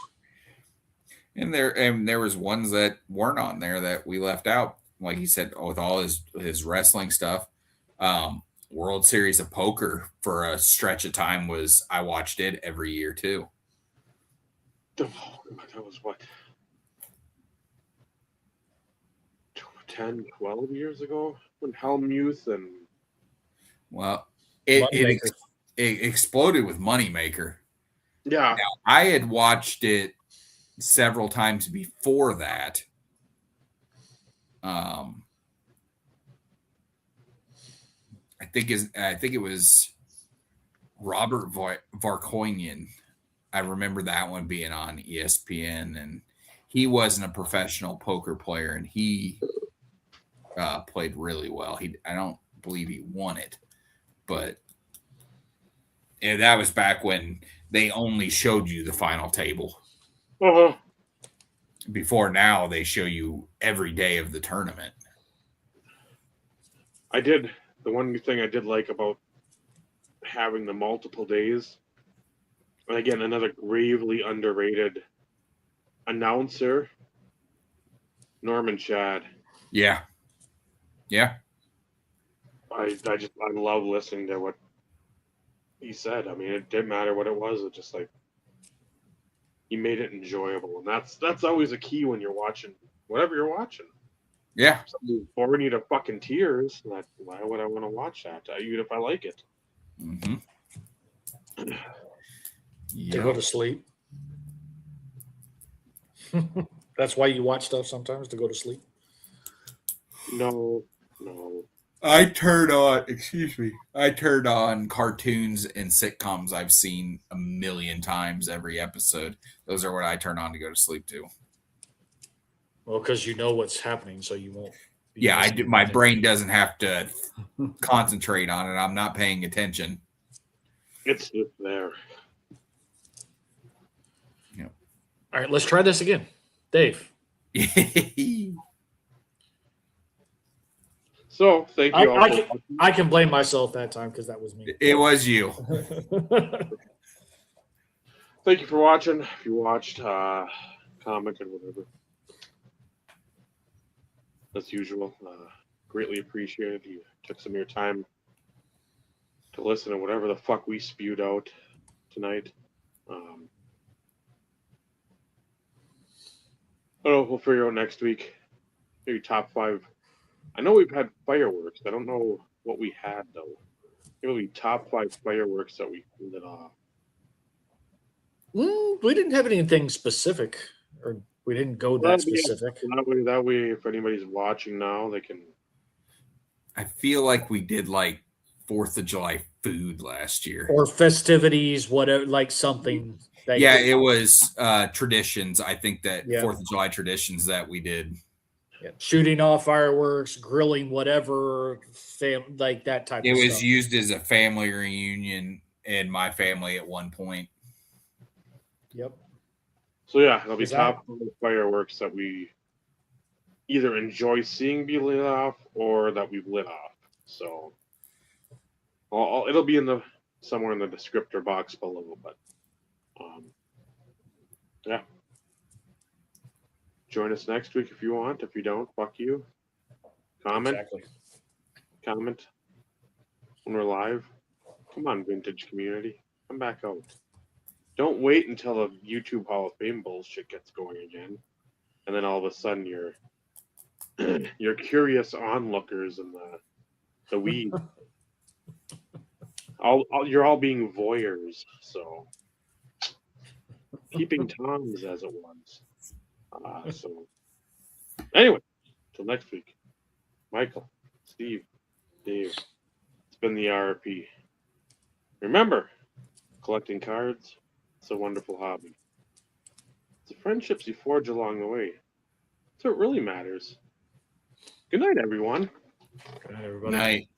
And there was ones that weren't on there that we left out. Like he said, with all his wrestling stuff. World Series of Poker for a stretch of time I watched it every year too. That was what? 10, 12 years ago when Helmuth and Well, it exploded with Moneymaker. yeah, Now, I had watched it several times before that. I think it was Robert Varkoinian. I remember that one being on ESPN, and he wasn't a professional poker player, and he played really well. I don't believe he won it, but that was back when they only showed you the final table. uh-huh. Before now, they show you every day of the tournament. The one thing I did like about having the multiple days, and again, another gravely underrated announcer, Norman Shad. Yeah. I love listening to what he said. I mean, it didn't matter what it was. It just like he made it enjoyable, and that's always a key when you're watching whatever you're watching. Yeah. Something boring you to fucking tears. Like, why would I want to watch that? Even if I like it. Mm-hmm. To go to sleep. That's why you watch stuff sometimes, to go to sleep. No. I turned on cartoons and sitcoms I've seen a million times every episode. Those are what I turn on to go to sleep to. Well, because you know what's happening, so you won't. Yeah, I do. My brain doesn't have to concentrate on it. I'm not paying attention. It's there. Yeah. All right, let's try this again. Dave. So, thank you all. I can blame myself that time because that was me. It was you. Thank you for watching. If you watched, comment and whatever. As usual, greatly appreciated. You took some of your time to listen to whatever the fuck we spewed out tonight. I don't know. We'll figure out next week. Maybe top 5. I know we've had fireworks. I don't know what we had though. It will be top 5 fireworks that we lit off. We didn't have anything specific, or we didn't go that specific. That way, if anybody's watching now, they can. I feel like we did like 4th of July food last year, or festivities, whatever, like something. It was traditions. I think that 4th of July traditions that we did. Yeah. Shooting off fireworks, grilling, whatever, like that type of stuff. It was used as a family reunion in my family at one point. Yep. So yeah, it'll be top 5 fireworks that we either enjoy seeing be lit off or that we've lit off. So it'll be somewhere in the descriptor box below. But yeah. Join us next week if you want. If you don't, fuck you. Comment when we're live. Come on, vintage community. Come back out. Don't wait until the YouTube Hall of Fame bullshit gets going again, and then all of a sudden you're curious onlookers and the weed. You're all being voyeurs. So peeping toms, as it was. So anyway, till next week. Michael, Steve, Dave. It's been the RP. Remember, collecting cards, it's a wonderful hobby. It's the friendships you forge along the way. That's what really matters. Good night, everyone. Good night, everybody. Night.